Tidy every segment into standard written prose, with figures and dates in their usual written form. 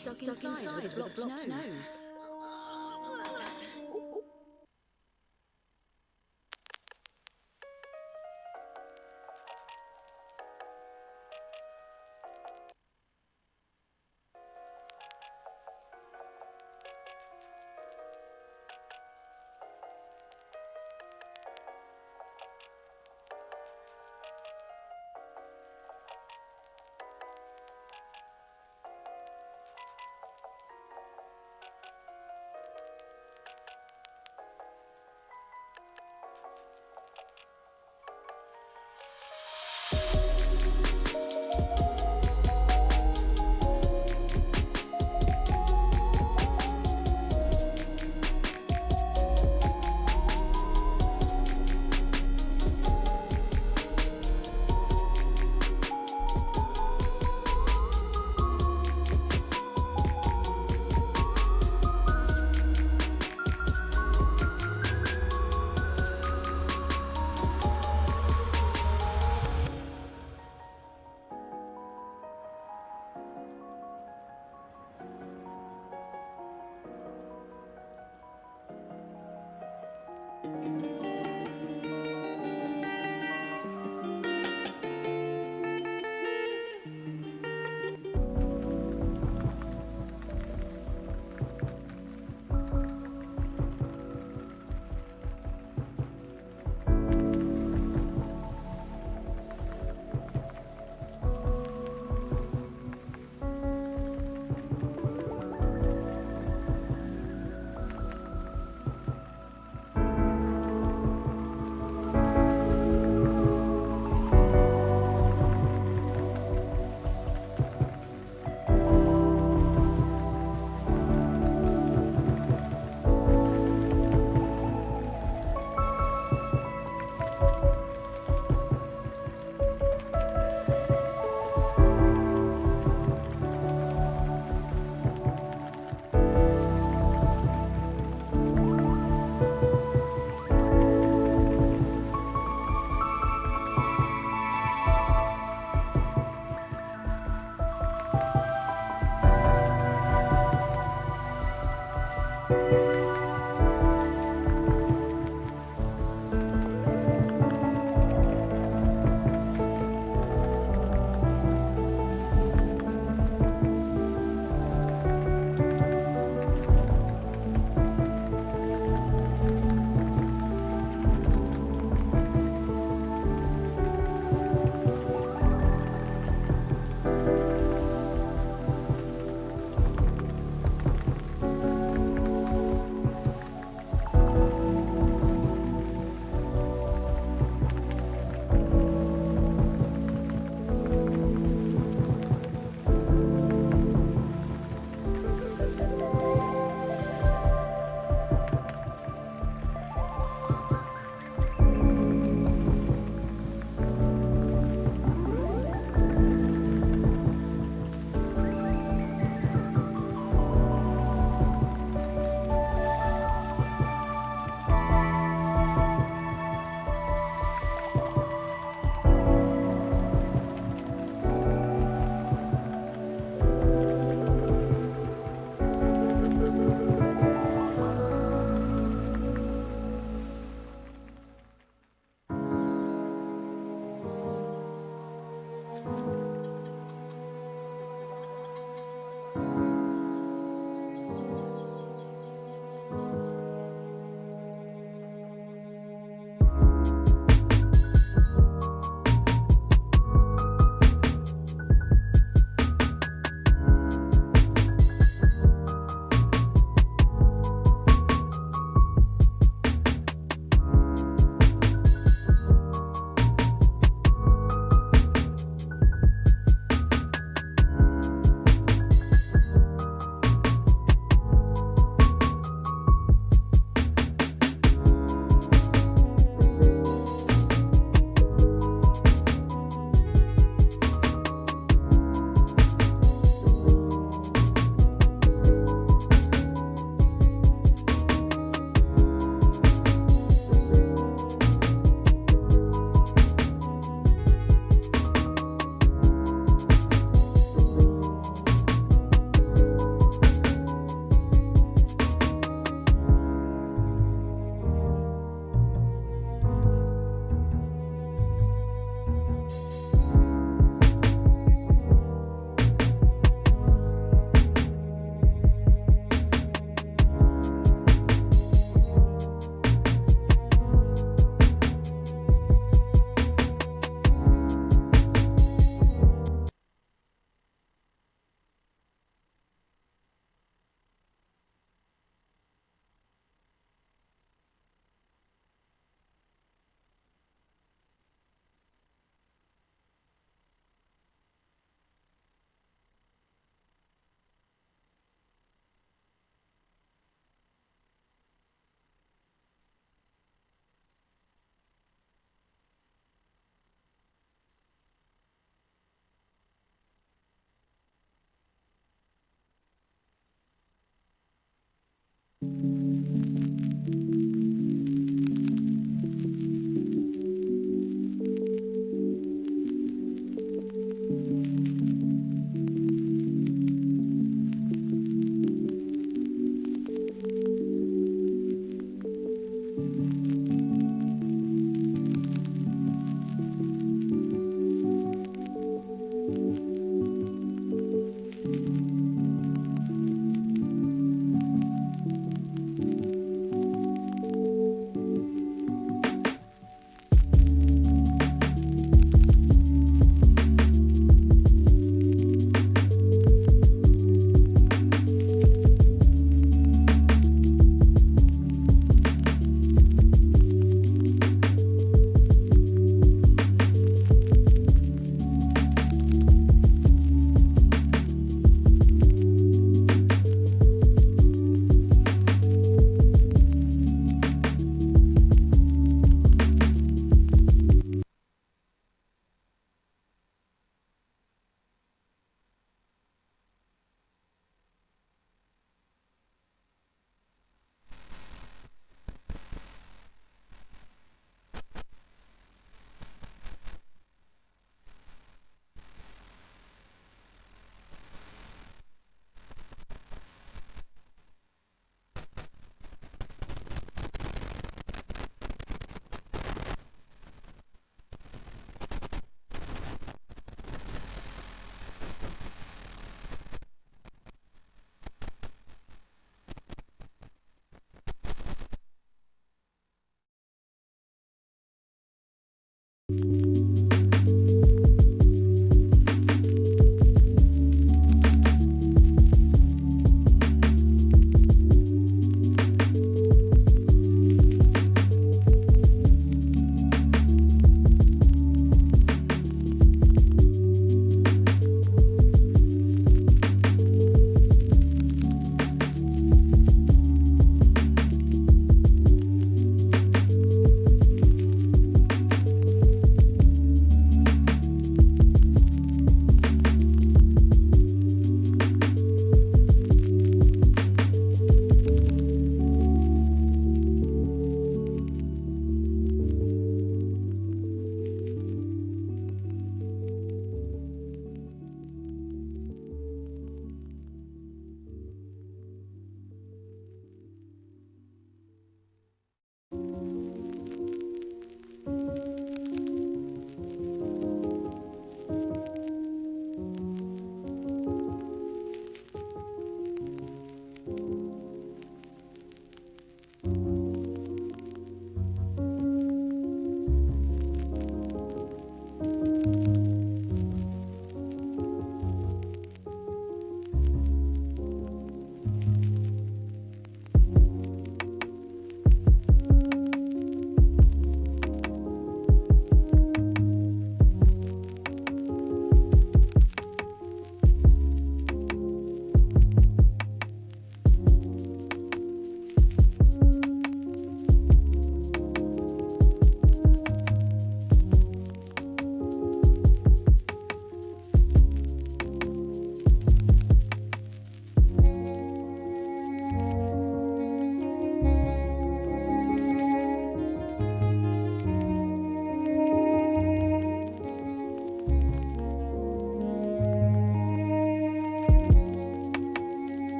Stuck inside with a blocked nose.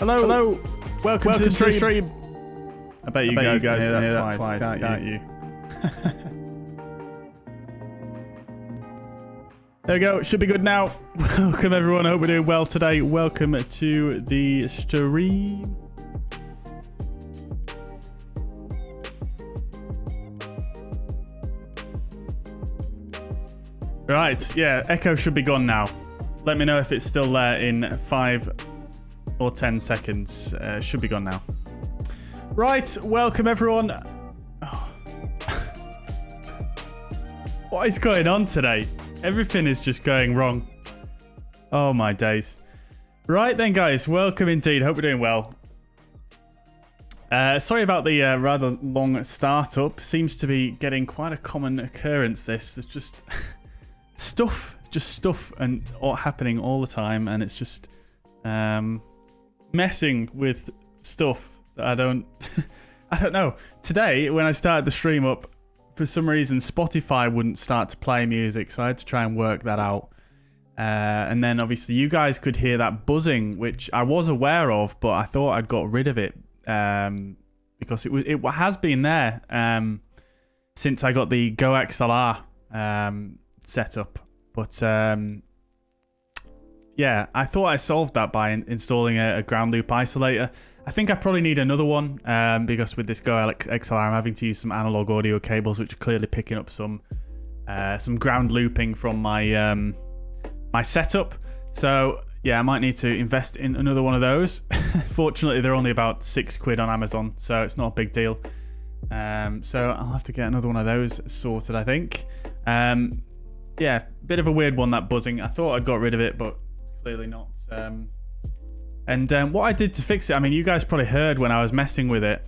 Hello. Welcome to the stream. I bet you guys can hear that twice, can't you? There we go. Should be good now. Welcome, everyone. I hope we're doing well today. Welcome to the stream. Right. Yeah. Echo should be gone now. Let me know if it's still there in 5 or 10 seconds. Should be gone now. Right. Welcome, everyone. Oh. What is going on today? Everything is just going wrong. Oh, my days. Right then, guys. Welcome indeed. Hope we're doing well. Sorry about the rather long startup. Seems to be getting quite a common occurrence, this. It's just stuff and all happening all the time. And it's just messing with stuff that I don't... I don't know. Today, when I started the stream up, for some reason, Spotify wouldn't start to play music, so I had to try and work that out. And then, obviously, you guys could hear that buzzing, which I was aware of, but I thought I'd got rid of it because it has been there since I got the Go XLR set up. But, yeah, I thought I solved that by installing a ground loop isolator. I think I probably need another one because with this Go XLR, I'm having to use some analog audio cables, which are clearly picking up some ground looping from my my setup. So yeah, I might need to invest in another one of those. Fortunately, they're only about £6 on Amazon, so it's not a big deal. So I'll have to get another one of those sorted, I think. Yeah, bit of a weird one, that buzzing. I thought I'd got rid of it, but clearly not. And what I did to fix it, I mean, you guys probably heard when I was messing with it.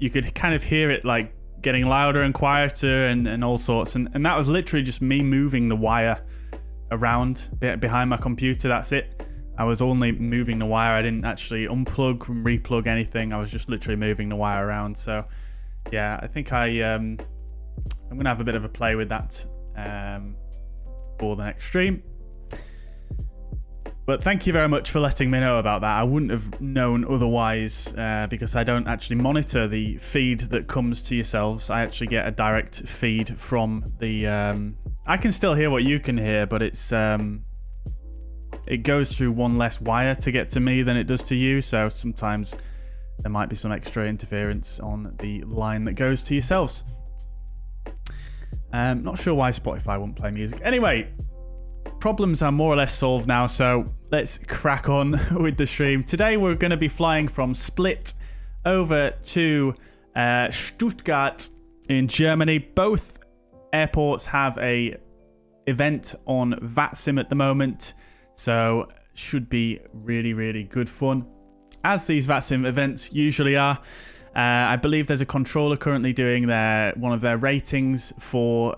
You could kind of hear it like getting louder and quieter and all sorts. And that was literally just me moving the wire around behind my computer. That's it. I was only moving the wire. I didn't actually unplug and replug anything. I was just literally moving the wire around. So yeah, I think I'm going to have a bit of a play with that for the next stream. But thank you very much for letting me know about that. I wouldn't have known otherwise because I don't actually monitor the feed that comes to yourselves. I actually get a direct feed from the... I can still hear what you can hear, but it's it goes through one less wire to get to me than it does to you. So sometimes there might be some extra interference on the line that goes to yourselves. Not sure why Spotify won't play music. Anyway... Problems are more or less solved now, so let's crack on with the stream. Today we're going to be flying from Split over to Stuttgart in Germany. Both airports have a event on VATSIM at the moment, so should be really, really good fun, as these VATSIM events usually are. I believe there's a controller currently doing one of their ratings for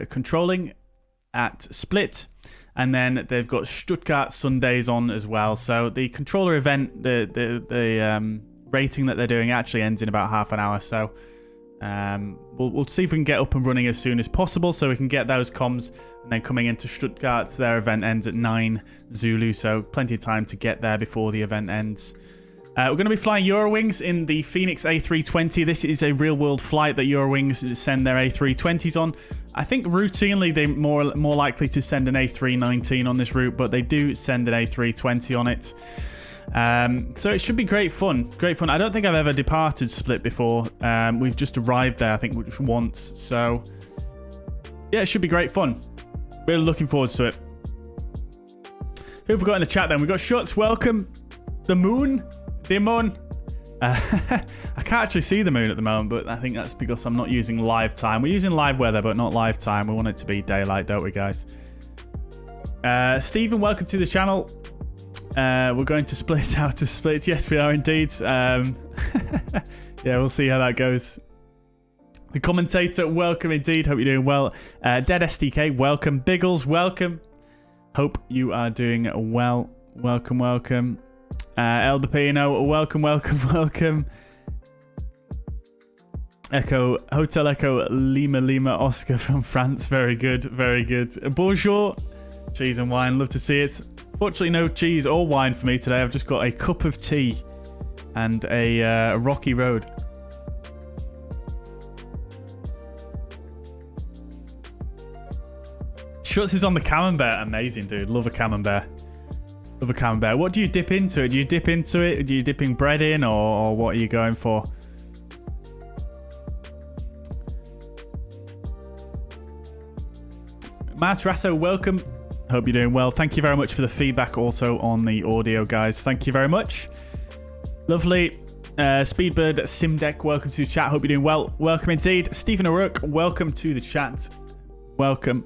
controlling at Split, and then they've got Stuttgart Sundays on as well. So the controller event, the rating that they're doing actually ends in about half an hour. So we'll see if we can get up and running as soon as possible, so we can get those comms. And then coming into Stuttgart, their event ends at 9 Zulu, so plenty of time to get there before the event ends. We're going to be flying Eurowings in the Fenix A320. This is a real-world flight that Eurowings send their A320s on. I think routinely they're more likely to send an A319 on this route, but they do send an A320 on it. So it should be great fun. Great fun. I don't think I've ever departed Split before. We've just arrived there, I think, just once. So yeah, it should be great fun. Really looking forward to it. Who have we got in the chat then? We've got Schutz, welcome. The moon. The moon. I can't actually see the moon at the moment, but I think that's because I'm not using live time. We're using live weather, but not live time. We want it to be daylight, don't we, guys? Stephen, welcome to the channel. We're going to split out to Split. Yes, we are indeed. Yeah, we'll see how that goes. The commentator, welcome indeed. Hope you're doing well. Dead SDK, welcome. Biggles, welcome. Hope you are doing well. Welcome, welcome. Elder Pino, welcome, welcome, welcome. Echo, Hotel Echo, Lima Lima Oscar from France. Very good, very good. Bonjour. Cheese and wine, love to see it. Fortunately, no cheese or wine for me today. I've just got a cup of tea and a rocky road. Schutz is on the camembert. Amazing, dude. Love a camembert. Love a camembert. What do you dip into it? Do you dip into it? Do you dipping bread in, or what are you going for? Matt Rasso, welcome. Hope you're doing well. Thank you very much for the feedback also on the audio, guys. Thank you very much. Lovely. Speedbird Simdeck, welcome to the chat. Hope you're doing well. Welcome indeed. Stephen O'Rourke, welcome to the chat. Welcome.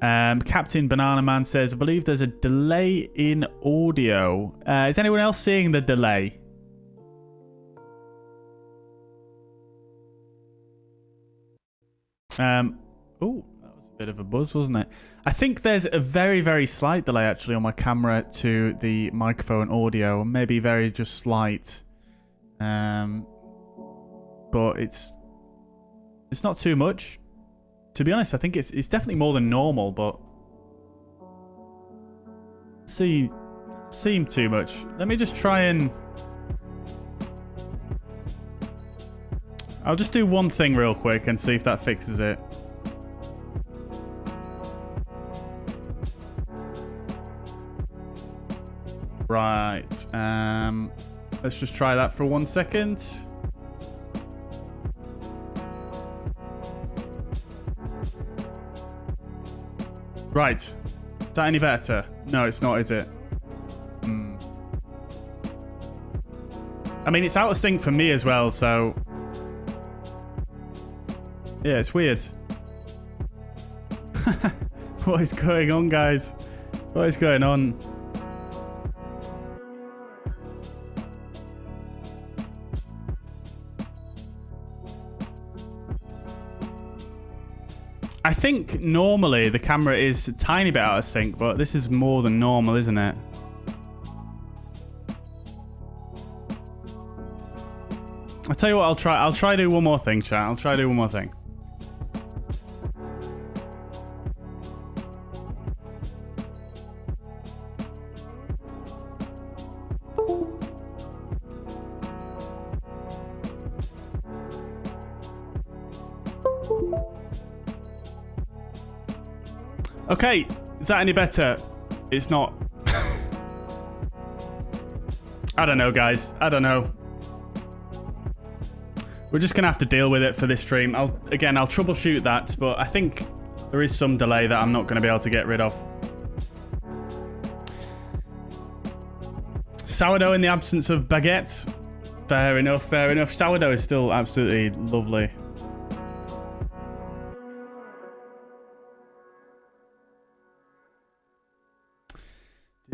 Captain Banana Man says, I believe there's a delay in audio. Is anyone else seeing the delay? Oh, that was a bit of a buzz, wasn't it? I think there's a very, very slight delay actually on my camera to the microphone audio. Maybe very just slight. But it's not too much. To be honest, I think it's definitely more than normal, but seem too much. Let me just try and I'll just do one thing real quick and see if that fixes it. Right. Let's just try that for 1 second. Right. Is that any better? No, it's not, is it? I mean, it's out of sync for me as well, so... Yeah, it's weird. What is going on, guys? What is going on? I think normally the camera is a tiny bit out of sync, but this is more than normal, isn't it? I'll tell you what, I'll try do one more thing, chat. I'll try do one more thing. Okay, is that any better? It's not. I don't know, guys. I don't know. We're just gonna have to deal with it for this stream. I'll troubleshoot that, but I think there is some delay that I'm not gonna be able to get rid of. Sourdough in the absence of baguette. Fair enough, fair enough. Sourdough is still absolutely lovely.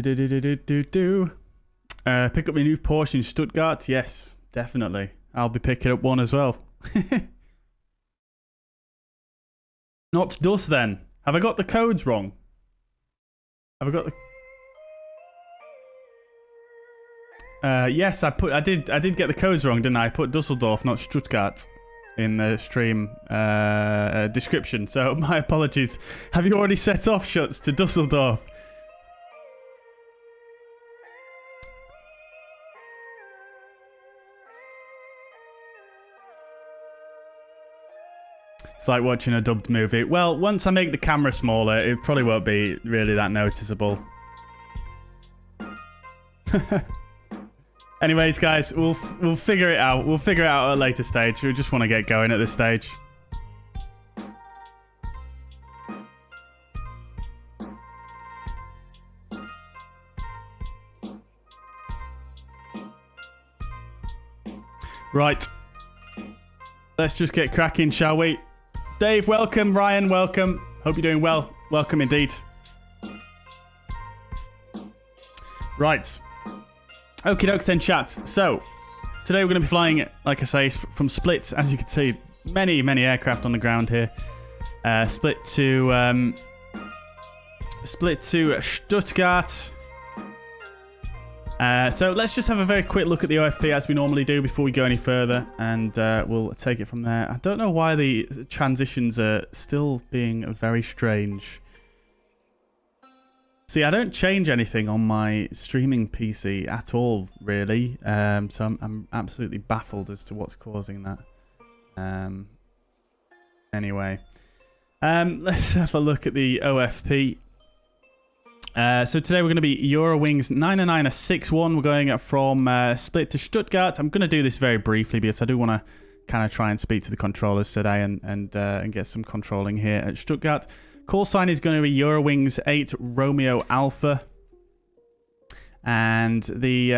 Pick up my new Porsche in Stuttgart. Yes, definitely. I'll be picking up one as well. Not Dus then. Have I got the codes wrong? Have I got the... yes, I did get the codes wrong, didn't I? I put Dusseldorf, not Stuttgart, in the stream description. So my apologies. Have you already set off, Schutz, to Dusseldorf? It's like watching a dubbed movie. Well, once I make the camera smaller, it probably won't be really that noticeable. Anyways, guys, we'll figure it out. We'll figure it out at a later stage. We just want to get going at this stage. Right. Let's just get cracking, shall we? Dave, welcome. Ryan, welcome. Hope you're doing well. Welcome indeed. Right. Okie dokes then, chat. So, today we're going to be flying, like I say, from Split. As you can see, many aircraft on the ground here. Split to Stuttgart. So let's just have a very quick look at the OFP as we normally do before we go any further, and we'll take it from there. I don't know why the transitions are still being very strange. See, I don't change anything on my streaming PC at all, really. So I'm absolutely baffled as to what's causing that. Anyway, let's have a look at the OFP. So today we're going to be Eurowings 90961. We're going from Split to Stuttgart. I'm going to do this very briefly because I do want to kind of try and speak to the controllers today and get some controlling here at Stuttgart. Callsign is going to be Eurowings 8 Romeo Alpha. And the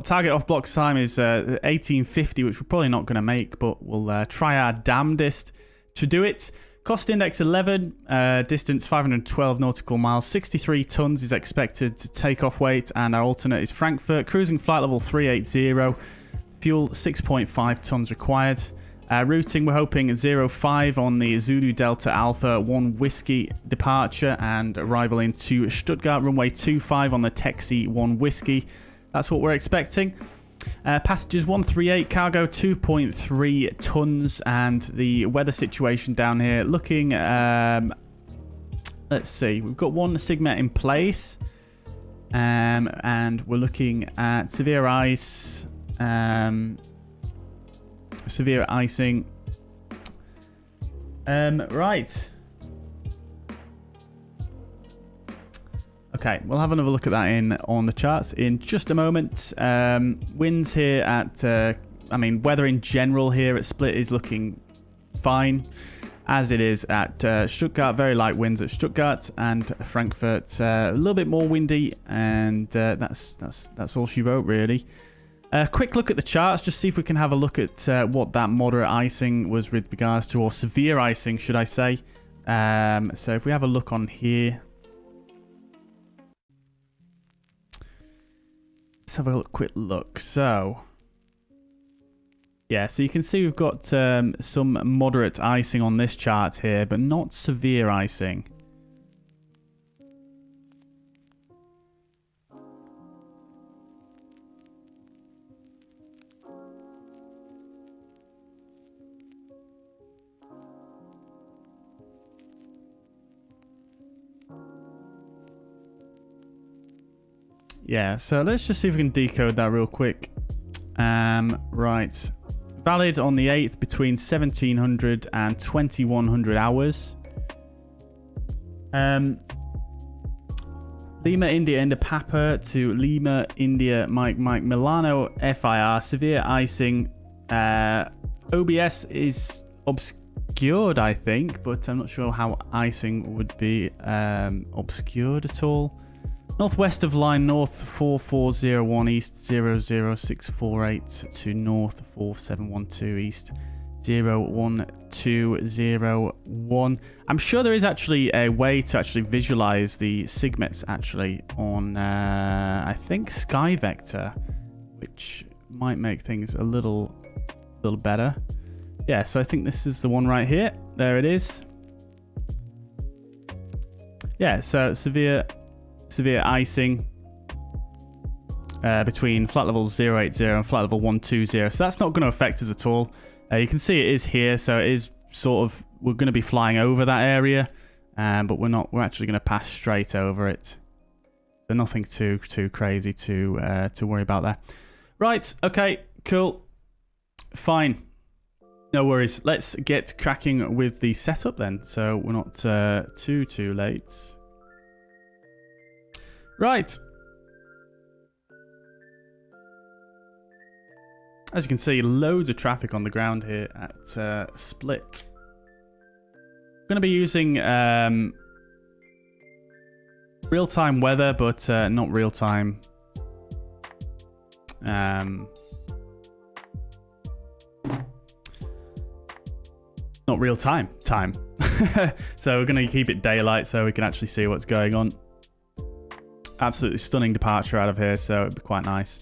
target off-block time is 1850, which we're probably not going to make, but we'll try our damnedest to do it. Cost index 11, distance 512 nautical miles, 63 tons is expected to take off weight, and our alternate is Frankfurt. Cruising flight level 380, fuel 6.5 tons required. Routing, we're hoping 05 on the Zulu Delta Alpha 1 Whiskey departure, and arrival into Stuttgart, runway 25 on the Taxi 1 Whiskey. That's what we're expecting. Passengers 138, cargo 2.3 tons, and the weather situation down here looking, let's see, we've got one SIGMET in place, and we're looking at severe ice, severe icing. Right. Okay, we'll have another look at that on the charts in just a moment. Winds here at, weather in general here at Split is looking fine, as it is at Stuttgart. Very light winds at Stuttgart, and Frankfurt a little bit more windy, and that's all she wrote, really. Quick look at the charts, just see if we can have a look at what that moderate icing was with regards to, or severe icing, should I say. So if we have a look on here. Let's have a quick look. So, yeah, so you can see we've got some moderate icing on this chart here, but not severe icing. Yeah, so let's just see if we can decode that real quick. Right. Valid on the 8th between 1700 and 2100 hours. Lima India India Papa to Lima India Mike Milano FIR. Severe icing. OBS is obscured, I think, but I'm not sure how icing would be obscured at all. Northwest of line north 4401 east 00648 to north 4712 east 01201. I'm sure there is actually a way to actually visualize the SIGMETs actually on I think SkyVector, which might make things a little better. Yeah, so I think this is the one right here. There it is. Yeah, so severe icing between flight level 080 and flight level 120. So that's not going to affect us at all. You can see it is here, so it is sort of, we're going to be flying over that area, but we're actually going to pass straight over it. So nothing too crazy to worry about there. Right, okay, cool, fine. No worries. Let's get cracking with the setup then, so we're not too late. Right. As you can see, loads of traffic on the ground here at Split. I'm going to be using real-time weather, but not real-time. Not real-time. So we're going to keep it daylight so we can actually see what's going on. Absolutely stunning departure out of here, so it'd be quite nice.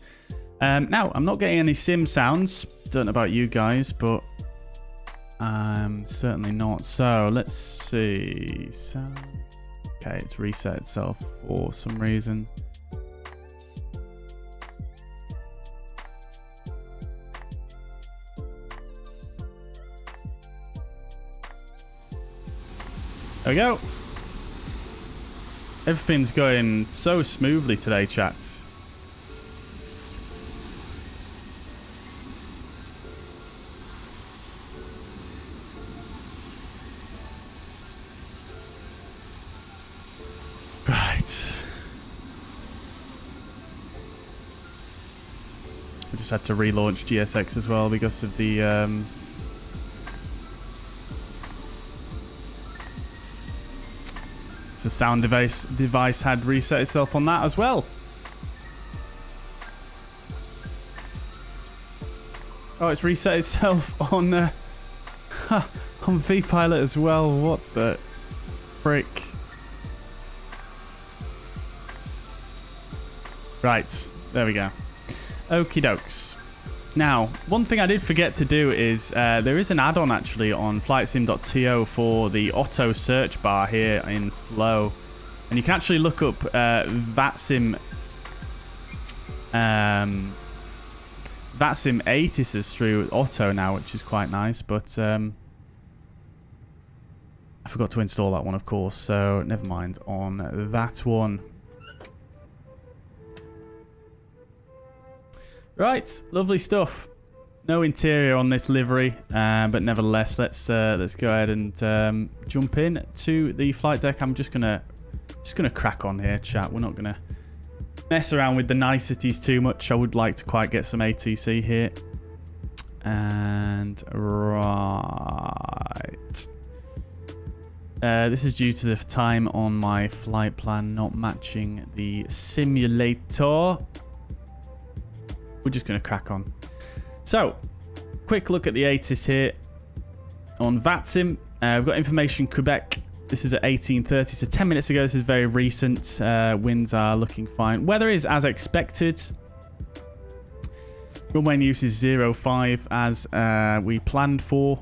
Now, I'm not getting any sim sounds. Don't know about you guys, but I'm certainly not. So, let's see. Sound. Okay, it's reset itself for some reason. There we go. Everything's going so smoothly today, chat. Right. We just had to relaunch GSX as well because of the the sound device had reset itself on that as well. Oh, it's reset itself on on vPilot as well. What the frick? Right, there we go. Okie dokes. Now, one thing I did forget to do is there is an add-on actually on flightsim.to for the auto search bar here in Flow. And you can actually look up VATSIM ATISs through auto now, which is quite nice. But I forgot to install that one, of course, so never mind on that one. Right, lovely stuff. No interior on this livery, but nevertheless, let's go ahead and jump in to the flight deck. I'm just gonna crack on here, chat. We're not gonna mess around with the niceties too much. I would like to quite get some ATC here. And right, this is due to the time on my flight plan not matching the simulator. We're just going to crack on. So, quick look at the ATIS here on VATSIM. We've got information Quebec. This is at 18:30, so 10 minutes ago. This is very recent. Winds are looking fine. Weather is as expected. Runway use is 05 as we planned for.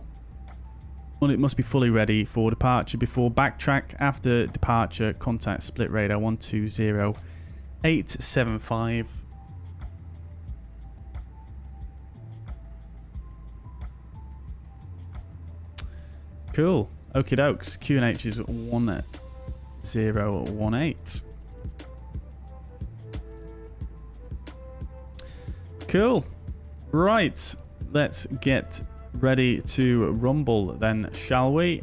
Well, it must be fully ready for departure before backtrack. After departure, contact split radar 120875. Cool. Okie dokes. QNH is 1018. Cool. Right. Let's get ready to rumble then, shall we?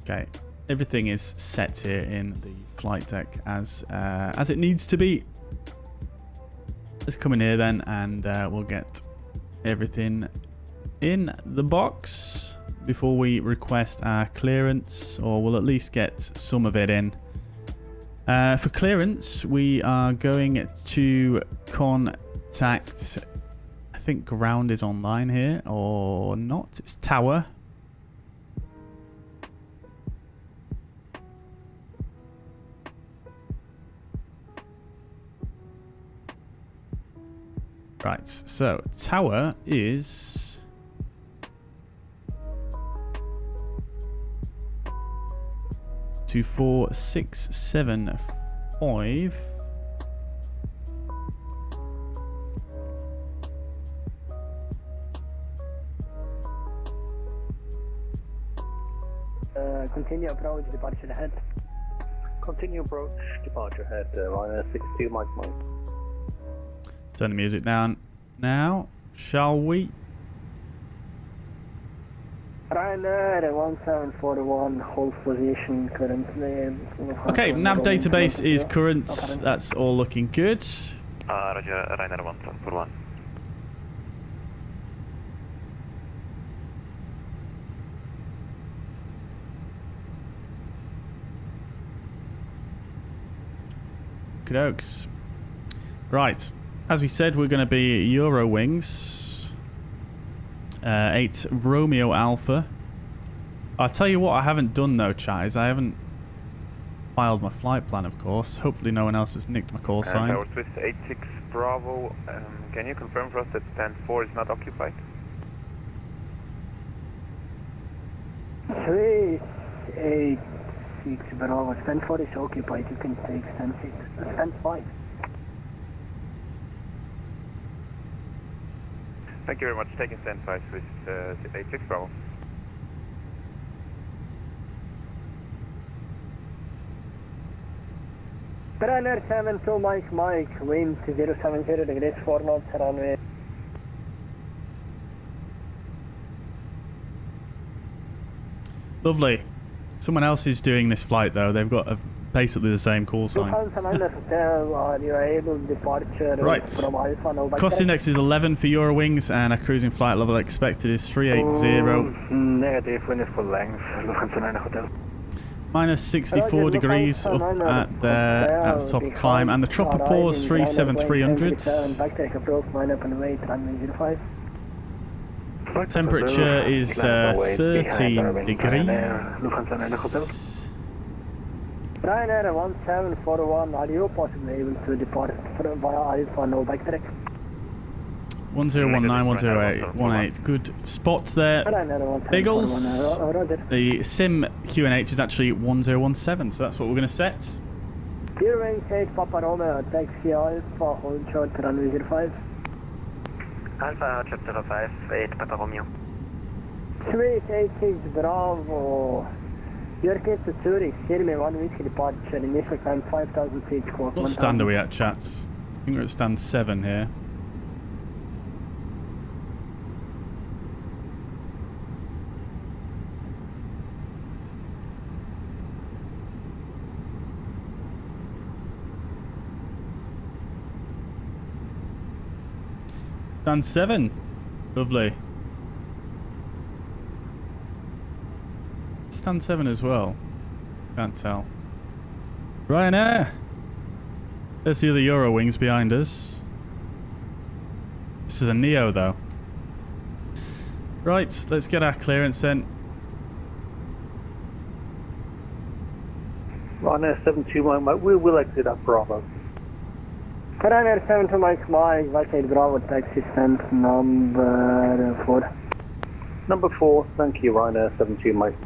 Okay. Everything is set here in the flight deck as it needs to be. Let's come in here then, and we'll get everything in the box before we request our clearance, or we'll at least get some of it in. For clearance, we are going to contact, I think ground is online here, or not. It's tower. Right, so tower is 24675. Continue approach, departure ahead. Continue approach, departure ahead, minus 60 miles. Turn the music down now, shall we? Ryanair 1741, hold position currently. Okay, nav database is current. That's all looking good. Roger, Ryanair 1741. Good oaks. Right. As we said, we're going to be Eurowings. 8 Romeo Alpha. I'll tell you what I haven't done though, chat, is I haven't filed my flight plan, of course. Hopefully no one else has nicked my call sign. Tower Swiss 86 Bravo. Can you confirm for us that stand 4 is not occupied? Swiss 86 Bravo, stand 4 is occupied. You can take stand 6, stand 5. Thank you very much. Taking stand 5 Swiss 86 Bravo. Runner 72 Mike, wind 070 degrees 4 knots, runway. Lovely. Someone else is doing this flight though. They've got basically the same call sign. Right. Cost index is 11 for Eurowings and our cruising flight level expected is 380. Negative, wind is full length. Minus 64 degrees up at the top of climb, and the tropopause 37300. Temperature is 13 degrees. Ryanair 1741, are you possibly able to depart via Alpha no bike direct? 1019, 1018. Good spot there. Biggles. The sim QNH is actually 1017, so that's what we're going to set. Eurowings 8 Papa Romeo, taxi Alpha, hold short, runway 05. Alpha, chapter 5, 8 Papa Romeo. Sweet 86 Bravo. Your case to Zurich, Sirme 1 whiskey departure, initial time 5,000 feet, squawk. What stand are we at, chats? I think we're at stand 7 here. Stand 7. Lovely. Stand 7 as well. Can't tell. Ryanair. There's the other Eurowings behind us. This is a Neo though. Right, let's get our clearance then. Ryanair 72 Mike, we will exit at Bravo. Ryanair 72 Mike, Vatside Bravo, taxi stand number 4. Number 4, thank you, Ryanair 72 Mike.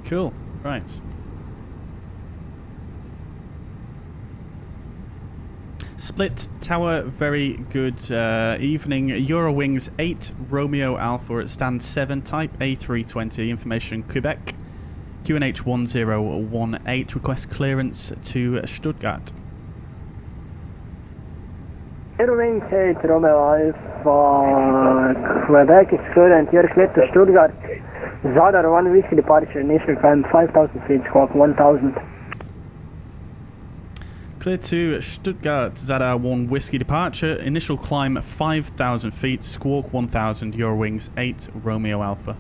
Cool, right. Split Tower, very good evening. Eurowings 8 Romeo Alpha at stand 7, type A320, information Quebec. QNH 1018, request clearance to Stuttgart. Eurowings 8 Romeo Alpha, Quebec is current, you're clear to Stuttgart. Zadar 1 whiskey departure, initial time 5,000 feet, squawk 1,000. Clear to Stuttgart, Zadar 1 whiskey departure, initial climb 5,000 feet, squawk 1,000, Eurowings 8 Romeo Alpha.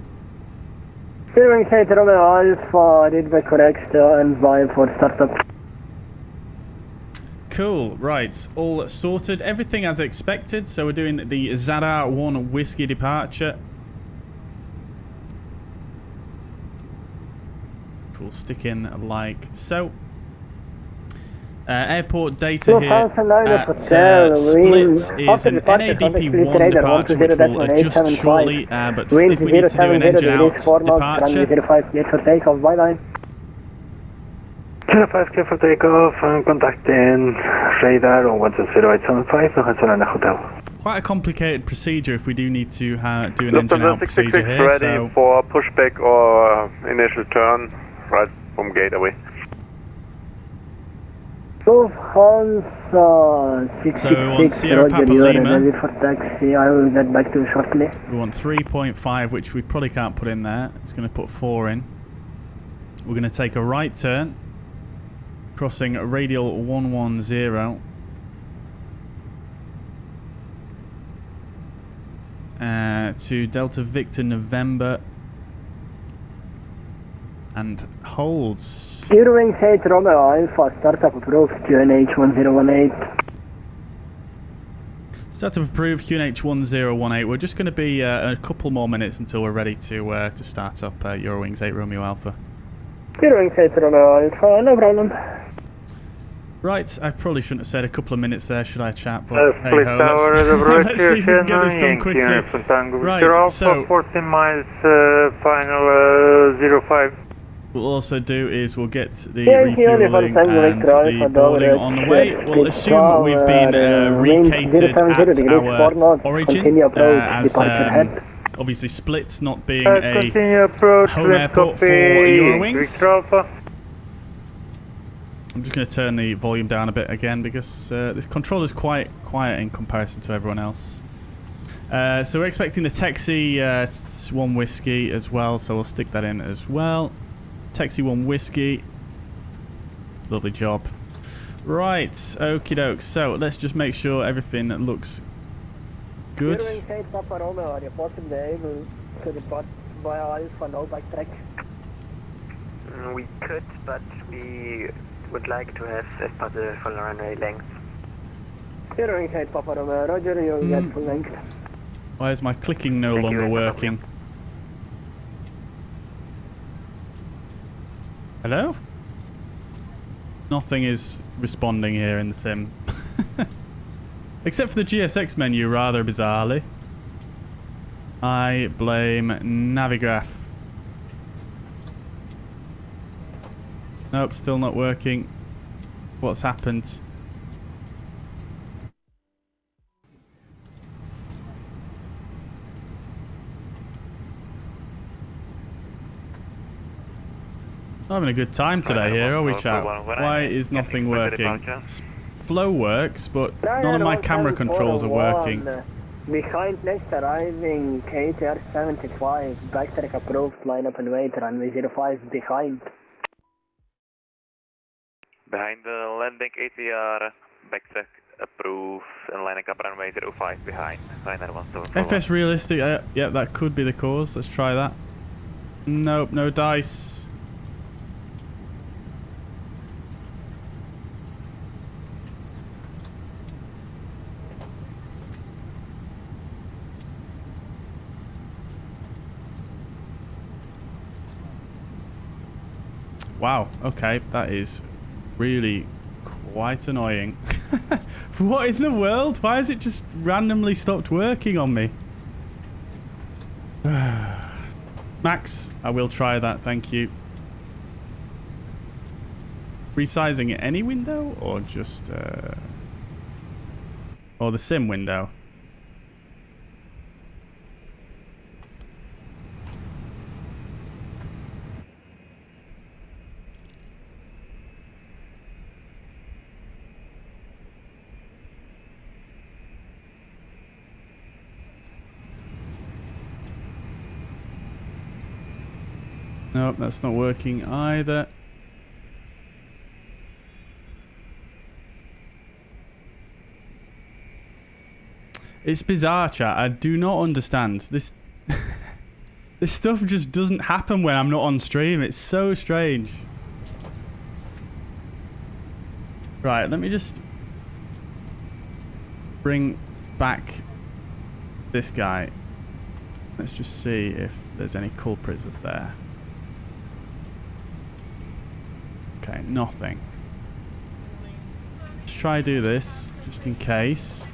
Eurowings 8 Romeo Alpha, read by correct and vibe for startup. Cool, right, all sorted, everything as expected, so we're doing the Zadar 1 whiskey departure. We'll stick in like so. Airport data here at Split is an NADP1 departure, which will adjust shortly, but if we need to do an engine out departure. 05 clear for takeoff, contacting radar on 120.875, Quite a complicated procedure if we do need to do an engine out procedure here. Ready So for pushback or initial turn. Right from gate away. Lufthansa So we want Sierra Papa Lima. ready for taxi, I will get back to you shortly. We want 3.5, which we probably can't put in there. It's going to put 4 in. We're going to take a right turn, crossing radial 110. To Delta Victor November. And holds. Eurowings 8 Romeo Alpha, startup approved, QNH 1018. Startup approved, QNH 1018. We're just going to be a couple more minutes until we're ready to start up Eurowings 8 Romeo Alpha. Eurowings 8 Romeo Alpha, no problem. Right, I probably shouldn't have said a couple of minutes there, should I, chat? But hey Split ho, Tower, let's see if we can get this done quickly. Right, so 14 miles, final 05. we'll also do is we'll get the Thank you, refueling and the boarding on the way. We'll assume we've been recatered at our origin, as obviously Split's not being a home airport for Eurowings. I'm just going to turn the volume down a bit again because this controller's quite quiet in comparison to everyone else. So we're expecting the Taxi 1 Whiskey as well, so we'll stick that in as well. Taxi 1 Whiskey. Lovely job. Right, okie doke. So let's just make sure everything looks good. We could, but we would like to have as the full runway length. Eurowings 8 Papa Romeo, Roger, you'll get full length. Why is my clicking no longer working? Hello? Nothing is responding here in the sim. Except for the GSX menu, rather bizarrely. I blame Navigraph. Nope, still not working. What's happened? I'm having a good time today here, are we, chat? Why is nothing working? Flow works, but none of my camera controls are working. Behind next arriving KTR 75, backtrack approved, line up and wait, runway 05 behind. Behind the landing ATR, backtrack approved, and lining up runway 05 behind. FS realistic, yeah, that could be the cause. Let's try that. Nope, no dice. Wow, okay, that is really quite annoying. What in the world? Why has it just randomly stopped working on me? Max, I will try that, thank you. Resizing any window or just or the sim window? Nope, that's not working either. It's bizarre, chat. I do not understand. This this stuff just doesn't happen when I'm not on stream. It's so strange. Right, let me just bring back this guy. Let's just see if there's any culprits up there. Okay, nothing. Let's try do this, just in case.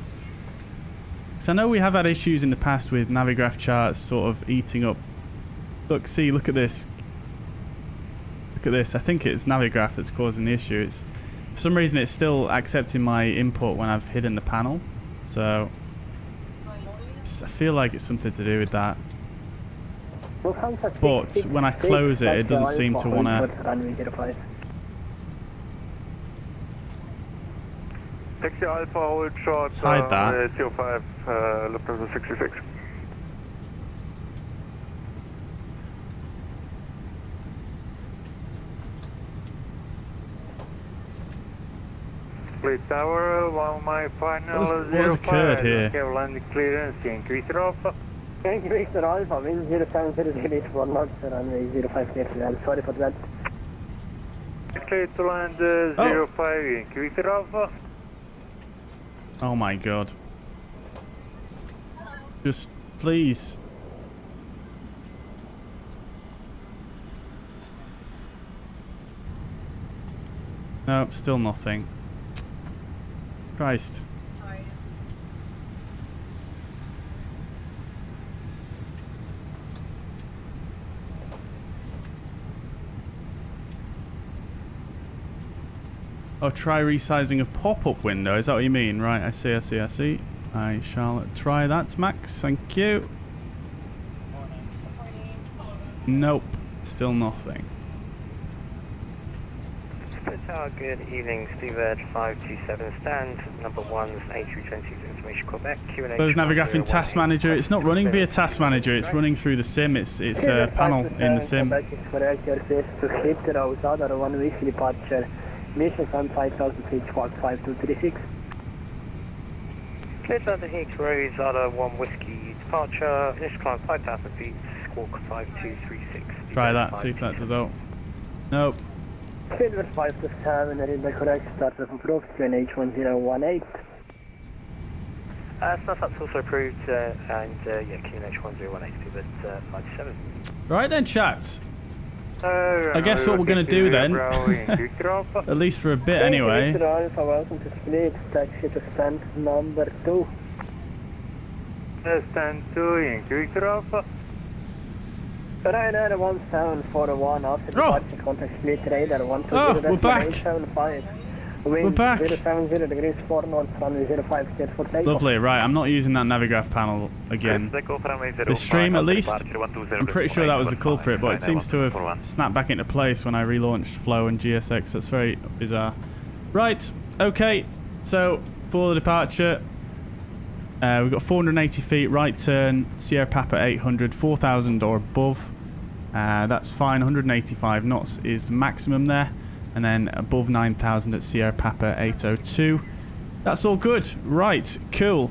Because I know we have had issues in the past with Navigraph charts sort of eating up. Look, see, look at this. Look at this. I think it's Navigraph that's causing the issue. It's, for some reason, it's still accepting my input when I've hidden the panel. So, I feel like it's something to do with that. But when I close it, it doesn't seem to want to... Taxi Alpha, hold short, let's hide that. 05, Lufthansa 66. Please tower, one my final what has occurred here? Landing clearance, increaser Alpha. Increaser Alpha, wind 0700 1 knots, runway 05 clear to land, sorry for that. Clear to land 05, increaser Alpha. Oh my god. Just, please. Nope, still nothing. Christ. Oh, try resizing a pop-up window. Is that what you mean? Right, I see. I shall try that, Max. Thank you. Nope. Still nothing. Good evening, Stewart 527 stand. Number 1's A320 information Quebec. There's Navigraph in Task Manager. It's not running via Task Manager. It's running through the sim. It's a panel in the sim. Correct. Your face to hit the Rosada, one week departure. Mission on 5,000 feet, squawk 5236. Clear to the Heathrow, Zada 1 whiskey departure. Initial climb 5,000 feet, squawk 5236. Try that, see if that does out. Nope. Silver 527, read the correct start of approved, QNH1018. Snap's also approved, and yeah, QNH1018, but 57. Right then, chat. I guess what we're going to do then, at least for a bit anyway. Welcome to Split, taxi to stand number 2. Stand 2 in Quick Alpha. Ryanair 1741, after departure contact Split Radar 120. We're back. 875. We're back. 070 degrees 4 north, runway 05 clear for takeoff. Lovely, right, I'm not using that Navigraph panel again. The stream, at least, I'm pretty sure that was the culprit, but it seems to have snapped back into place when I relaunched Flow and GSX. That's very bizarre. Right, okay, so for the departure, we've got 480 feet, right turn, Sierra Papa 800, 4,000 or above. That's fine, 185 knots is the maximum there. And then above 9,000 at Sierra Papa 802. That's all good. Right, cool.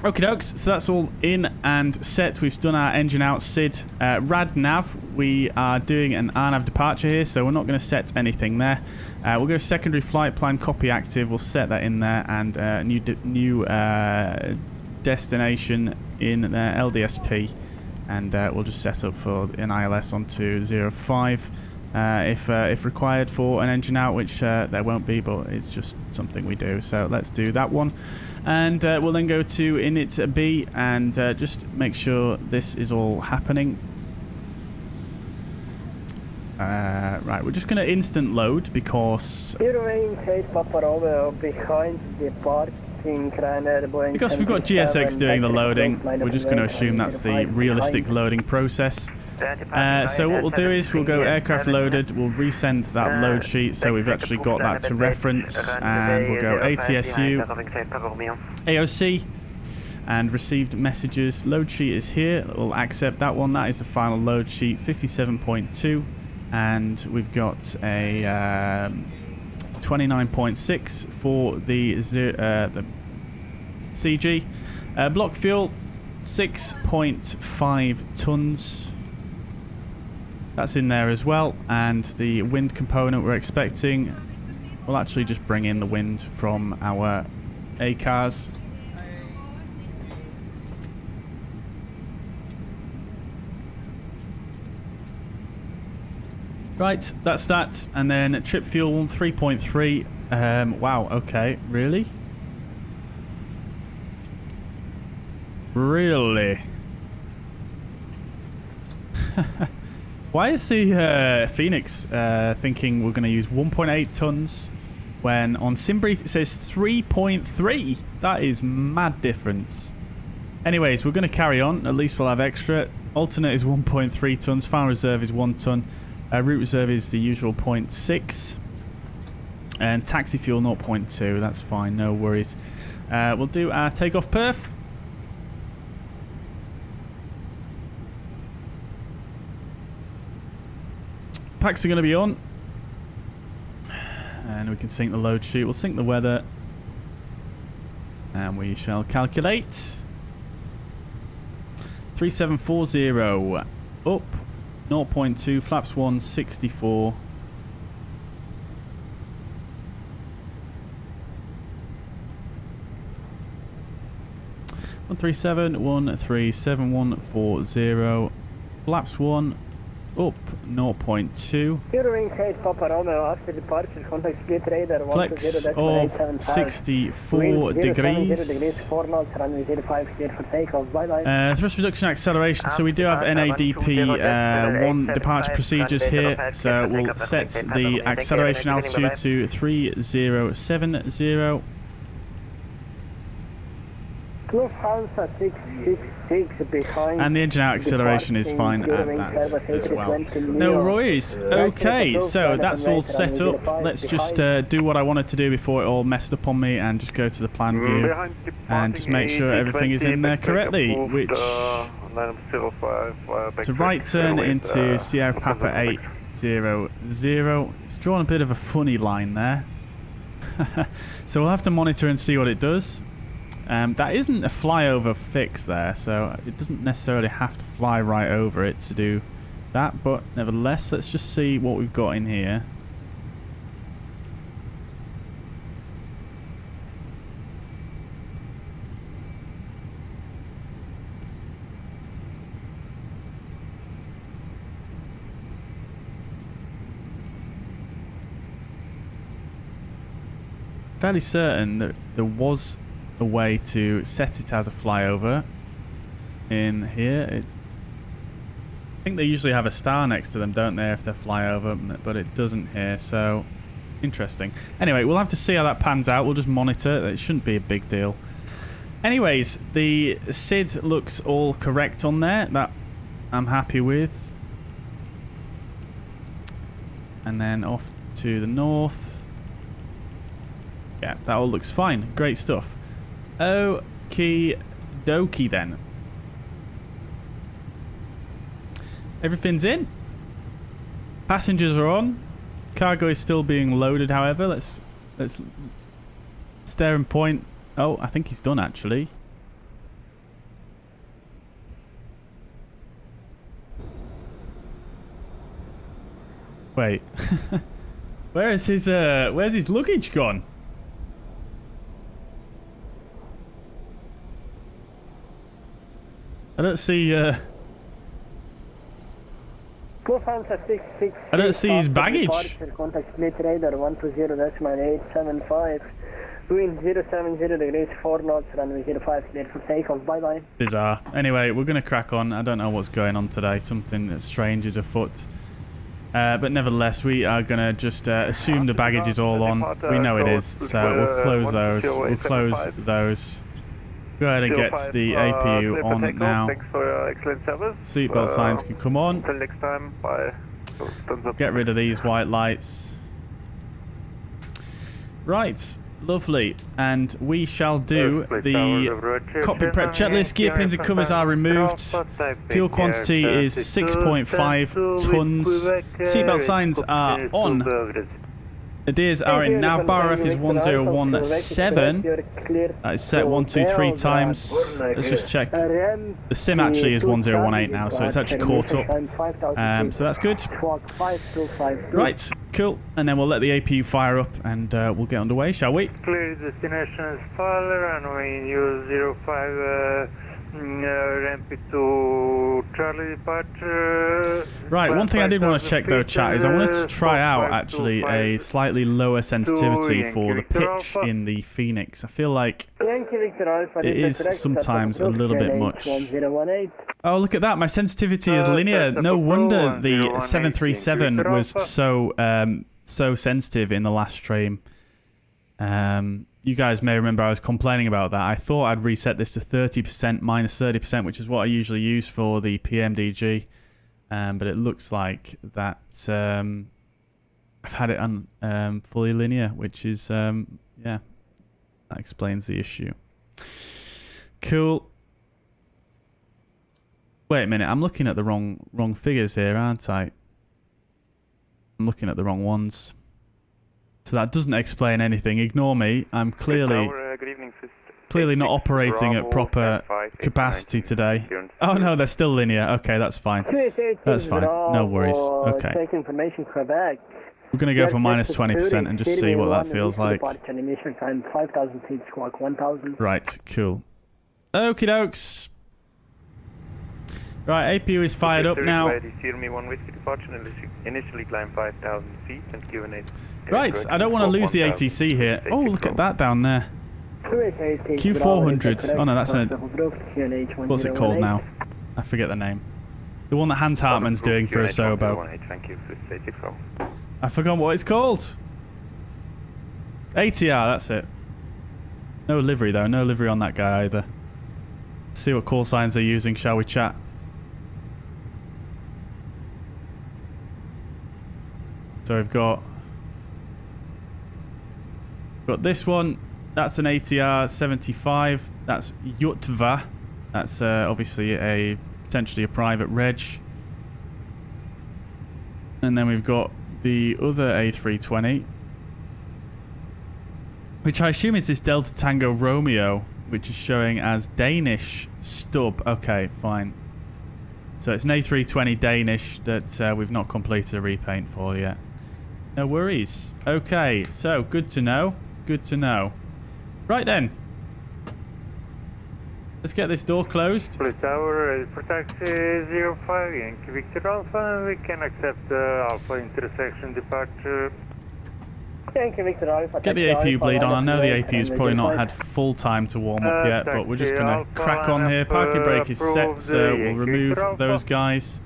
Okie dokes, so that's all in and set. We've done our engine out SID. Rad nav, we are doing an RNAV departure here, so we're not going to set anything there. We'll go secondary flight plan, copy active. We'll set that in there, and new destination in there, LDSP. And we'll just set up for an ILS onto 05. If required for an engine out, which there won't be, but it's just something we do. So let's do that one. And we'll then go to init B and just make sure this is all happening. Right, we're just going to instant load because... Eurowings 8 Papa Romeo behind the parking Ryanair Boeing. Because we've got GSX doing the loading, we're just going to assume that's the realistic loading process. So what we'll do is we'll go aircraft loaded, we'll resend that load sheet so we've actually got that to reference, and we'll go ATSU, AOC, and received messages. Load sheet is here, we'll accept that one. That is the final load sheet, 57.2, and we've got a 29.6 for the CG. Block fuel, 6.5 tons. That's in there as well, and the wind component we're expecting, we'll actually just bring in the wind from our ACARs. Right, that's that, and then trip fuel 3.3. Wow, okay, really? Really? Why is the Fenix thinking we're going to use 1.8 tons when on SimBrief it says 3.3? That is mad difference. Anyways, we're going to carry on. At least we'll have extra. Alternate is 1.3 tons. Final reserve is 1 ton. Route reserve is the usual 0.6. And taxi fuel 0.2. That's fine. No worries. We'll do our takeoff perf. Packs are going to be on, and we can sync the load sheet. We'll sync the weather, and we shall calculate. 3740 up 0.2, flaps 164. One 137 137 140, flaps 1 up 0.2. Eurowings 8 Papa Romeo, after departure, contact split radar Flex 120.875. of 64 degrees. 4 knots, runway 05, cleared for takeoff, bye-bye. Thrust reduction acceleration. So we do have NADP 1 departure procedures here. So we'll set the acceleration altitude to 3070. Lufthansa 666 behind. And the engine out acceleration is fine at that as well. No worries. Okay, so that's all set up. Let's just do what I wanted to do before it all messed up on me and just go to the plan view and just make sure everything is in there correctly, which it's a right turn into Sierra Papa 800. It's drawn a bit of a funny line there. So we'll have to monitor and see what it does. That isn't a flyover fix there, so it doesn't necessarily have to fly right over it to do that, but nevertheless, let's just see what we've got in here. Fairly certain that there was a way to set it as a flyover in here. I think they usually have a star next to them, don't they, if they're flyover, but it doesn't here, so interesting. Anyway, we'll have to see how that pans out. We'll just monitor. It shouldn't be a big deal. Anyways, the SID looks all correct on there. That I'm happy with. And then off to the north. Yeah, that all looks fine. Great stuff. Okie dokie then. Everything's in. Passengers are on. Cargo is still being loaded, however. Let's stare and point. Oh, I think he's done actually. Wait. Where's his luggage gone? I don't see I don't see his baggage. Contact split radar 120.875. Wind 070 degrees, 4 knots, runway 05, cleared for takeoff. Bye bye. Bizarre. Anyway, we're going to crack on. I don't know what's going on today. Something strange is afoot. But nevertheless, we are going to just assume the baggage is all on. We know it is, so we'll close those. We'll close those. Go ahead and get the APU on now. Thanks for your excellent service. Seatbelt signs can come on. Until next time, bye. Get rid of these white lights. Right, lovely. And we shall do the cockpit prep checklist. Gear pins and covers are removed. Fuel quantity is 6.5 tons. Seatbelt signs are on. EDDS are in nav. Bar F is 1017. That is set 1, 2, 3 times. Let's just check. The sim actually is 1018 now, so it's actually caught up. So that's good. Right, cool. And then we'll let the APU fire up and we'll get underway, shall we? Clear destination is Fowler, runway use 05, ramp to Charlie departure. Right, one thing I did want to check though, chat, is I wanted to try out actually a slightly lower sensitivity for the pitch in the Fenix. I feel like it is sometimes a little bit much. Oh, look at that, my sensitivity is linear. No wonder the 737 was so sensitive in the last stream. You guys may remember I was complaining about that. I thought I'd reset this to 30% minus 30%, which is what I usually use for the PMDG. But it looks like that I've had it on fully linear, which is, yeah, that explains the issue. Cool. Wait a minute, I'm looking at the wrong figures here, aren't I? I'm looking at the wrong ones. So that doesn't explain anything. Ignore me. I'm clearly not operating at proper capacity today. Oh no, they're still linear. Okay, that's fine. That's fine. No worries. Okay. We're going to go for minus 20% and just see what that feels like. Right, cool. Okie dokes. Right, APU is fired up now. Me 1 whiskey departure, initially climb 5,000 feet and Q&A. Right, I don't want to lose the ATC here. Oh, look at that down there. Q400. Oh no, that's an... What's it called now? I forget the name. The one that Hans Hartmann's doing for Asobo. I forgot what it's called. ATR, that's it. No livery though, no livery on that guy either. Let's see what call signs they're using, shall we chat? So we've got this one. That's an ATR 75. That's Jutva. That's obviously potentially a private reg. And then we've got the other A320, which I assume is this Delta Tango Romeo, which is showing as Danish stub. Okay, fine. So it's an A320 Danish that we've not completed a repaint for yet. No worries. Okay, so good to know. Good to know. Right then. Let's get this door closed. Police Tower, for taxi 05, Yankee Victor Alpha. We can accept Alpha intersection departure. Yankee Victor Alpha. Get the APU bleed on. I know the APU's probably not had full time to warm up yet, but we're just going to crack on here. Parking brake is set, so we'll remove those guys.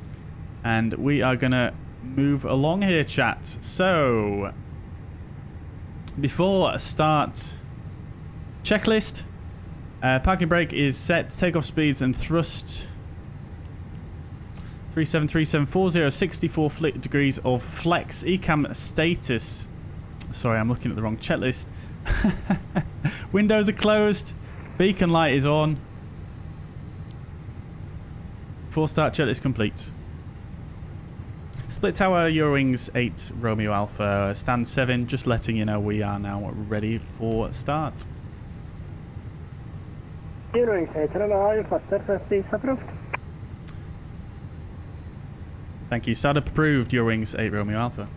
And we are going to move along here, chat. So, before I start, checklist. Parking brake is set. Takeoff speeds and thrust. 373740, 64 degrees of flex. ECAM status. Sorry, I'm looking at the wrong checklist. Windows are closed. Beacon light is on. 4-star checklist complete. Split tower, Eurowings 8, Romeo Alpha, stand 7. Just letting you know we are now ready for start. Eurowings 8, Romeo Alpha, surface is approved. Thank you. Startup approved, Eurowings 8, Romeo Alpha.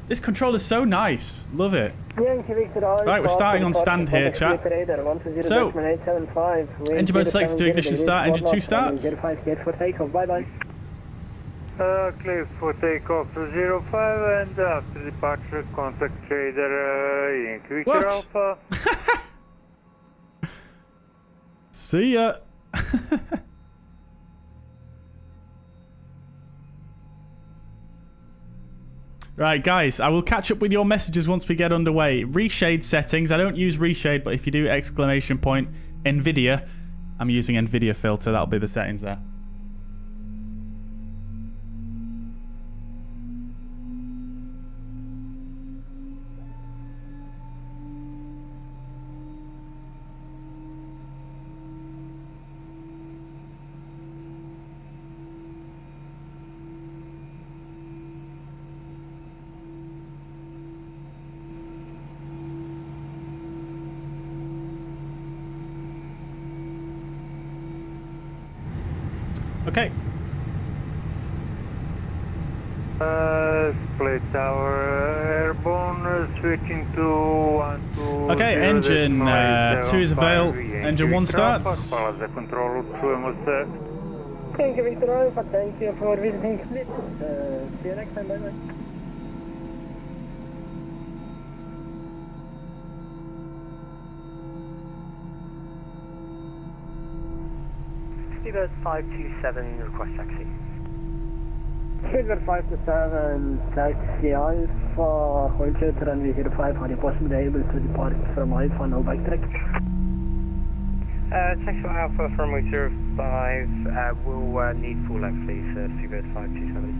This controller's so nice. Love it. Right, we're starting on stand here, chat. So, engine mode selected to ignition start, engine 2 starts. Bye-bye. Clear for takeoff 05 and after departure contact trader Yankee Victor What? Alpha. See ya. Right, guys, I will catch up with your messages once we get underway. Reshade settings. I don't use reshade, but if you do exclamation point NVIDIA, I'm using NVIDIA filter. That'll be the settings there. Okay. Split tower airborne, switching to 120. Okay, engine 2 is avail. Engine 1 starts. Control Thank you, Victor Alpha. Thank you for visiting Split. See you next time. Bye-bye. Speedbird 527, request taxi. Speedbird 527, taxi Alpha, hold your runway 05, are you possibly able to depart from Alpha, no backtrack? Taxi Alpha from runway 05, will need full length please, Speedbird 527.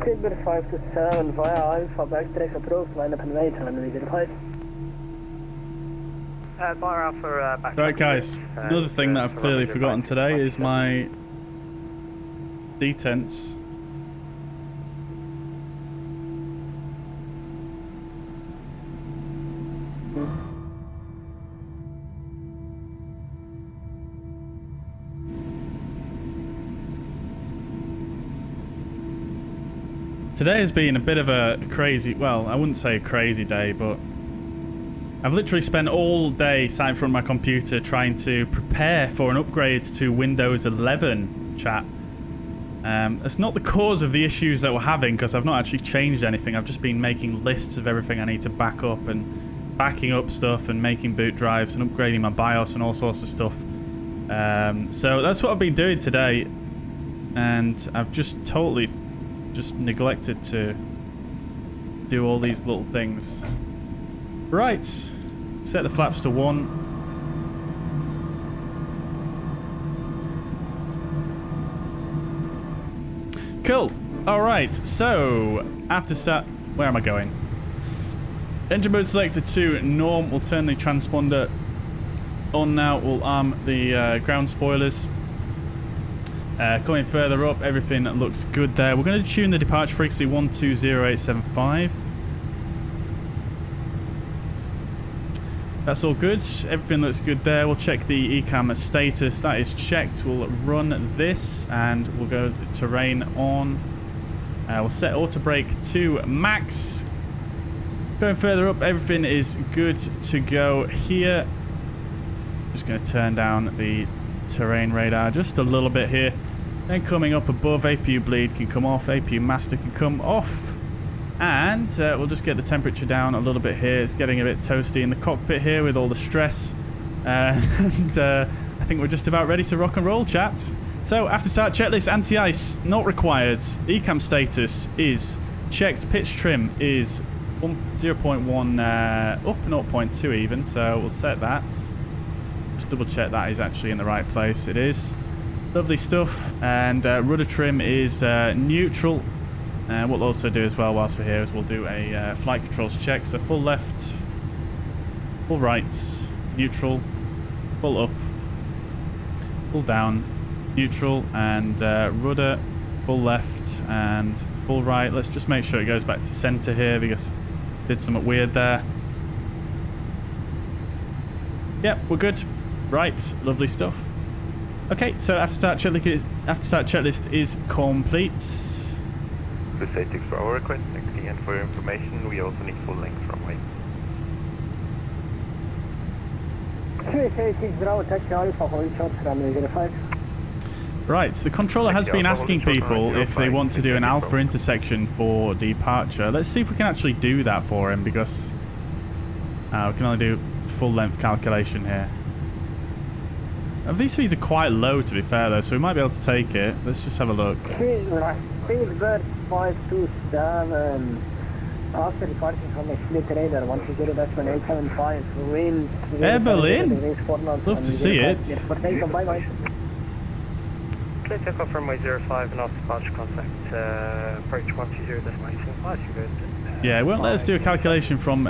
Speedbird 527 via Alpha, backtrack approved, line up and wait, runway 05. Right, guys, another thing that I've clearly forgotten today is my detents. Today has been a bit of a crazy, well, I wouldn't say a crazy day, but I've literally spent all day sat in front of my computer trying to prepare for an upgrade to Windows 11, chat. It's not the cause of the issues that we're having, because I've not actually changed anything. I've just been making lists of everything I need to back up and backing up stuff and making boot drives and upgrading my BIOS and all sorts of stuff. So that's what I've been doing today, and I've just totally just neglected to do all these little things. Right, set the flaps to 1. Cool. All right, so after start, where am I going? Engine mode selector to norm. We'll turn the transponder on now. We'll arm the ground spoilers. Coming further up, everything looks good there. We're going to tune the departure frequency 120875. That's all good. Everything looks good there. We'll check the ECAM status. That is checked. We'll run this and we'll go terrain on. We'll set auto brake to max. Going further up, everything is good to go here. Just going to turn down the terrain radar just a little bit here. Then coming up above, APU bleed can come off, APU master can come off. And we'll just get the temperature down a little bit here. It's getting a bit toasty in the cockpit here with all the stress. And I think we're just about ready to rock and roll, chat. So, after start checklist, anti-ice, not required. ECAM status is checked. Pitch trim is 0.1 up 0.2 even, so we'll set that. Just double check that is actually in the right place. It is. Lovely stuff. And rudder trim is neutral. What we'll also do as well whilst we're here is we'll do a flight controls check. So full left, full right, neutral, full up, full down, neutral, and rudder, full left and full right. Let's just make sure it goes back to center here because it did something weird there. Yep, we're good. Right, lovely stuff. Okay, so after start checklist is complete. To say thanks for our request, actually, and for your information, we also need full length runway. 386 Bravo, Taxi Alpha, hold short, runway 05. Right, the controller has been asking people if they want to do an alpha intersection for departure. Let's see if we can actually do that for him, because we can only do full length calculation here. These speeds are quite low, to be fair, though, so we might be able to take it. Let's just have a look. Speedbird 527. After departing from the split radar, 120.875. Wind. Air Berlin? Love to see it. Bye-bye. Clear takeoff from my 05 and off departure contact. Approach 120.875. You're good. Yeah, it won't let us do a calculation from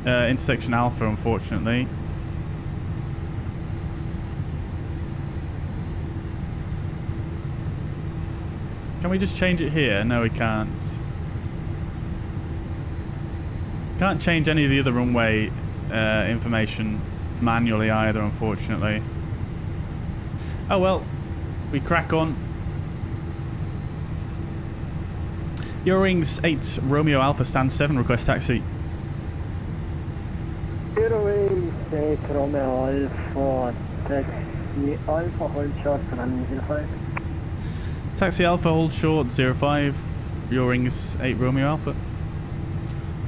intersection alpha, unfortunately. Can we just change it here? No, we can't. Can't change any of the other runway information manually either, unfortunately. Oh well, we crack on. Eurowings 8 Romeo Alpha stand 7, request taxi. Eurowings 8 Romeo Alpha, Taxi Alpha, hold short, runway 05. Taxi Alpha, hold short, 05, Eurowings 8 Romeo Alpha.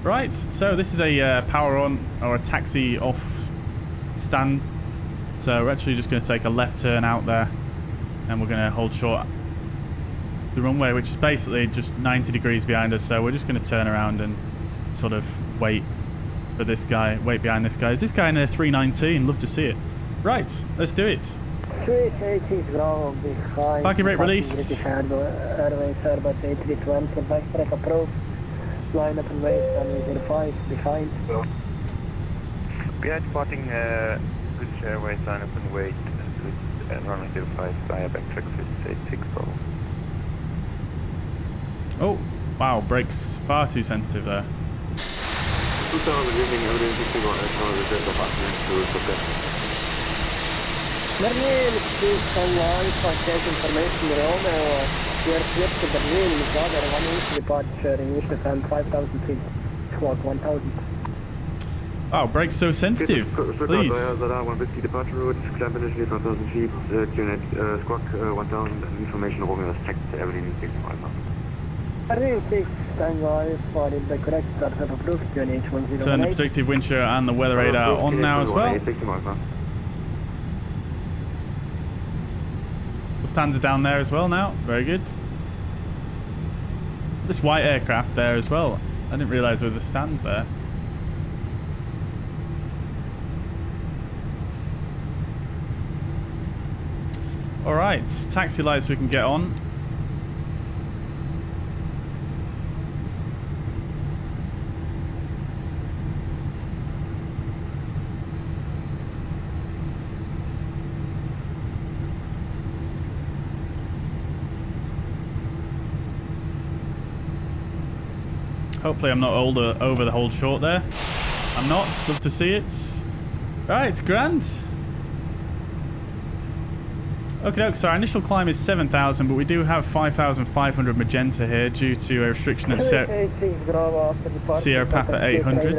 Right, so this is a power on or a taxi off stand. So we're actually just going to take a left turn out there and we're going to hold short the runway, which is basically just 90 degrees behind us. So we're just going to turn around and sort of wait for this guy, wait behind this guy. Is this guy in a 319? Love to see it. Right, let's do it. 386 Bravo behind. Parking brake release. British Airways Airbus A320, backtrack approach. Line up and wait, runway 05 behind. We are departing British Airways, line up and wait with runway 05 via backtrack 86 Bravo. Oh, wow, brakes far too sensitive there. Berlin, please online contact information Romeo. We are clear to Berlin, Father, 1 inch departure, initial time 5,000 feet, squawk 1,000. Oh, brakes so sensitive. Please. Radar 1 whiskey departure route, climb initially 5,000 feet, QNH squawk 1,000, information Romeo is checked, everything 6 miles. Runway 6, standby for the correct start of approved, QNH 1018. Turn the predictive wind shear and the weather radar on now as well. Lufthansa down there as well now. Very good. This white aircraft there as well. I didn't realise there was a stand there. Alright, taxi lights we can get on. Hopefully I'm not over the hold short there. I'm not. Love to see it. Right, grand. Okay, so our initial climb is 7,000, but we do have 5,500 magenta here due to a restriction at Sierra Papa 800.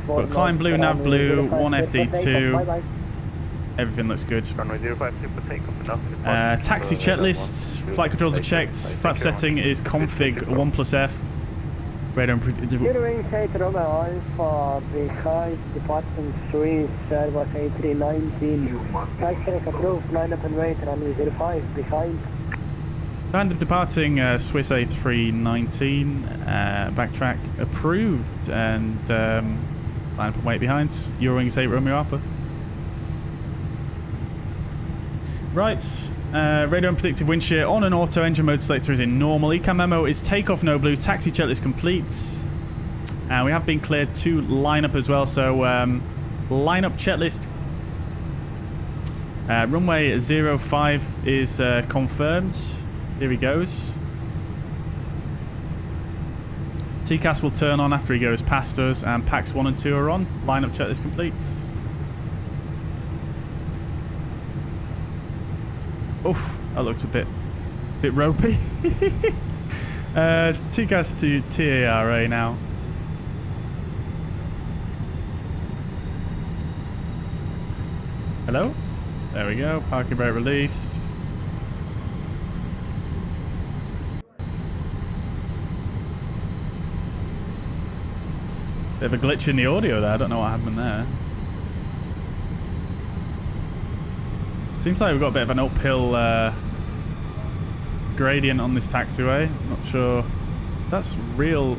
But climb blue, nav blue, 1 FD2. Everything looks good. Taxi checklists, flight controls are checked, flap setting is config 1+F. Radar and Eurowings 8 Romeo Alpha, behind departing 3, Airbus A319. Taxi approved, line up and wait, runway 05, behind. Behind the departing Swiss A319, backtrack approved, and line up and wait behind. Eurowings 8 Romeo Alpha. Right, radar and predictive wind shear on an auto, engine mode selector is in normal. ECAM memo is takeoff no blue, taxi checklist complete. And we have been cleared to line up as well, so line up checklist. Runway 05 is confirmed. Here he goes. TCAS will turn on after he goes past us, and packs 1 and 2 are on. Line up checklist complete. Oof, that looked a bit ropey. TCAS to TARA now. Hello? There we go, parking brake release. Bit of a glitch in the audio there, I don't know what happened there. Seems like we've got a bit of an uphill gradient on this taxiway. Not sure that's real.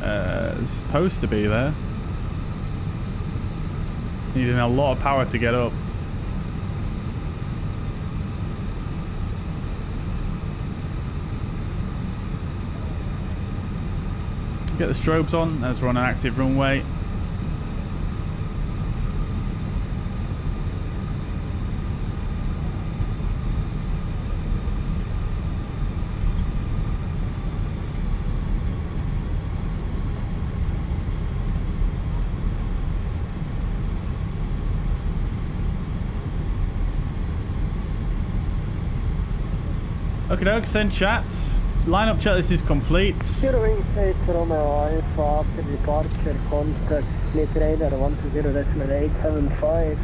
It's supposed to be there. Needing a lot of power to get up. Get the strobes on as we're on an active runway. Okay, doke, send chats. Lineup checklist is complete. Eurowings 8 Romeo Alpha, after departure, contact split radar 120.875.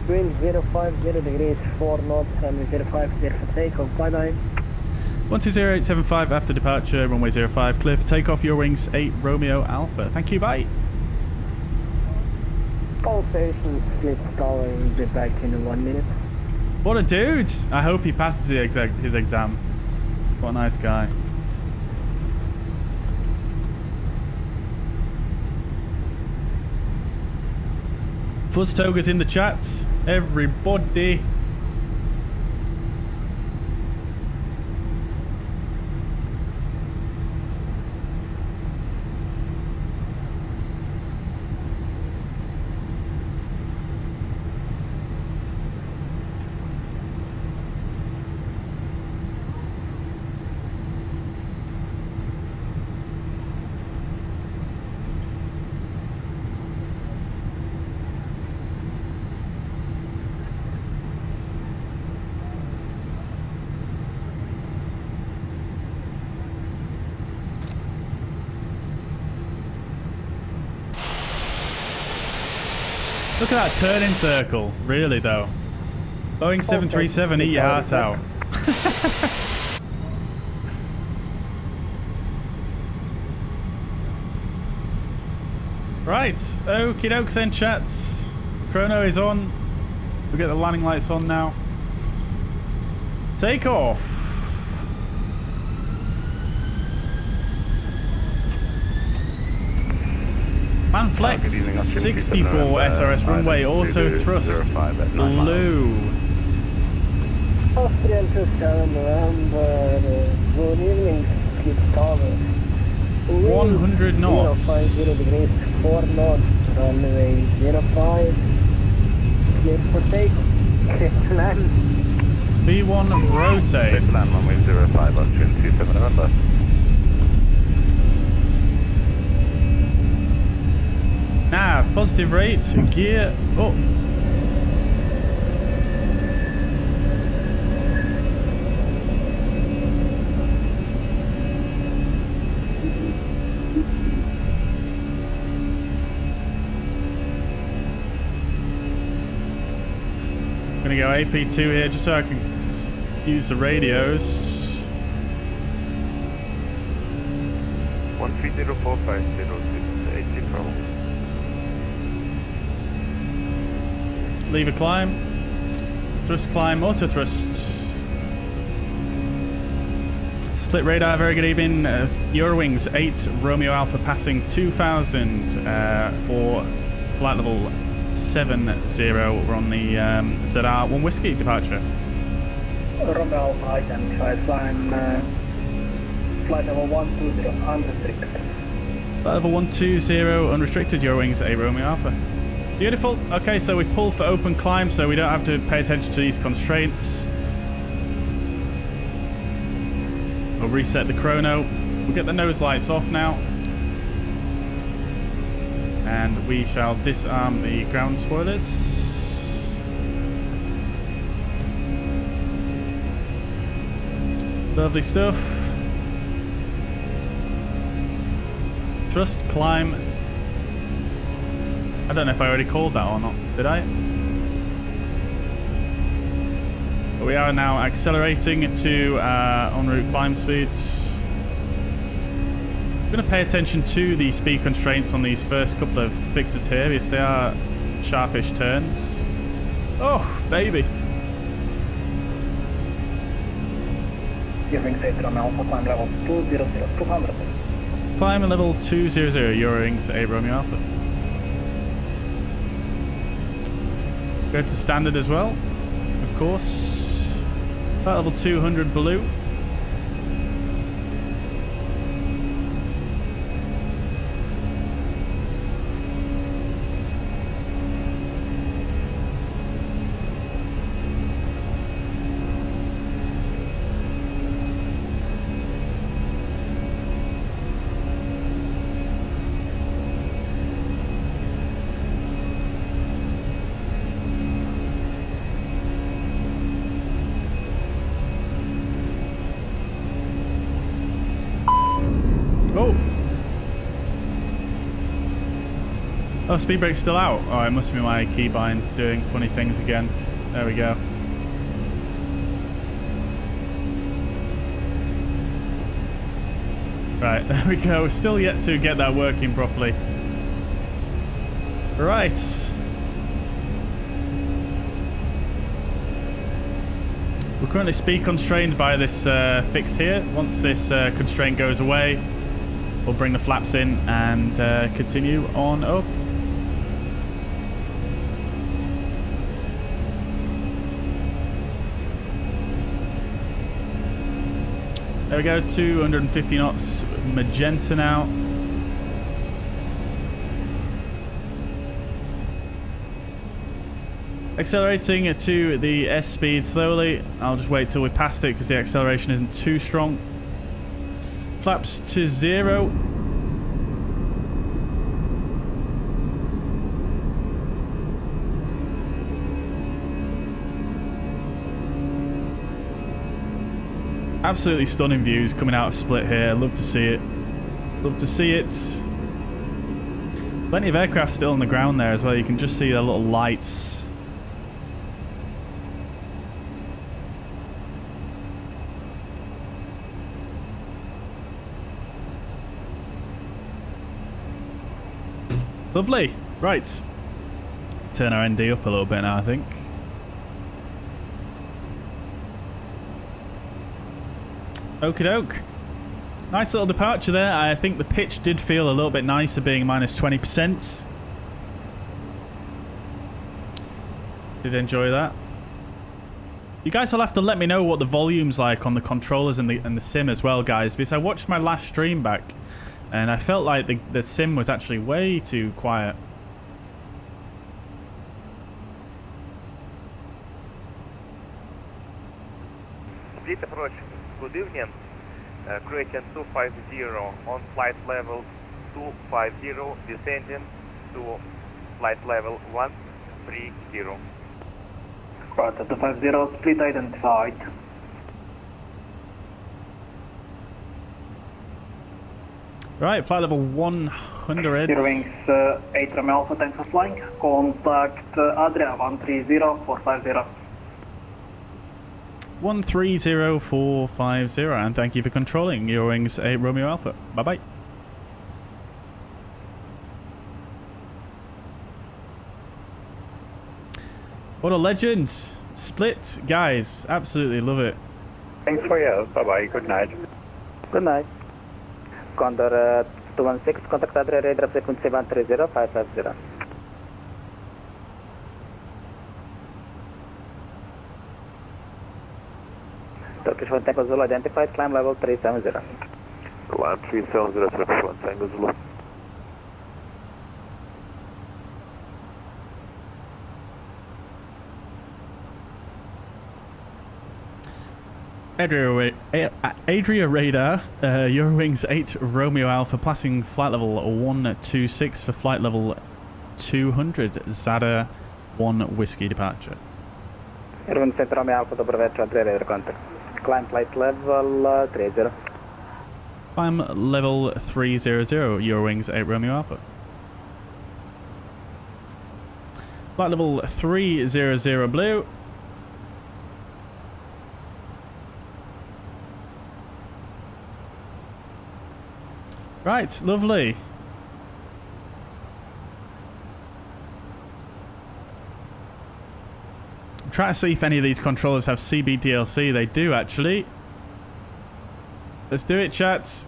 Wind 050 degrees, 4 knots, runway 05, clear for takeoff. Bye bye. 120875 after departure, runway 05, clear for takeoff. Eurowings 8 Romeo Alpha. Thank you, bye. All stations, split tower, will be back in 1 minute. What a dude! I hope he passes his exam. What a nice guy. Fuzztoga's in the chats. Everybody. Look at that turning circle. Really, though. Boeing 737, eat your heart out. Right. Okie dokes then, chats. Chrono is on. We get the landing lights on now. Take off. Manflex 64 SRS runway auto thrust blue. Austrian 27 November, good evening, Skip Tower. 100 knots. 050 degrees, 4 knots, runway 05. Clear for take, clear to land. B1 rotate. Land runway 05, Austrian 27 November. Nav, positive rate, gear up. I'm gonna go AP2 here just so I can use the radios. 130450 Pro. Lever climb. Thrust climb, auto thrust. Split radar, very good evening. Eurowings 8 Romeo Alpha passing 2000 for flight level 70. We're on the ZR 1 Whiskey departure. Romeo Alpha, I can try climb flight level 120 unrestricted. Flight level 120 unrestricted, Eurowings 8 Romeo Alpha. Beautiful. Okay, so we pull for open climb, so we don't have to pay attention to these constraints. We'll reset the chrono. We'll get the nose lights off now. And we shall disarm the ground spoilers. Lovely stuff. Thrust, climb. I don't know if I already called that or not. Did I? But we are now accelerating to en route climb speeds. I'm going to pay attention to the speed constraints on these first couple of fixes here because they are sharpish turns. Oh, baby. Eurowings 8 Romeo Alpha, climb level 200, 200. Climb level 200, Eurowings 8 Romeo Alpha. Go to standard as well, of course. Flight level 200 blue. Oh, speed brake's still out. Oh, it must be my keybind doing funny things again. There we go. Right, there we go. Still yet to get that working properly. Right. We're currently speed constrained by this fix here. Once this constraint goes away, we'll bring the flaps in and continue on up. There we go, 250 knots, magenta now. Accelerating to the S speed slowly. I'll just wait till we passed it because the acceleration isn't too strong. Flaps to 0. Absolutely stunning views coming out of Split here. Love to see it. Love to see it. Flight Plenty of aircraft still on the ground there as well. You can just see the little lights. Lovely. Right. Turn our ND up a little bit now, I think. Okie doke. Nice little departure there. I think the pitch did feel a little bit nicer being minus 20%. Did enjoy that. You guys will have to let me know what the volume's like on the controllers and the sim as well, guys, because I watched my last stream back and I felt like the sim was actually way too quiet. Fleet approach, good evening. Croatian 250 on flight level 250, descending to flight level 130. Roger, 250, split identified. Right, flight level 100. Eurowings 8 Romeo Alpha, thanks for flying. Contact Adria 130450. 130450, and thank you for controlling Eurowings 8 Romeo Alpha. Bye-bye. What a legend. Split, guys. Absolutely love it. Thanks for your help. Bye-bye. Good night. Good night. Condor 216, contact Adria radar frequency 130550. Turkish 1 Tango Zulu identified, climb level 370. Climb 370, Turkish 1 Tango Zulu. Adria radar, Eurowings 8 Romeo Alpha, passing flight level 126 for flight level 200, Zada 1 Whiskey departure. Eurowings 8 Romeo Alpha, dobro večer, Adria radar contact. Climb flight level 30. Climb level 300, Eurowings 8 Romeo Alpha. Flight level 300 blue. Right, lovely. I'm trying to see if any of these controllers have CBDLC. They do, actually. Let's do it, chats.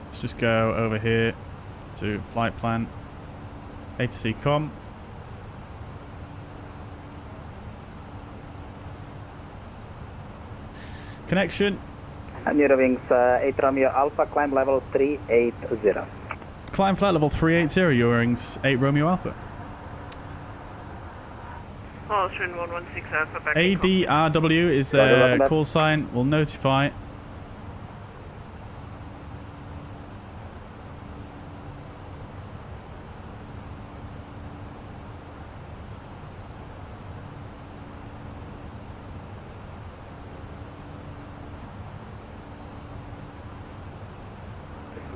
Let's just go over here to flight plan. A2C com. Connection. And Eurowings 8 Romeo Alpha, climb level 380. Climb flight level 380, Eurowings 8 Romeo Alpha. Austrian 116 Alpha back. ADRW is the call sign. We'll notify.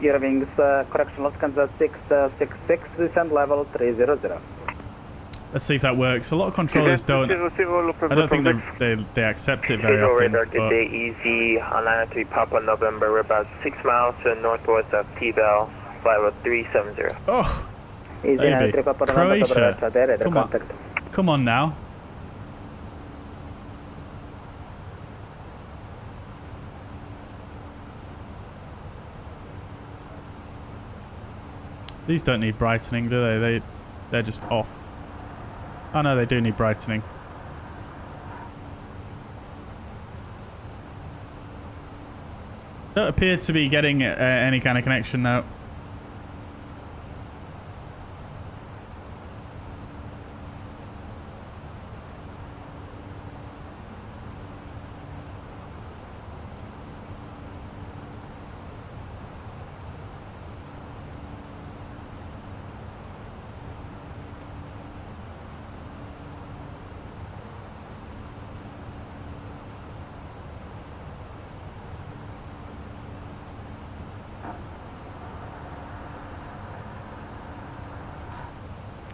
Eurowings correction Los Kansas 666, descend level 300. Let's see if that works. A lot of controllers don't. I don't think they accept it very often. Radar, good day, easy. On 903 Papa November, we're about 6 miles to the northwest of T-Bell, flight level 370. Oh, baby. Croatia. Come on. Come on now. These don't need brightening, do they? They're just off. Oh no, they do need brightening. Don't appear to be getting any kind of connection now.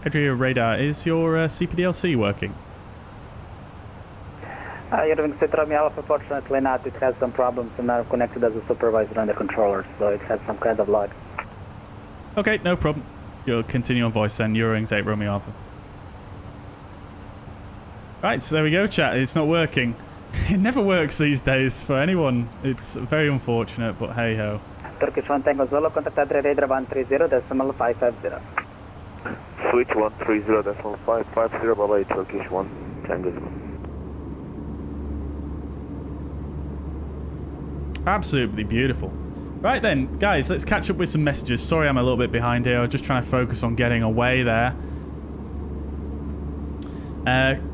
Adria radar, is your CPDLC working? Eurowings Citroen Alpha, fortunately not. It has some problems and I'm connected as a supervisor on the controller, so it has some kind of lag. Okay, no problem. You'll continue on voice then. Eurowings 8 Romeo Alpha. Right, so there we go, chat. It's not working. It never works these days for anyone. It's very unfortunate, but hey ho. Turkish 1 Tango Zulu, contact Adria radar 130.550. Switch 130.550, bye-bye, Turkish 1 Tango Zulu. Absolutely beautiful. Right then, guys, let's catch up with some messages. Sorry I'm a little bit behind here. I was just trying to focus on getting away there.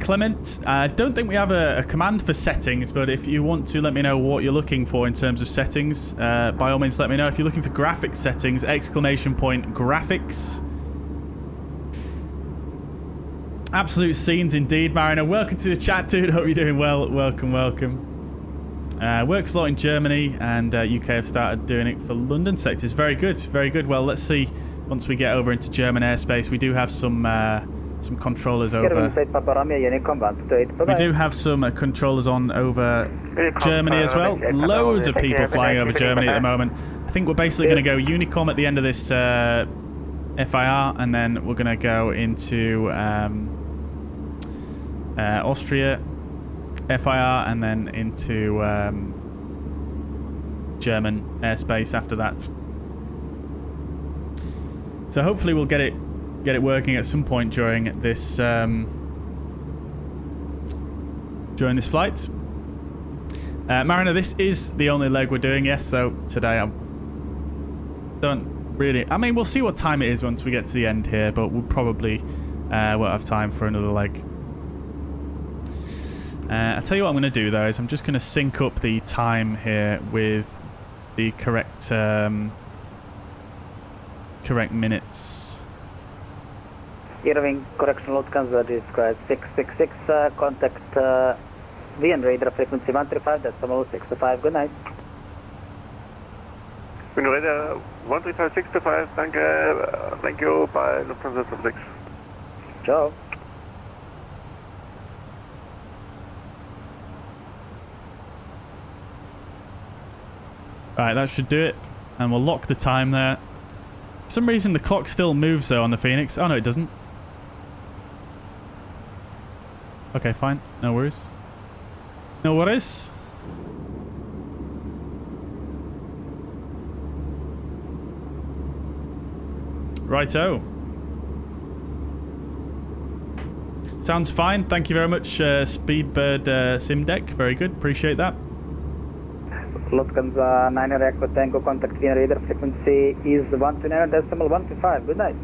Clement, I don't think we have a command for settings, but if you want to let me know what you're looking for in terms of settings, by all means let me know. If you're looking for graphics settings, ! Graphics. Absolute scenes indeed, Mariner. Welcome to the chat, dude. Hope you're doing well. Welcome, welcome. Works a lot in Germany, and UK have started doing it for London sectors. Very good, very good. Well, let's see. Once we get over into German airspace, we do have some controllers over. We do have some controllers on over Germany as well. Loads of people flying over Germany at the moment. I think we're basically going to go Unicom at the end of this FIR, and then we're going to go into Austria FIR, and then into German airspace after that. So hopefully we'll get it working at some point during this flight. Mariner, this is the only leg we're doing, yes. So today I don't really. I mean, we'll see what time it is once we get to the end here, but we'll probably won't have time for another leg. I'll tell you what I'm going to do though is I'm just going to sync up the time here with the correct minutes. Eurowing correction load converge is 666, contact VN radar frequency 135.65, good night. VN radar 135.65, thank you, bye, Lufthansa 6. Ciao. Right, that should do it. And we'll lock the time there. For some reason, the clock still moves, though, on the Phoenix. Oh, no, it doesn't. Okay, fine. No worries. No worries. Righto. Sounds fine. Thank you very much, Speedbird Simdeck. Very good. Appreciate that. Lufthansa 9 Echo Tango, contact VN radar frequency is 129.125. Good night.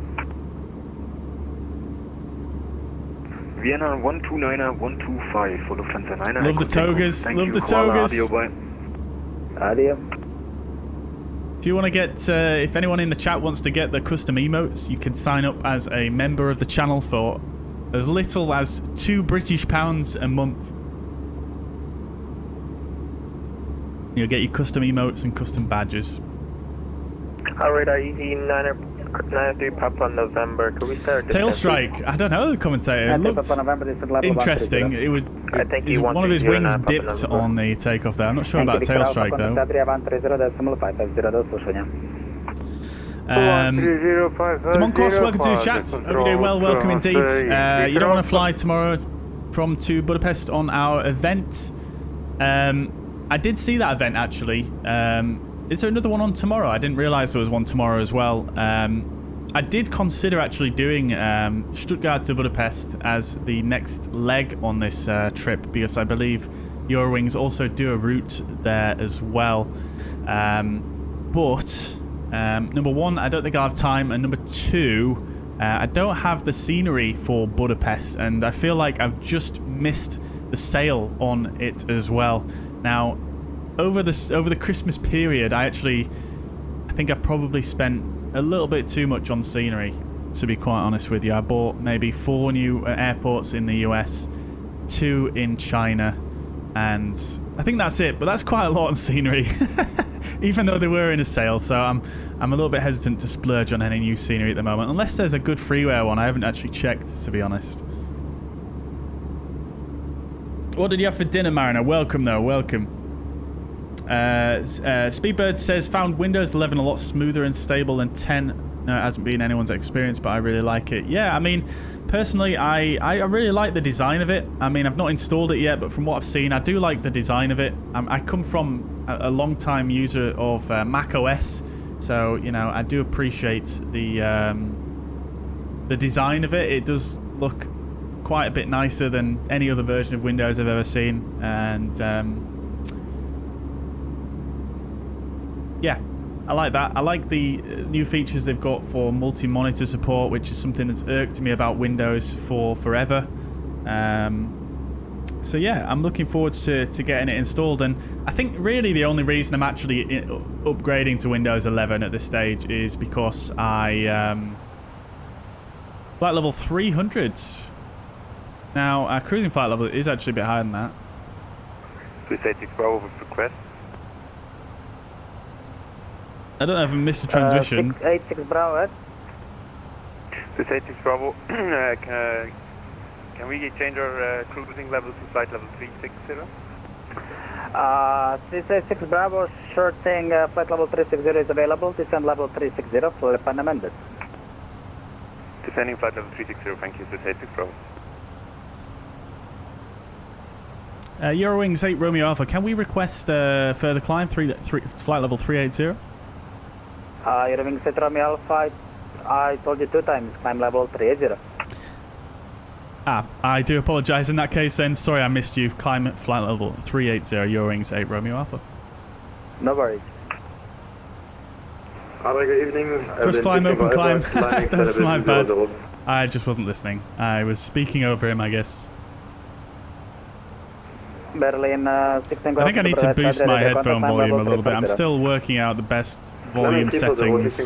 Vienna 129.125 for Lufthansa 9. Love the togas. Love the togas. Adio. If you want to get, if anyone in the chat wants to get the custom emotes, you can sign up as a member of the channel for as little as £2 a month. You'll get your custom emotes and custom badges. Radar EV 903 Papa November. Could we start? Tail strike. I don't know the commentator. It looks interesting. It was. One of his wings dipped on the takeoff there. I'm not sure about tail strike though. Demoncos, welcome to the chat. Hope you're doing well. Welcome indeed. You don't want to fly tomorrow to Budapest on our event. I did see that event actually. Is there another one on tomorrow? I didn't realise there was one tomorrow as well. I did consider actually doing Stuttgart to Budapest as the next leg on this trip because I believe Eurowings also do a route there as well. But number one, I don't think I'll have time, and number two, I don't have the scenery for Budapest, and I feel like I've just missed the sale on it as well. Now, over the Christmas period, I think I probably spent a little bit too much on scenery, to be quite honest with you. I bought maybe 4 new airports in the US, 2 in China, and I think that's it, but that's quite a lot on scenery. even though they were in a sale. So I'm a little bit hesitant to splurge on any new scenery at the moment, unless there's a good freeware one. I haven't actually checked, to be honest. What did you have for dinner, Mariner? Welcome, though. Welcome. Speedbird says, found Windows 11 a lot smoother and stable than 10. No, it hasn't been anyone's experience, but I really like it. Yeah, I mean, personally, I really like the design of it. I mean, I've not installed it yet, but from what I've seen, I do like the design of it. I come from a long-time user of Mac OS, so, you know, I do appreciate the design of it. It does look quite a bit nicer than any other version of Windows I've ever seen, and yeah, I like that. I like the new features they've got for multi-monitor support, which is something that's irked me about Windows for forever. So yeah, I'm looking forward to getting it installed, and I think really the only reason I'm actually upgrading to Windows 11 at this stage is because I flight level 300. Now, cruising flight level is actually a bit higher than that. 286 Bravo with request. I don't know if I missed a transmission. 686 Bravo. 286 Bravo. Can we change our cruising level to flight level 360? 686 Bravo, sure thing. Flight level 360 is available. Descend level 360, flip unamended. Descending flight level 360, thank you. 286 Bravo. Eurowings 8 Romeo Alpha, can we request further climb, flight level 380? Eurowings 8 Romeo Alpha, I told you 2 times, climb level 380. I do apologise in that case then. Sorry I missed you. Climb at flight level 380, Eurowings 8 Romeo Alpha. No worries. Good evening. First climb, open climb. That's my bad. I just wasn't listening. I was speaking over him, I guess. Berlin, I think I need to boost my headphone volume a little bit. I'm still working out the best volume settings.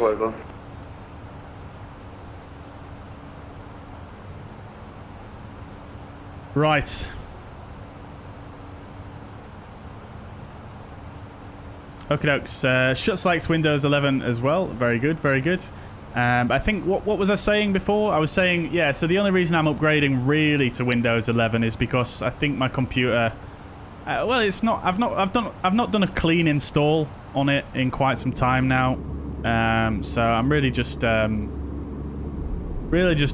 Right. Okie dokes. Shuts likes Windows 11 as well. Very good, very good. I think, what was I saying before? I was saying, yeah, so the only reason I'm upgrading really to Windows 11 is because I think my computer... well, it's not. I've not done a clean install on it in quite some time now, so I'm really just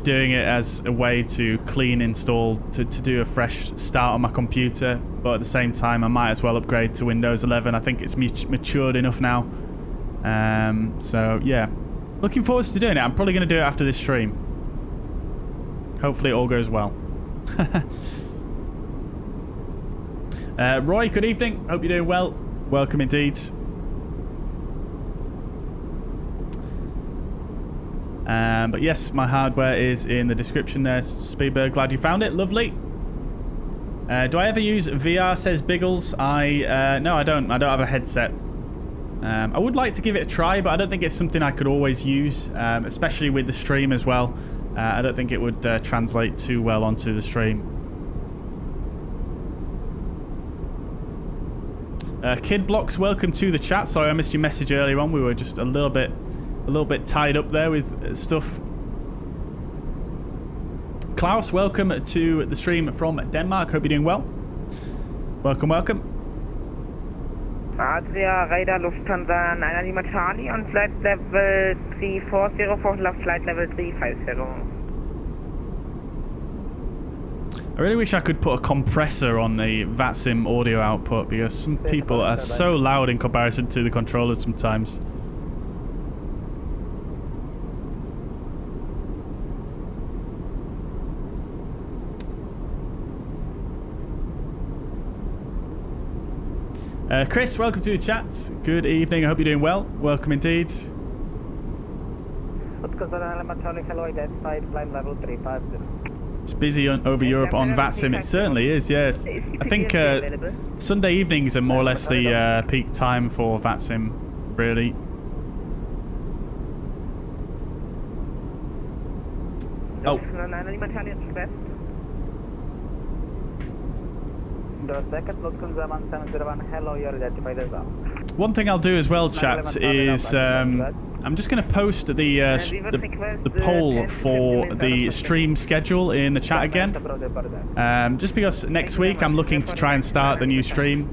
doing it as a way to clean install to do a fresh start on my computer. But at the same time, I might as well upgrade to Windows 11. I think it's matured enough now. So yeah, looking forward to doing it. I'm probably going to do it after this stream. Hopefully, it all goes well. Roy, good evening. Hope you're doing well. Welcome indeed. But yes, my hardware is in the description there. Speedbird, glad you found it. Lovely. Do I ever use VR, says Biggles? No, I don't. I don't have a headset. I would like to give it a try, but I don't think it's something I could always use, especially with the stream as well. I don't think it would translate too well onto the stream. Kid Blocks, welcome to the chat. Sorry I missed your message earlier on. We were just a little bit tied up there with stuff. Klaus, welcome to the stream from Denmark. Hope you're doing well. Welcome, welcome. Adria, Radar, Lufthansa, 9 Lima Charlie on flight level 340 for flight level 350. I really wish I could put a compressor on the VATSIM audio output, because some people are so loud in comparison to the controllers sometimes. Chris, welcome to the chat. Good evening. I hope you're doing well. Welcome indeed. It's busy over Europe on VATSIM. It certainly is, yes. I think Sunday evenings are more or less the peak time for VATSIM, really. Oh. One thing I'll do as well, chat, is I'm just going to post the poll for the stream schedule in the chat again. Just because next week I'm looking to try and start the new stream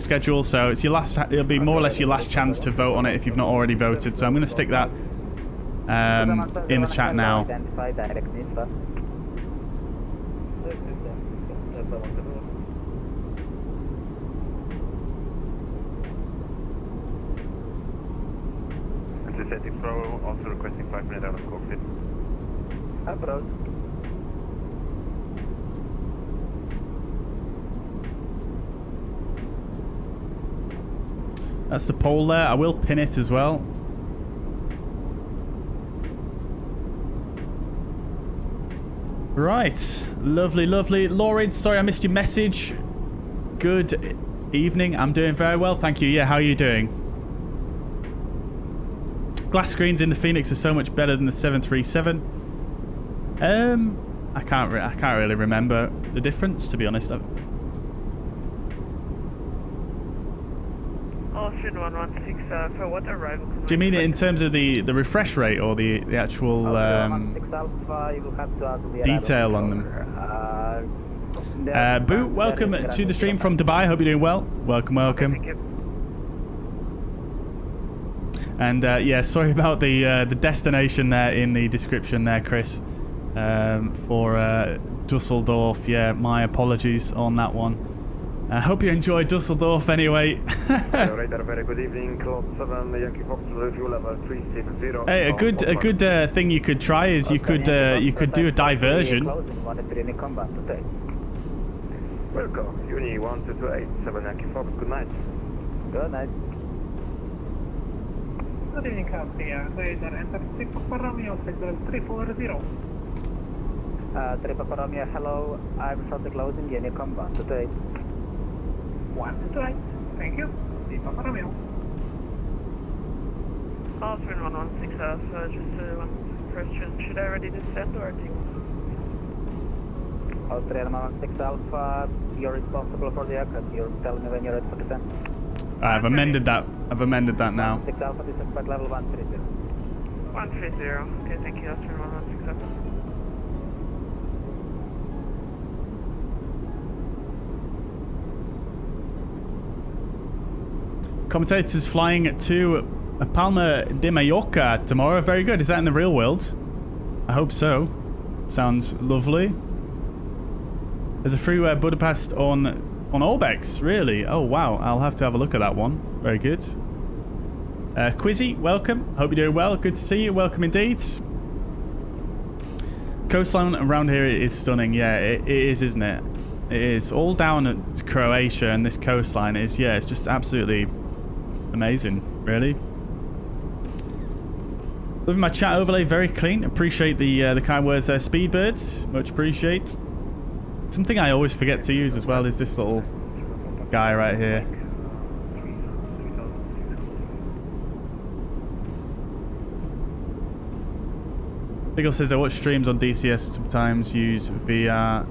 schedule, so it's it'll be more or less your last chance to vote on it if you've not already voted. So I'm going to stick that in the chat now. SimToolkitPro also requesting 5 minutes out of cockpit. Approach. That's the poll there. I will pin it as well. Right. Lovely, lovely. Lauren, sorry I missed your message. Good evening. I'm doing very well, thank you. Yeah, how are you doing? Glass screens in the Fenix are so much better than the 737. I can't really remember the difference, to be honest. Ocean 116, for what arrival? Do you mean it in terms of the refresh rate or the actual detail on them? Boot, welcome to the stream from Dubai. Hope you're doing well. Welcome, welcome. Thank you. And yeah, sorry about the destination there in the description there, Chris. For Dusseldorf, yeah, my apologies on that one. I hope you enjoyed Dusseldorf anyway. Very good evening, Claude 7, Yankee Fox, fuel level 360. Hey, a good thing you could try is you could do a diversion. Welcome, Uni 1228, Yankee Fox, good night. Good night. Good evening, company. Radar enter 3 Papa Romeo, signal 340. 3 Papa Romeo, hello. I'm shot the closing, Union Combat. Today. 128. Thank you. 3 Papa Romeo. Ocean 116, just one question. Should I already descend or do you want? Austrian 116 Alpha, you're responsible for the aircraft. You're telling me when you're ready for descent. I've amended that. I've amended that now. 6 Alpha, this is flight level 130. 130. Okay, thank you. Ocean 116. Commentators flying to Palma de Mallorca tomorrow. Very good. Is that in the real world? I hope so. Sounds lovely. There's a free Budapest on Orbx, really? Oh, wow. I'll have to have a look at that one. Very good. Quizzy, welcome. Hope you're doing well. Good to see you. Welcome indeed. Coastline around here is stunning. Yeah, it is, isn't it? It is. All down at Croatia and this coastline is, yeah, it's just absolutely amazing, really. Loving my chat overlay, very clean. Appreciate the kind words there, Speedbird. Much appreciate. Something I always forget to use as well is this little guy right here. Biggle says I watch streams on DCS, sometimes use VR.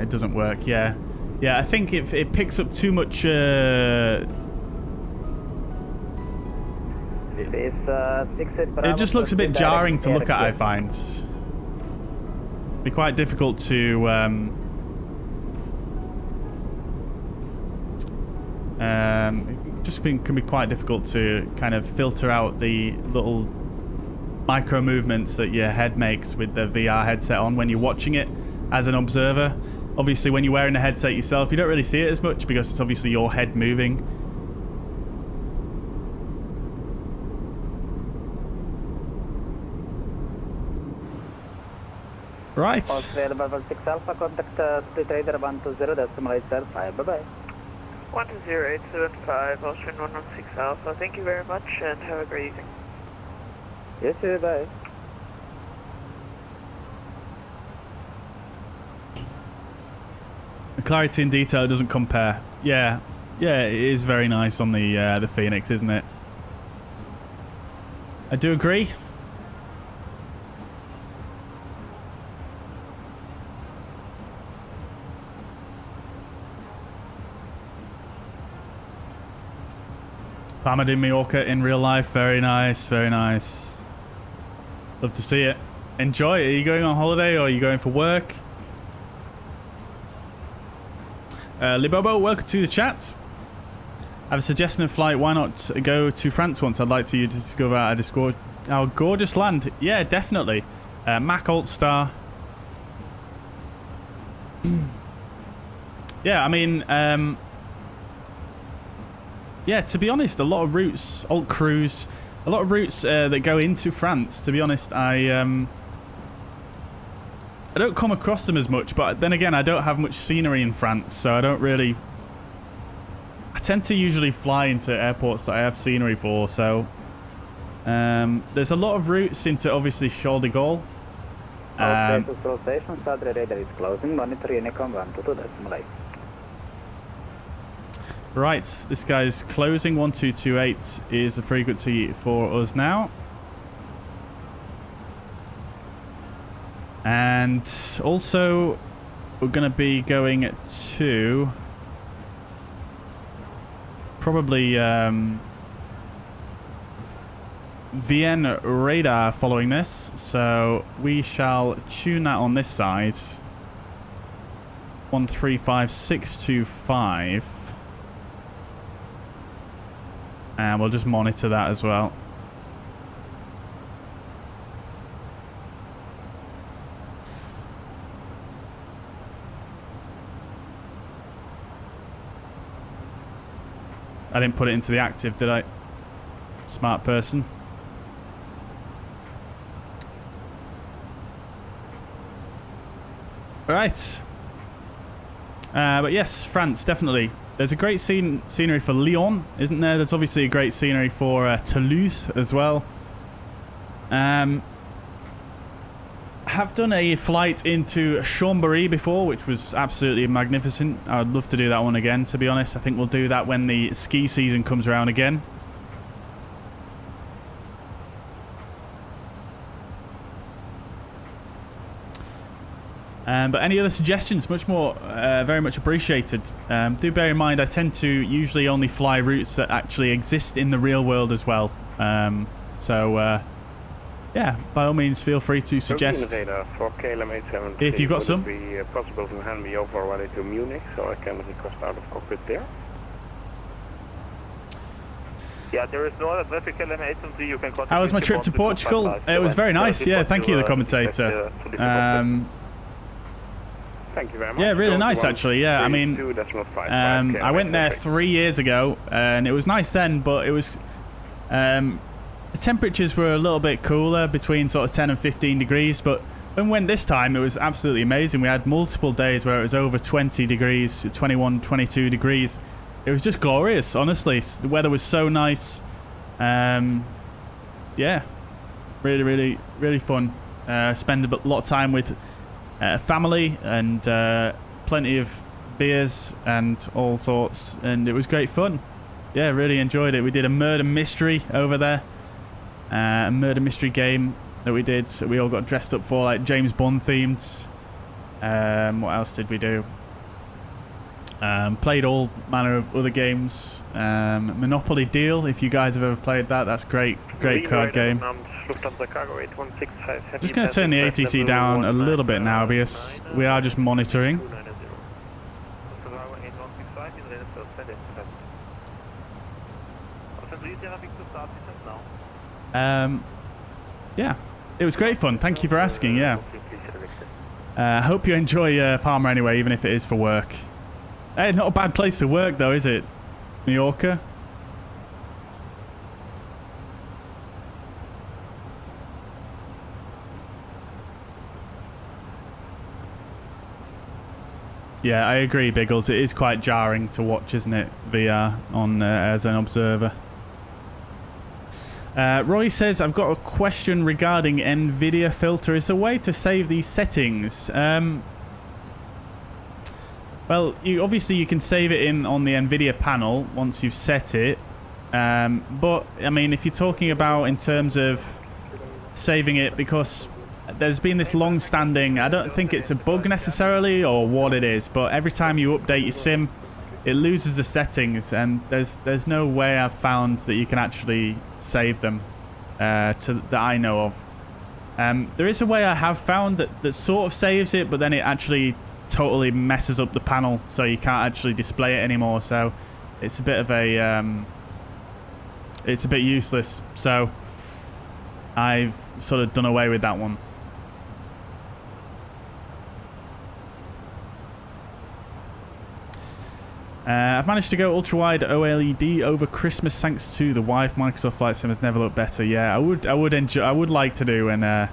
It doesn't work. Yeah, I think it picks up too much. It just looks a bit jarring to look at, I find. It'd be quite difficult to can be quite difficult to kind of filter out the little micro movements that your head makes with the VR headset on when you're watching it as an observer. Obviously, when you're wearing a headset yourself, you don't really see it as much because it's obviously your head moving. Right. 6 Alpha, contact the trader 120.5. Bye-bye. 120.875, Ocean 116 Alpha. Thank you very much and have a great evening. Yes, sir. Bye. The clarity and detail doesn't compare. Yeah, it is very nice on the Fenix, isn't it? I do agree. Palma de Mallorca in real life. Very nice, very nice. Love to see it. Enjoy. Are you going on holiday or are you going for work? Libobo, welcome to the chat. I have a suggestion of flight. Why not go to France once? I'd like to discover our gorgeous land. Yeah, definitely. Mac Alt Star. Yeah, I mean, yeah, to be honest, a lot of routes, Alt Cruise, a lot of routes that go into France. To be honest, I don't come across them as much, but then again, I don't have much scenery in France, so I don't really... I tend to usually fly into airports that I have scenery for, so... there's a lot of routes into, obviously, Charles de Gaulle. Right, this guy's closing. 1228 is the frequency for us now. And also, we're going to be going to probably VN radar following this. So we shall tune that on this side. 135625. And we'll just monitor that as well. I didn't put it into the active, did I? Smart person. Right. But yes, France, definitely. There's a great scenery for Lyon, isn't there? There's obviously a great scenery for Toulouse as well. Have done a flight into Chambéry before, which was absolutely magnificent. I would love to do that one again, to be honest. I think we'll do that when the ski season comes around again. But any other suggestions, much more, very much appreciated. Do bear in mind, I tend to usually only fly routes that actually exist in the real world as well. Yeah, by all means, feel free to suggest. If you've got some. Would it be possible to hand me over already to Munich so I can request out of cockpit there? Yeah, there is no other traffic KLM 870. You can contact. How was my trip to Portugal? It was very nice. Yeah, thank you, the commentator. Thank you very much. Yeah, really nice actually. Yeah, I mean, I went there 3 years ago, and it was nice then, but it was the temperatures were a little bit cooler, between sort of 10 and 15 degrees. But when we went this time, it was absolutely amazing. We had multiple days where it was over 20 degrees, 21, 22 degrees. It was just glorious, honestly. The weather was so nice. Yeah, really, really fun. Spend a lot of time with family and plenty of beers and all sorts, and it was great fun. Yeah, really enjoyed it. We did a murder mystery over there, a murder mystery game that we did. So we all got dressed up for, like, James Bond themed. What else did we do? Played all manner of other games. Monopoly Deal, if you guys have ever played that, that's great card game. Just going to turn the ATC down a little bit now because we are just monitoring. Yeah, it was great fun. Thank you for asking. Yeah, I hope you enjoy Palma anyway, even if it is for work. Hey, not a bad place to work though, is it? Mallorca. Yeah, I agree, Biggles. It is quite jarring to watch, isn't it, VR on as an observer. Roy says, I've got a question regarding NVIDIA filter. Is there a way to save these settings? Well, obviously you can save it on the NVIDIA panel once you've set it. But, I mean, if you're talking about in terms of saving it, because there's been this long-standing, I don't think it's a bug necessarily or what it is, but every time you update your sim, it loses the settings, and there's no way I've found that you can actually save them that I know of. There is a way I have found that sort of saves it, but then it actually totally messes up the panel, so you can't actually display it anymore. So it's a bit of a it's a bit useless. So I've sort of done away with that one. I've managed to go ultra-wide OLED over Christmas thanks to the Wi-Fi. Microsoft Flight Sim has never looked better. Yeah, I would enjoy. I would like to do an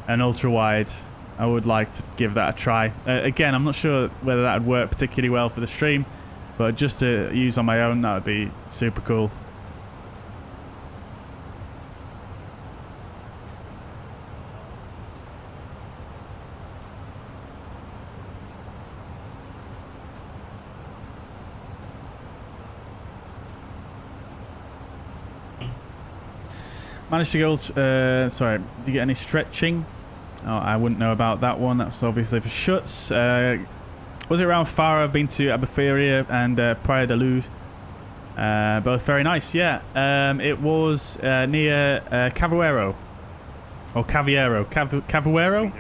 ultra-wide. I would like to give that a try. Again, I'm not sure whether that would work particularly well for the stream, but just to use on my own, that would be super cool. Managed to go, sorry, did you get any stretching? Oh, I wouldn't know about that one. That's obviously for Schutz. Was it around Faro? I've been to Albufeira and Praia da Luz. Both very nice, yeah. It was near Cavoeiro. Or Caviero. Cavoeiro?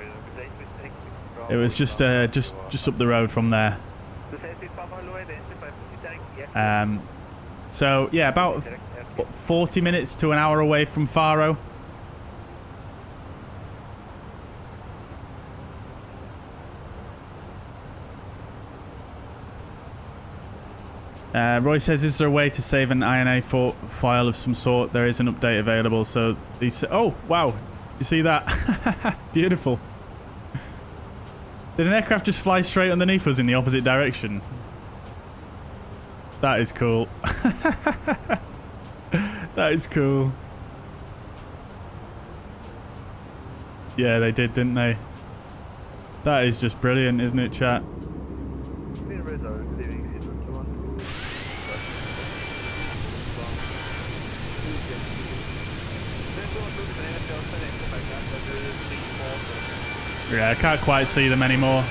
It was just up the road from there. So, yeah, about 40 minutes to an hour away from Faro. Roy says, is there a way to save an INA file of some sort? There is an update available. So these. Oh, wow. You see that? Beautiful. Did an aircraft just fly straight underneath us in the opposite direction? That is cool. That is cool. Yeah, they did, didn't they? That is just brilliant, isn't it, chat? Yeah, I can't quite see them anymore.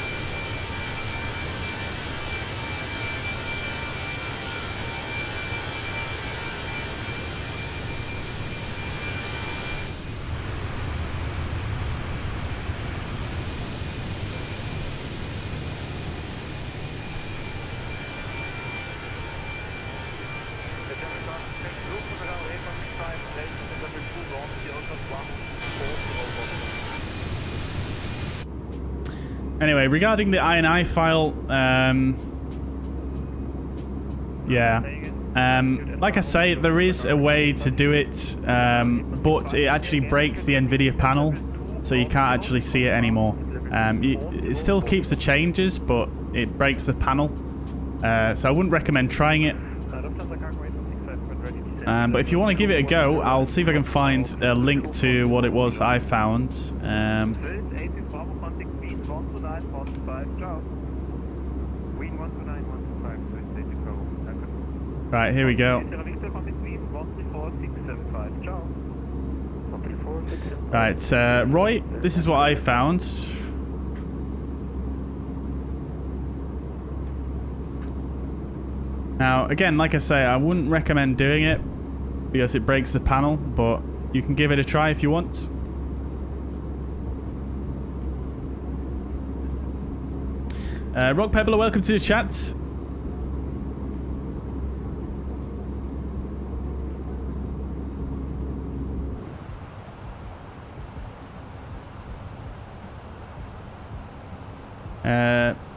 Anyway, regarding the INI file, like I say, there is a way to do it, but it actually breaks the NVIDIA panel, so you can't actually see it anymore. It still keeps the changes, but it breaks the panel, so I wouldn't recommend trying it. But if you want to give it a go, I'll see if I can find a link to what it was I found. Right, here we go. Right, Roy, this is what I found. Now, again, like I say, I wouldn't recommend doing it because it breaks the panel, but you can give it a try if you want. Rock Pebbler, welcome to the chat.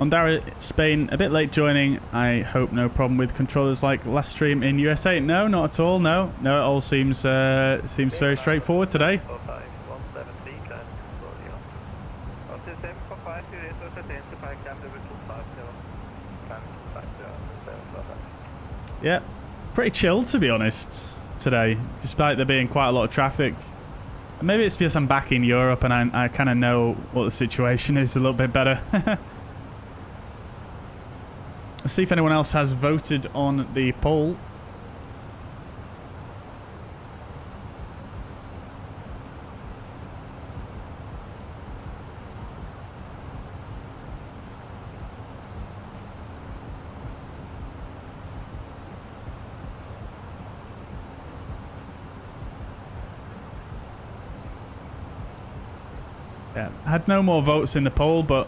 Ondara Spain, a bit late joining. I hope no problem with controllers like last stream in USA. No, not at all. No, it all seems very straightforward today. Yeah, pretty chill to be honest today, despite there being quite a lot of traffic. Maybe it's because I'm back in Europe and I kind of know what the situation is a little bit better. Let's see if anyone else has voted on the poll. Yeah, had no more votes in the poll, but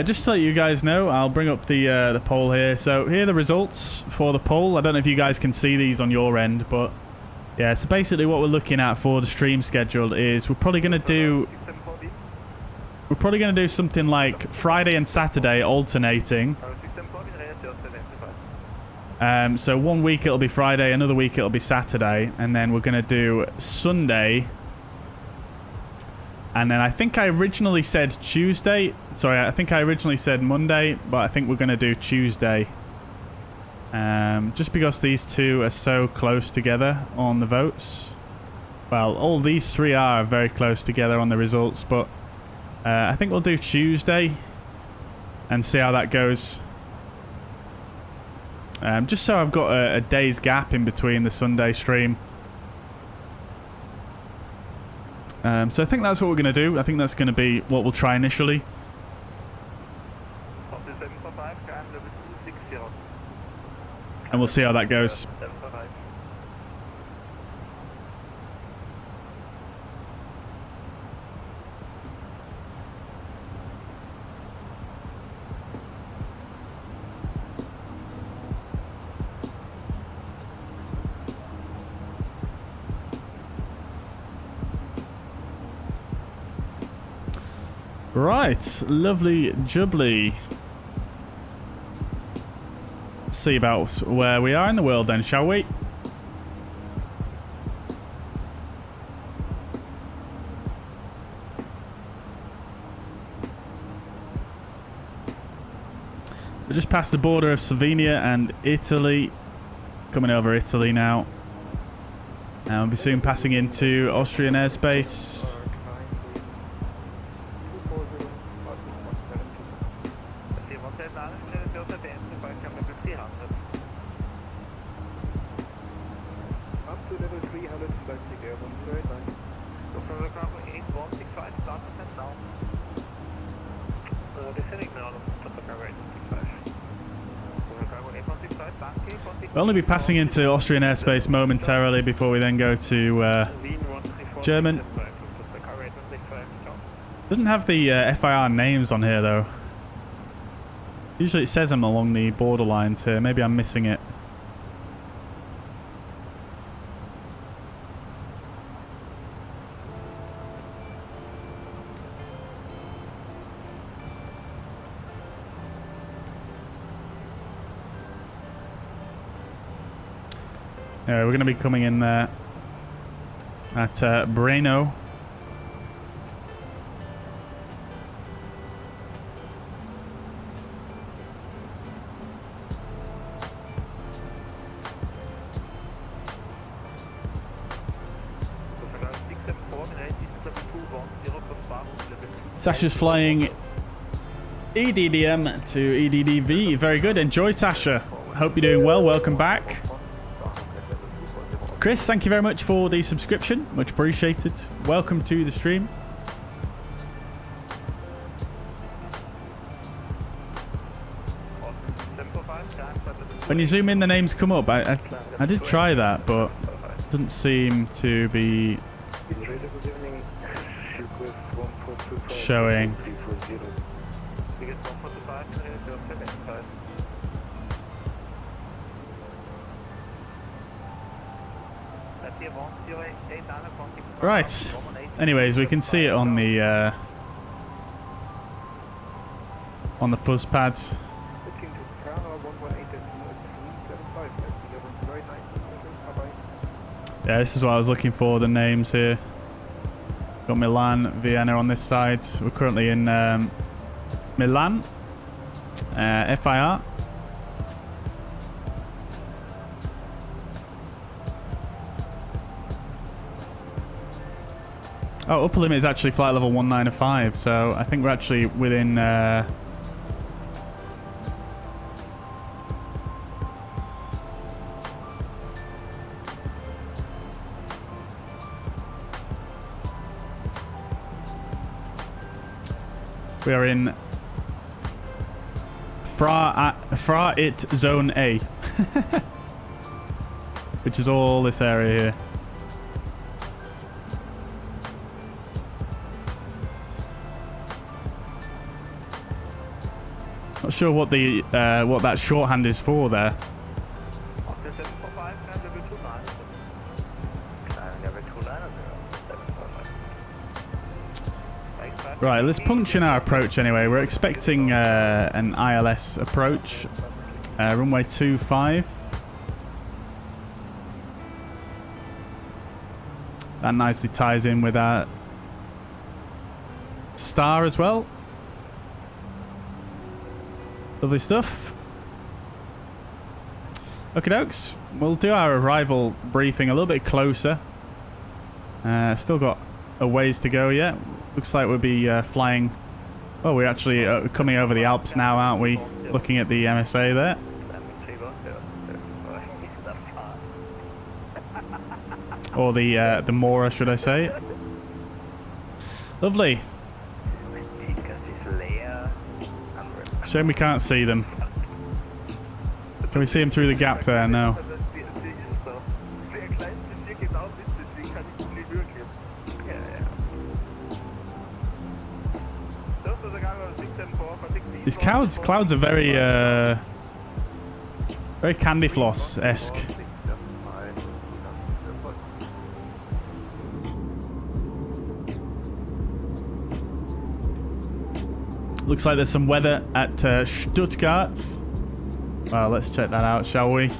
just to let you guys know, I'll bring up the poll here. So here are the results for the poll. I don't know if you guys can see these on your end, but yeah. So basically, what we're looking at for the stream schedule is we're probably going to do something like Friday and Saturday alternating. So one week it'll be Friday, another week it'll be Saturday, and then we're going to do Sunday. And then I think I originally said Tuesday. Sorry, I think I originally said Monday, but I think we're going to do Tuesday. Just because these two are so close together on the votes. Well, all these three are very close together on the results, but I think we'll do Tuesday and see how that goes. Just so I've got a day's gap in between the Sunday stream. So I think that's what we're going to do. I think that's going to be what we'll try initially. And we'll see how that goes. Right, lovely jubbly. Let's see about where we are in the world then, shall we? We're just past the border of Slovenia and Italy. Coming over Italy now. And we'll be soon passing into Austrian airspace. We'll only be passing into Austrian airspace momentarily before we then go to German. Doesn't have the FIR names on here though. Usually it says them along the borderlines here. Maybe I'm missing it. We're going to be coming in there at Breno. Tasha's flying EDDM to EDDV. Very good. Enjoy, Tasha. Hope you're doing well. Welcome back. Chris, thank you very much for the subscription. Much appreciated. Welcome to the stream. When you zoom in, the names come up. I did try that, but it doesn't seem to be showing. Right. Anyways, we can see it on the fuzz pads. Yeah, this is what I was looking for, the names here. Got Milan, Vienna on this side. We're currently in Milan, FIR. Oh, upper limit is actually flight level 195, so I think we're actually within... we are in Fra It Zone A, which is all this area here. Not sure what the what that shorthand is for there. Right, let's puncture our approach anyway. We're expecting an ILS approach. Runway 25. That nicely ties in with our star as well. Lovely stuff. Okie dokes. We'll do our arrival briefing a little bit closer. Still got a ways to go yet. Looks like we'll be flying. Oh, we're actually coming over the Alps now, aren't we? Looking at the MSA there. Or the Mora, should I say? Lovely. Shame we can't see them. Can we see them through the gap there? No. These clouds are very very candy floss-esque. Looks like there's some weather at Stuttgart. Well, let's check that out, shall we?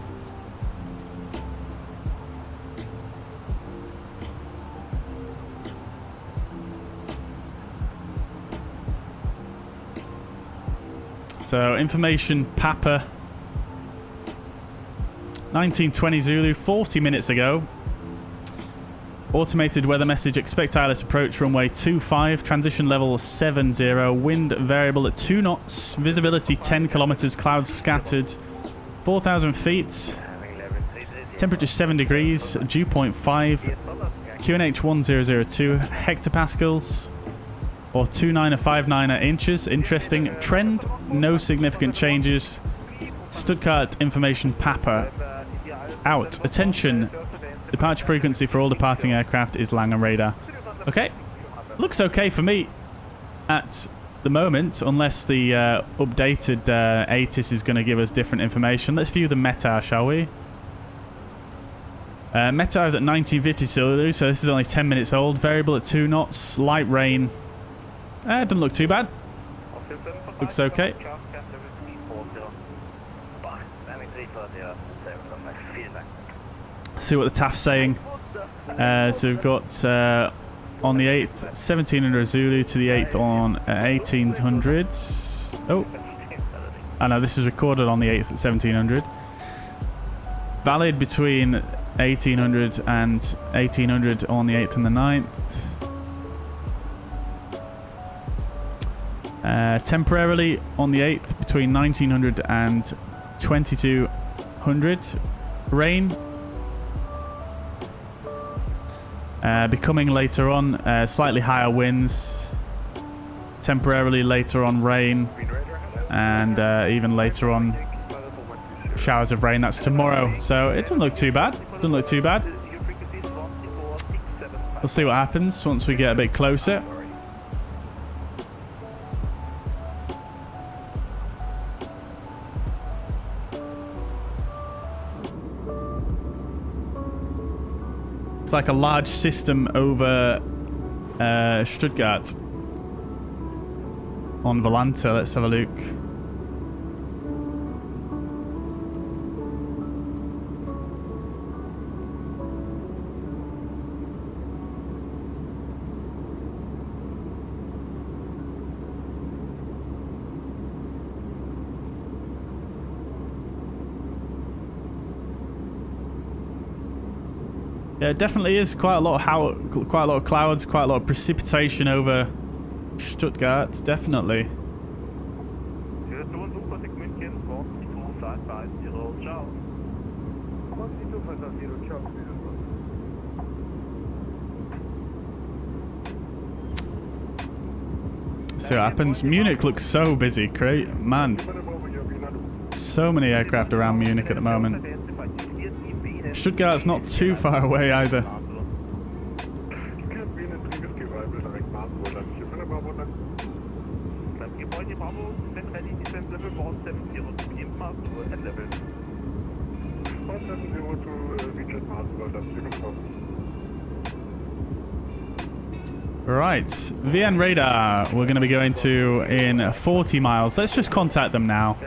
So, information Papa. 1920 Zulu, 40 minutes ago. Automated weather message, expect ILS approach, runway 25, transition level 70, wind variable at 2 knots, visibility 10 kilometers, clouds scattered, 4,000 feet, temperature 7 degrees, dew point 5, QNH 1002 hectopascals, or 2959 inches. Interesting. Trend, no significant changes. Stuttgart information Papa. Out. Attention. Departure frequency for all departing aircraft is Lange radar. Okay. Looks okay for me at the moment, unless the updated ATIS is going to give us different information. Let's view the METAR, shall we? METAR is at 1950 Zulu, so this is only 10 minutes old. Variable at 2 knots. Light rain. Doesn't look too bad. Looks okay. See what the TAF's saying. So we've got on the 8th 1700 Zulu to the 8th on 1800. Oh, no, this is recorded on the 8th at 1700. Valid between 1800 and 1800 on the 8th and the 9th. Temporarily on the 8th between 1900 and 2200. Rain. Becoming later on slightly higher winds. Temporarily later on rain. And even later on showers of rain. That's tomorrow. So it doesn't look too bad. Doesn't look too bad. We'll see what happens once we get a bit closer. It's like a large system over Stuttgart on Volanta. Let's have a look. Yeah, it definitely is quite a lot of clouds, quite a lot of precipitation over Stuttgart, definitely. See what happens. Munich looks so busy, great man. So many aircraft around Munich at the moment. Stuttgart's not too far away either. Right, VN radar, we're going to be going to in 40 miles. Let's just contact them now.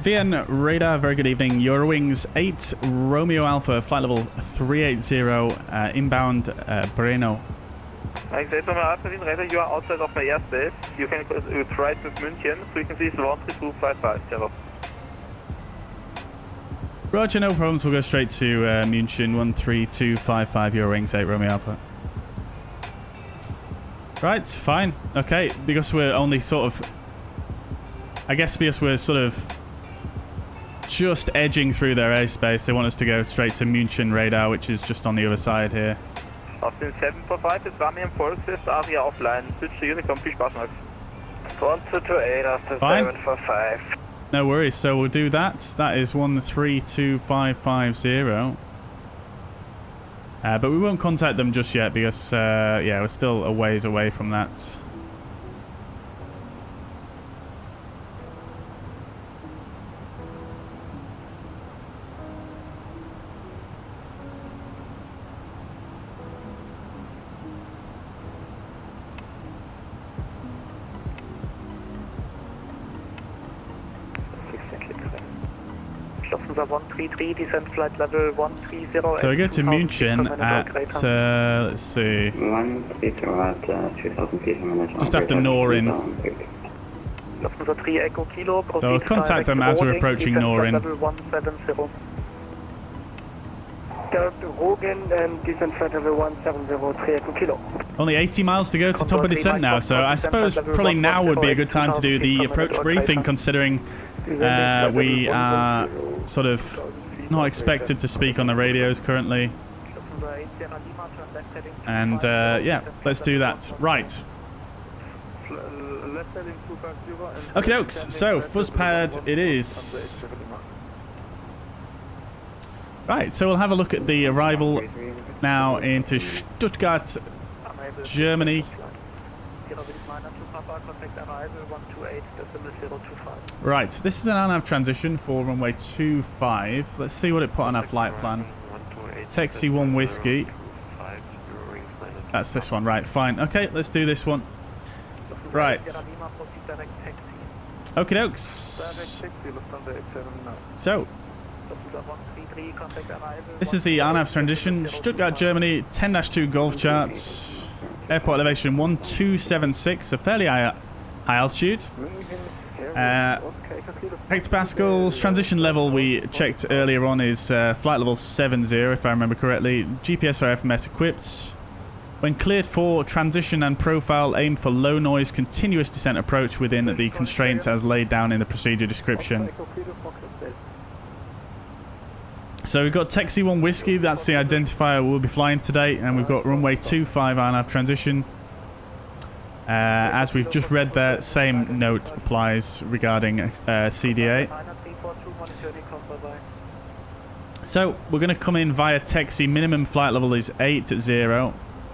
VN radar, very good evening. Eurowings 8 Romeo Alpha, flight level 380, inbound Breno. Alpha VN radar, you are outside of my airspace. You can try with München, frequency is 13255. Roger, no problems. We'll go straight to München 13255, Eurowings 8 Romeo Alpha. Right, fine. Okay, because we're only sort of... I guess because we're sort of just edging through their airspace, they want us to go straight to München radar, which is just on the other side here. Auf den 745 ist Rami im Volksfest, Aria offline. Switch to Unicom, viel Spaß, Max. 1228 after 745. No worries, so we'll do that. That is 132550. But we won't contact them just yet because, yeah, we're still a ways away from that. So we go to München at, let's see, just after Norin. So we'll contact them as we're approaching Norin. Only 80 miles to go to top of descent now, so I suppose probably now would be a good time to do the approach briefing, considering we are sort of not expected to speak on the radios currently. And yeah, let's do that. Right. Okay, dokes. So, fuzzpad it is. Right, so we'll have a look at the arrival now into Stuttgart, Germany. Right, this is an ANAV transition for runway 25. Let's see what it put on our flight plan. Taxi 1 Whiskey. That's this one, right, fine. Okay, let's do this one. Right. Okie dokes. So, this is the ANAV transition. Stuttgart, Germany, 10-2 Golf charts. Airport elevation 1276, a fairly high altitude. Hectopascals, transition level we checked earlier on is flight level 70, if I remember correctly. GPS or FMS equipped. When cleared for transition and profile, aim for low noise, continuous descent approach within the constraints as laid down in the procedure description. So we've got Taxi 1 Whiskey, that's the identifier we'll be flying today, and we've got runway 25 ANAV transition. As we've just read there, same note applies regarding CDA. So we're going to come in via Taxi, minimum flight level is 80,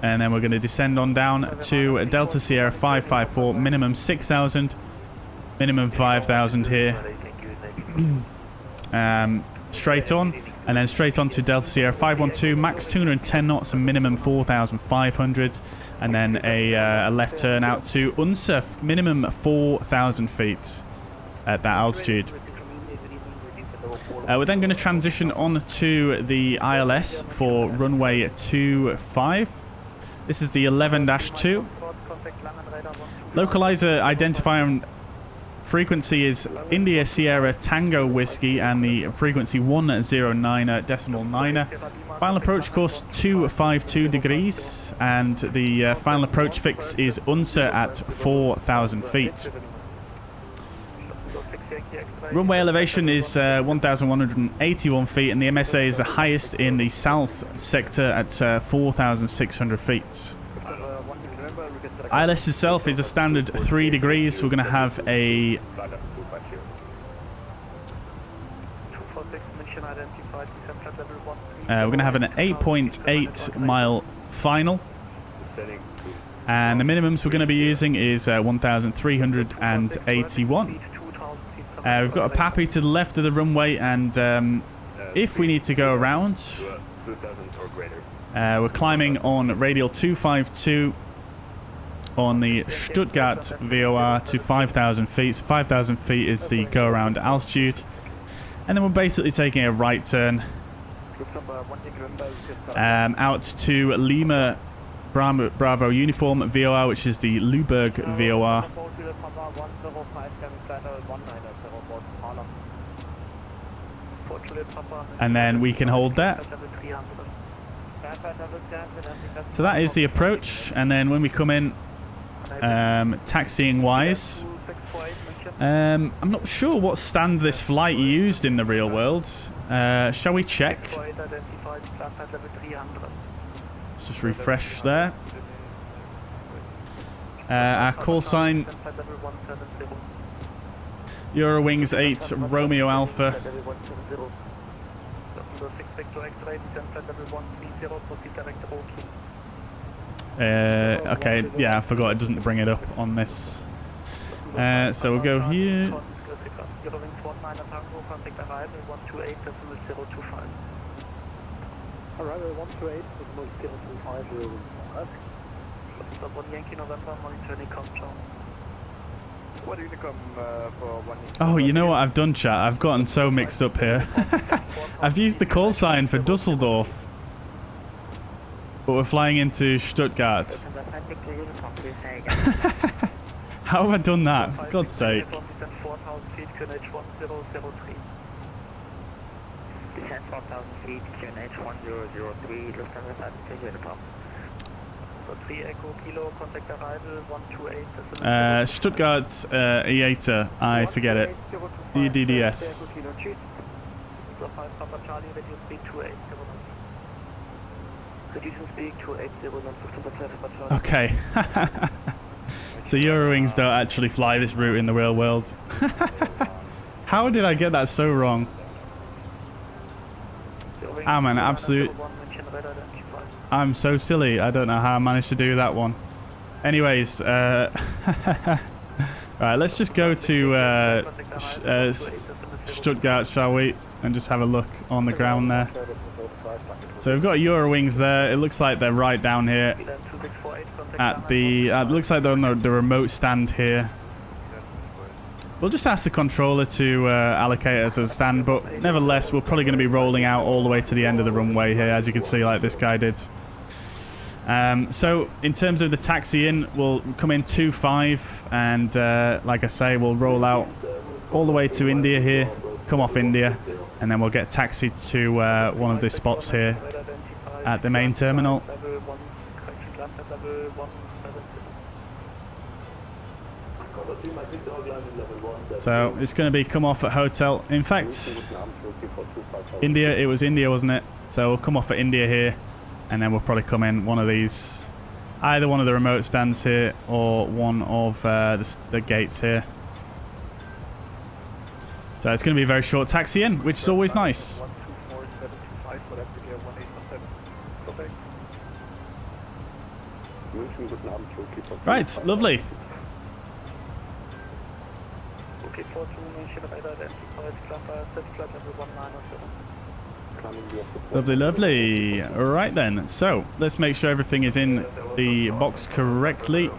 and then we're going to descend on down to Delta Sierra 554, minimum 6,000, minimum 5,000 here. Straight on. And then straight on to Delta Sierra 512, max 210 knots and minimum 4,500. And then a left turn out to Unser, minimum 4,000 feet at that altitude. We're then going to transition on to the ILS for runway 25. This is the 11-2. Localizer identifier frequency is India Sierra Tango Whiskey and the frequency 109.9. Final approach course 252 degrees and the final approach fix is Unser at 4,000 feet. Runway elevation is 1,181 feet, and the MSA is the highest in the south sector at 4,600 feet. ILS itself is a standard 3 degrees. We're going to have a we're going to have an 8.8 mile final, and the minimums we're going to be using is 1,381. We've got a PAPI to the left of the runway, and if we need to go around, we're climbing on radial 252 on the Stuttgart VOR to 5,000 feet. So 5,000 feet is the go-around altitude, and then we're basically taking a right turn out to Lima Bravo Uniform VOR, which is the Lübeck VOR. And then we can hold that. So that is the approach, and then when we come in, taxiing wise, I'm not sure what stand this flight used in the real world. Shall we check? Let's just refresh there. Our call sign, Eurowings 8 Romeo Alpha. Okay, yeah, I forgot it doesn't bring it up on this. So we'll go here. Oh, you know what I've done, chat? I've gotten so mixed up here. I've used the call sign for Dusseldorf, but we're flying into Stuttgart. How have I done that? For God's sake. Stuttgart IATA, I forget it. EDDS. Okay. So Eurowings don't actually fly this route in the real world. How did I get that so wrong? I'm an absolute... I'm so silly. I don't know how I managed to do that one. Anyways, alright, let's just go to Stuttgart, shall we? And just have a look on the ground there. So we've got Eurowings there. It looks like they're right down here at the... it looks like they're on the remote stand here. We'll just ask the controller to allocate us a stand, but nevertheless, we're probably going to be rolling out all the way to the end of the runway here, as you can see, like this guy did. So in terms of the taxi in, we'll come in 2-5, and like I say, we'll roll out all the way to India here, come off India, and then we'll get taxied to one of the spots here at the main terminal. So it's going to be come off at hotel. In fact, India, it was India, wasn't it? So we'll come off at India here, and then we'll probably come in one of these, either one of the remote stands here or one of the gates here. So it's going to be a very short taxi in, which is always nice. Right, lovely. Lovely, lovely. Right then, so let's make sure everything is in the box correctly.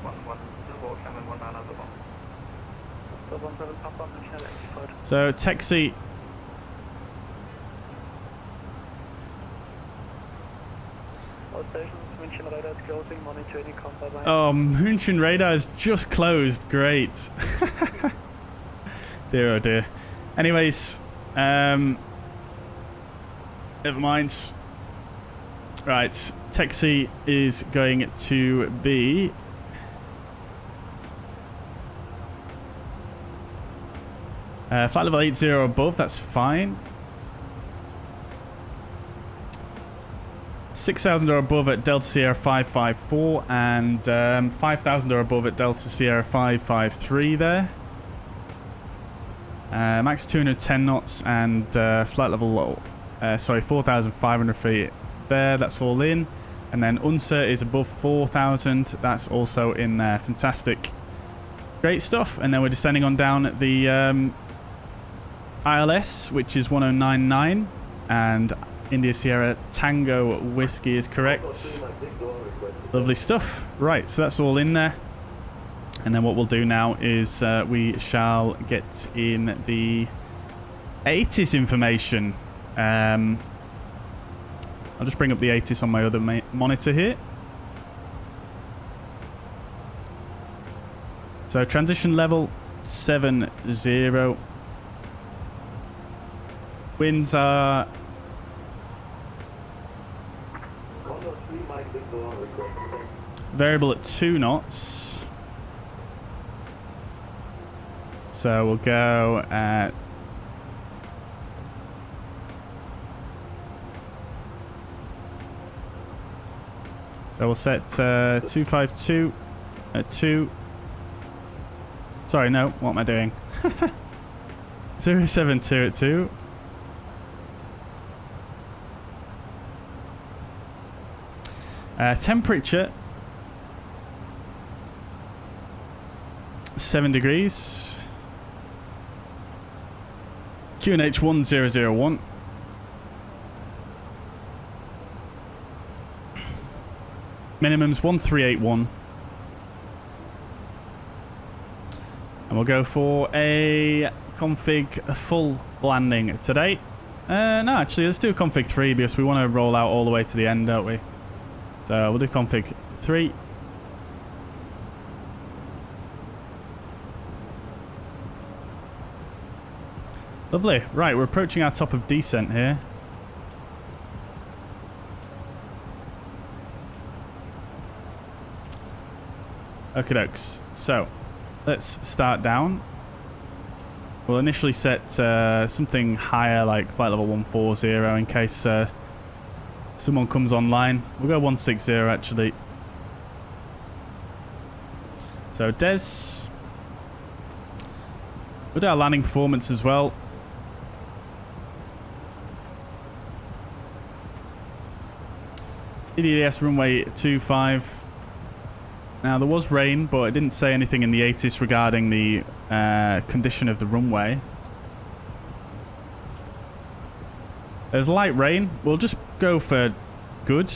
So taxi. Oh, München radar is just closed. Great. Dear oh dear. Anyways, never mind. Right, taxi is going to be Flight level 80 above, that's fine. 6,000 or above at Delta Sierra 554 and 5,000 or above at Delta Sierra 553 there. Max 210 knots and flight level, 4,500 feet there, that's all in. And then UNSA is above 4,000, that's also in there. Fantastic. Great stuff. And then we're descending on down at the ILS, which is 1099, and India Sierra Tango Whiskey is correct. Lovely stuff. Right, so that's all in there. And then what we'll do now is we shall get in the ATIS information. I'll just bring up the ATIS on my other monitor here. So transition level 70. Winds are variable at 2 knots. So we'll go at we'll set 252 at 2. Sorry, no, what am I doing? 072 at 2. Temperature 7 degrees. QNH 1001. Minimum's 1381. And we'll go for a config full landing today. No, actually, let's do a config 3 because we want to roll out all the way to the end, don't we? So we'll do config 3. Lovely. Right, we're approaching our top of descent here. Okie dokes. So, let's start down. We'll initially set something higher, like flight level 140, in case someone comes online. We'll go 160 actually. So Des, we'll do our landing performance as well. EDDS runway 25. Now there was rain, but it didn't say anything in the ATIS regarding the condition of the runway. There's light rain. We'll just go for good.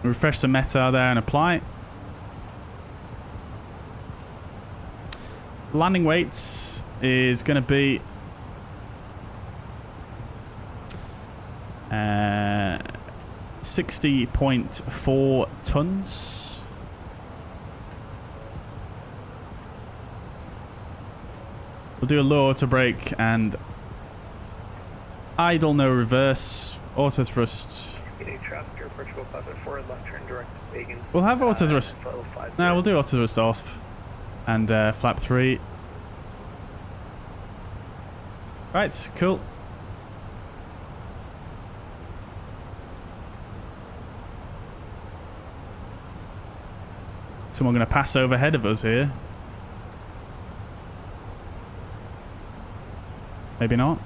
Refresh the meta there and apply. Landing weights is going to be 60.4 tons. We'll do a low auto brake and idle, no reverse, auto thrust. We'll have auto thrust. No, we'll do auto thrust off and flap 3. Right, cool. Someone going to pass over ahead of us here. Maybe not.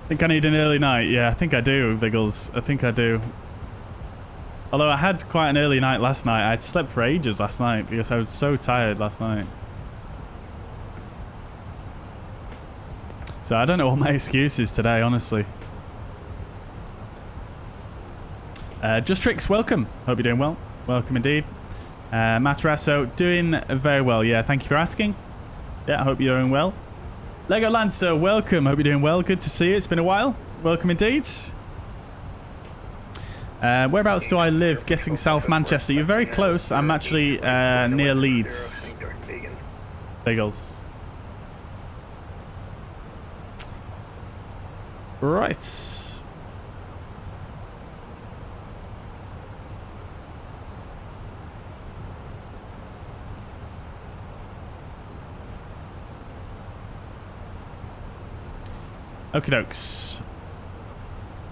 I think I need an early night. Yeah, I think I do, Viggles. I think I do. Although I had quite an early night last night. I slept for ages last night because I was so tired last night. So I don't know what my excuse is today, honestly. Just Tricks, welcome. Hope you're doing well. Welcome indeed. Matarasso, doing very well. Yeah, thank you for asking. Yeah, I hope you're doing well. Lego Lancer, welcome. Hope you're doing well. Good to see you. It's been a while. Welcome indeed. Whereabouts do I live? Guessing South Manchester. You're very close. I'm actually near Leeds. Biggles. Right. Okie dokes.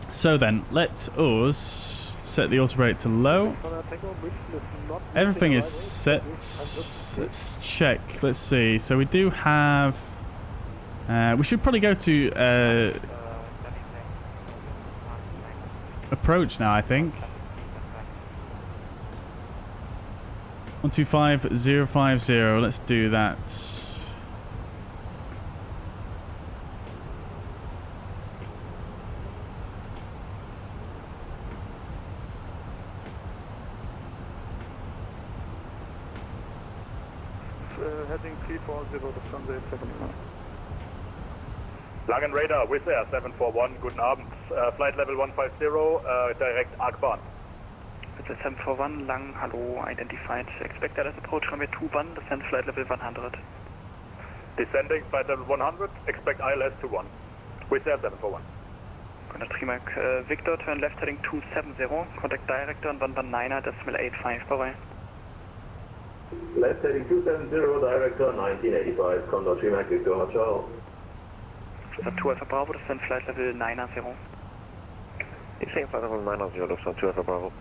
So then, let us set the auto rate to low. Everything is set. Let's check. Let's see. So we do have... we should probably go to approach now, I think. 125050. Let's do that. Heading 340, Lufthansa 879. Langen Radar, Wizz Air 741, guten Abend. Flight level 150, direct Akban. It's a 741, Lang, hello, identified. Expect LS approach runway 21, descend flight level 100. Descending flight level 100, expect ILS 21. Wizz Air 741. Contact Trimark Victor, turn left heading 270, contact director on 119er, decimal 85, bye-bye. Left heading 270, director 1985, contact Trimark Victor, ciao. 2 Alpha Bravo, descend flight level 90. Descend flight level 90, Lufthansa 2 Alpha Bravo.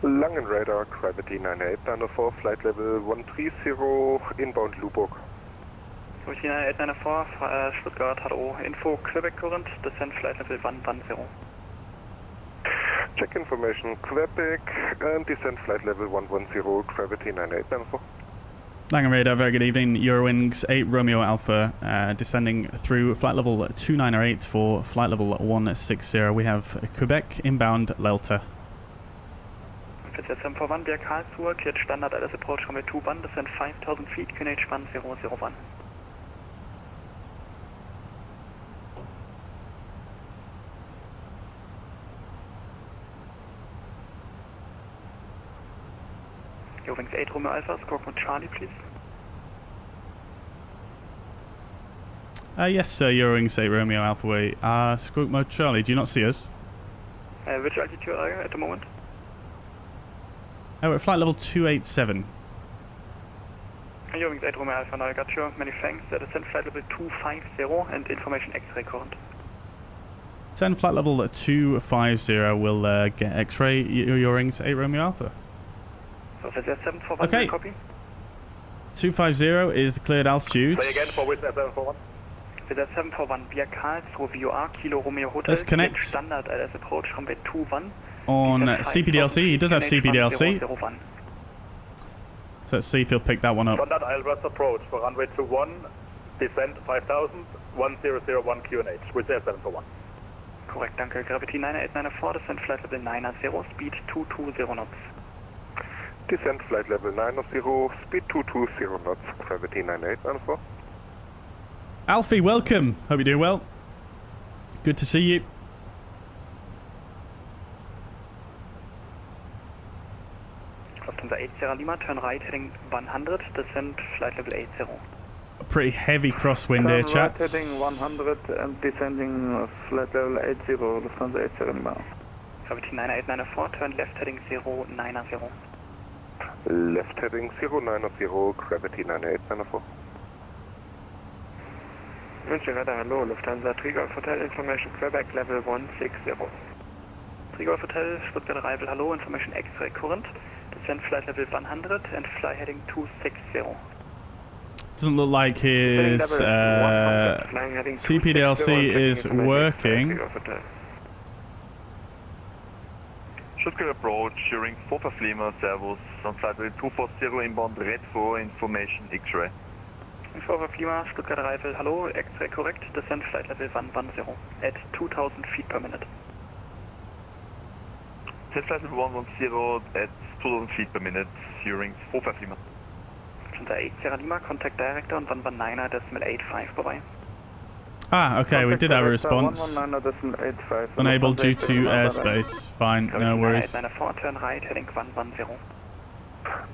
Langen Radar, Gravity 98, down to 4, flight level 130, inbound Luburg. Gravity 9894, Stuttgart, hello, info, Quebec current, descend flight level 110. Check information, Quebec, and descend flight level 110, Gravity 98, down to 4. Langen Radar, very good evening. Eurowings 8 Romeo Alpha, descending through flight level 2908 for flight level 160. We have Quebec inbound Lelta. It's a 741, via Karlsruhe, cleared standard LS approach runway 21, descend 5000 feet, QNH 1001. Eurowings 8 Romeo Alpha, squawk with Charlie, please. Yes, sir, Eurowings 8 Romeo Alpha Way. Squawk mode Charlie, do you not see us? Which altitude are you at the moment? Oh, we're at flight level 287. Eurowings 8 Romeo Alpha, now I got you. Many thanks. Descend flight level 250 and information X-ray current. Send flight level 250 will get X-ray Eurowings 8 Romeo Alpha. So if it's 741, okay. Copy. 250 is the cleared altitude. Play again for Wizz Air 741. With that 741 via Karlsruhe, VOR, Kilo Romeo Hotel. Let's connect. Standard LS approach runway 21. On CPDLC, he does have CPDLC. So let's see if he'll pick that one up. Standard Airbus approach for runway 21, descend 5000, 1001 QNH, Wizz Air 741. Correct, danke. Gravity 9894, descend flight level 90, speed 220 knots. Descend flight level 90, speed 220 knots, Gravity 9894. Alfie, welcome. Hope you're doing well. Good to see you. Lufthansa 80 Lima, turn right heading 100, descend flight level 80. A pretty heavy crosswind here, chaps. Right heading 100 and descending flight level 80, Lufthansa 80 Lima. Gravity 9894, turn left heading 090. Left heading 090, Gravity 9894. München Radar, hello, Lufthansa Trigolf Hotel, information Quebec level 160. Trigolf Hotel, Stuttgart arrival, hello, information X-ray current, descend flight level 100 and fly heading 260. Doesn't look like his CPDLC is working. Stuttgart approach, during 4 Lima, servus, on flight level 240 inbound red 4, information X-ray. Info Lima, Stuttgart arrival, hello, X-ray correct, descend flight level 110 at 2000 feet per minute. Descend flight level 110 at 2000 feet per minute, during 4 Lima. Lufthansa 8 Sierra Lima, contact director on 119er, decimal 85, bye-bye. Ah, okay, we did have a response. Unable due to airspace. Fine, no worries. 9894, turn right heading 110.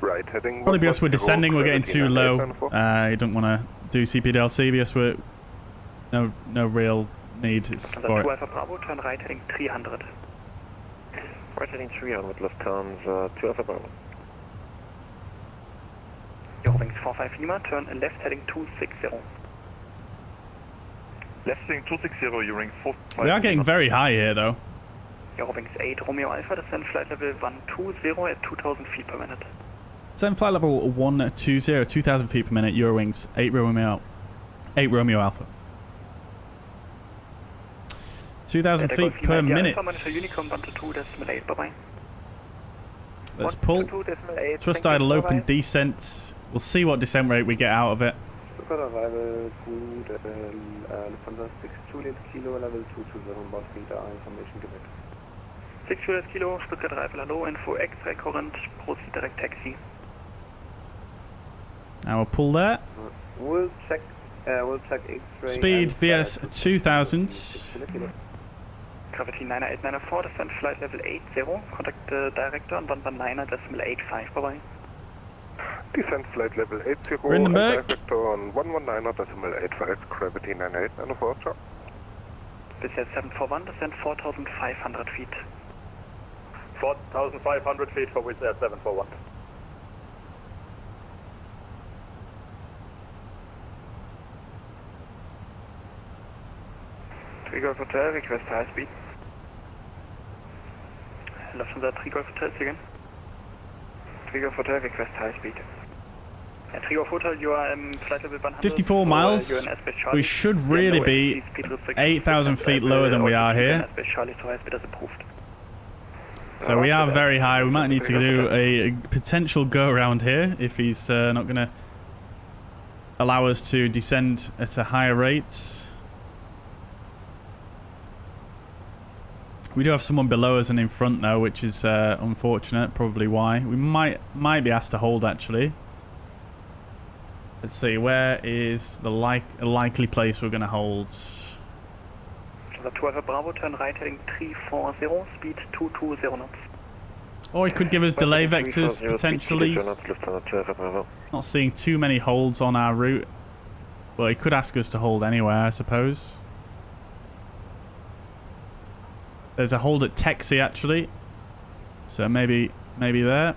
Right heading. Probably because we're descending, we're getting too low. You don't want to do CPDLC because we're no real need for it. 2 Alpha Bravo, turn right heading 300. Right heading 300, Lufthansa 2 Alpha Bravo. Eurowings 45 Lima, turn left heading 260. Left heading 260, Eurowings 45. We are getting very high here, though. Eurowings 8 Romeo Alpha, descend flight level 120 at 2,000 feet per minute. Descend flight level 120, 2,000 feet per minute, Eurowings 8 Romeo Alpha. 2,000 feet per minute. Let's pull. Thrust idle open descent. We'll see what descent rate we get out of it. Arrival, good, Lufthansa 6 Juliet Kilo, level 220, about meter, information given. 6 Juliet Kilo, Stuttgart arrival, hello, info X-ray current, proceed direct taxi. Now we'll pull that. We'll check X-ray. Speed VS 2000. Gravity 98994, descend flight level 80, contact the director on 119.85, bye bye. Descend flight level 80, Rindenberg. director on 119.85, gravity 9894, ciao. Bisher 741, descend 4,500 feet. 4,500 feet for Wizz Air 741. Golf Hotel, request high speed. Lufthansa 3 Golf Hotel, again. 3 Golf Hotel, request high speed. 3 Golf Hotel, you are flight level 100. 54 miles. We should really be 8,000 feet lower than we are here. So we are very high. We might need to do a potential go around here if he's not going to allow us to descend at a higher rate. We do have someone below us and in front though, which is unfortunate. Probably why. We might be asked to hold actually. Let's see, where is the likely place we're going to hold? 12 Bravo, turn right heading 340, speed 220 knots. Or he could give us delay vectors potentially. Not seeing too many holds on our route. Well, he could ask us to hold anywhere, I suppose. There's a hold at Texi actually, so maybe there.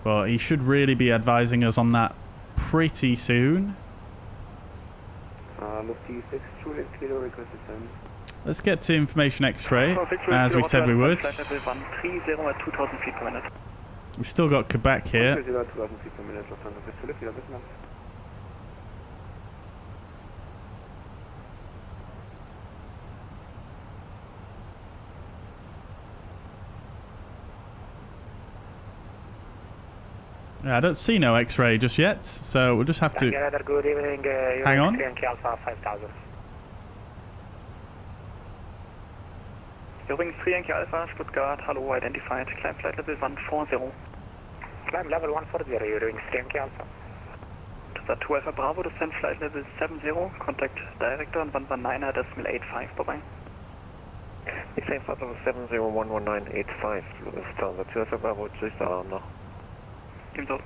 But he should really be advising us on that pretty soon. Let's get to information X-ray, as we said we would. We've still got Quebec here. Yeah, I don't see no X-ray just yet, so we'll just have to Good evening, hang on. Alpha 5000. Eurowings 3 Yankee Alpha, Stuttgart, hello, identified, climb flight level 140. Climb level 140, Eurowings 3 Yankee Alpha. That's 2 Alpha Bravo, descend flight level 70, contact director on 119.85, bye bye. Descend flight level 70, 119.85, Lufthansa 2 Alpha Bravo, just noch. Ebenso.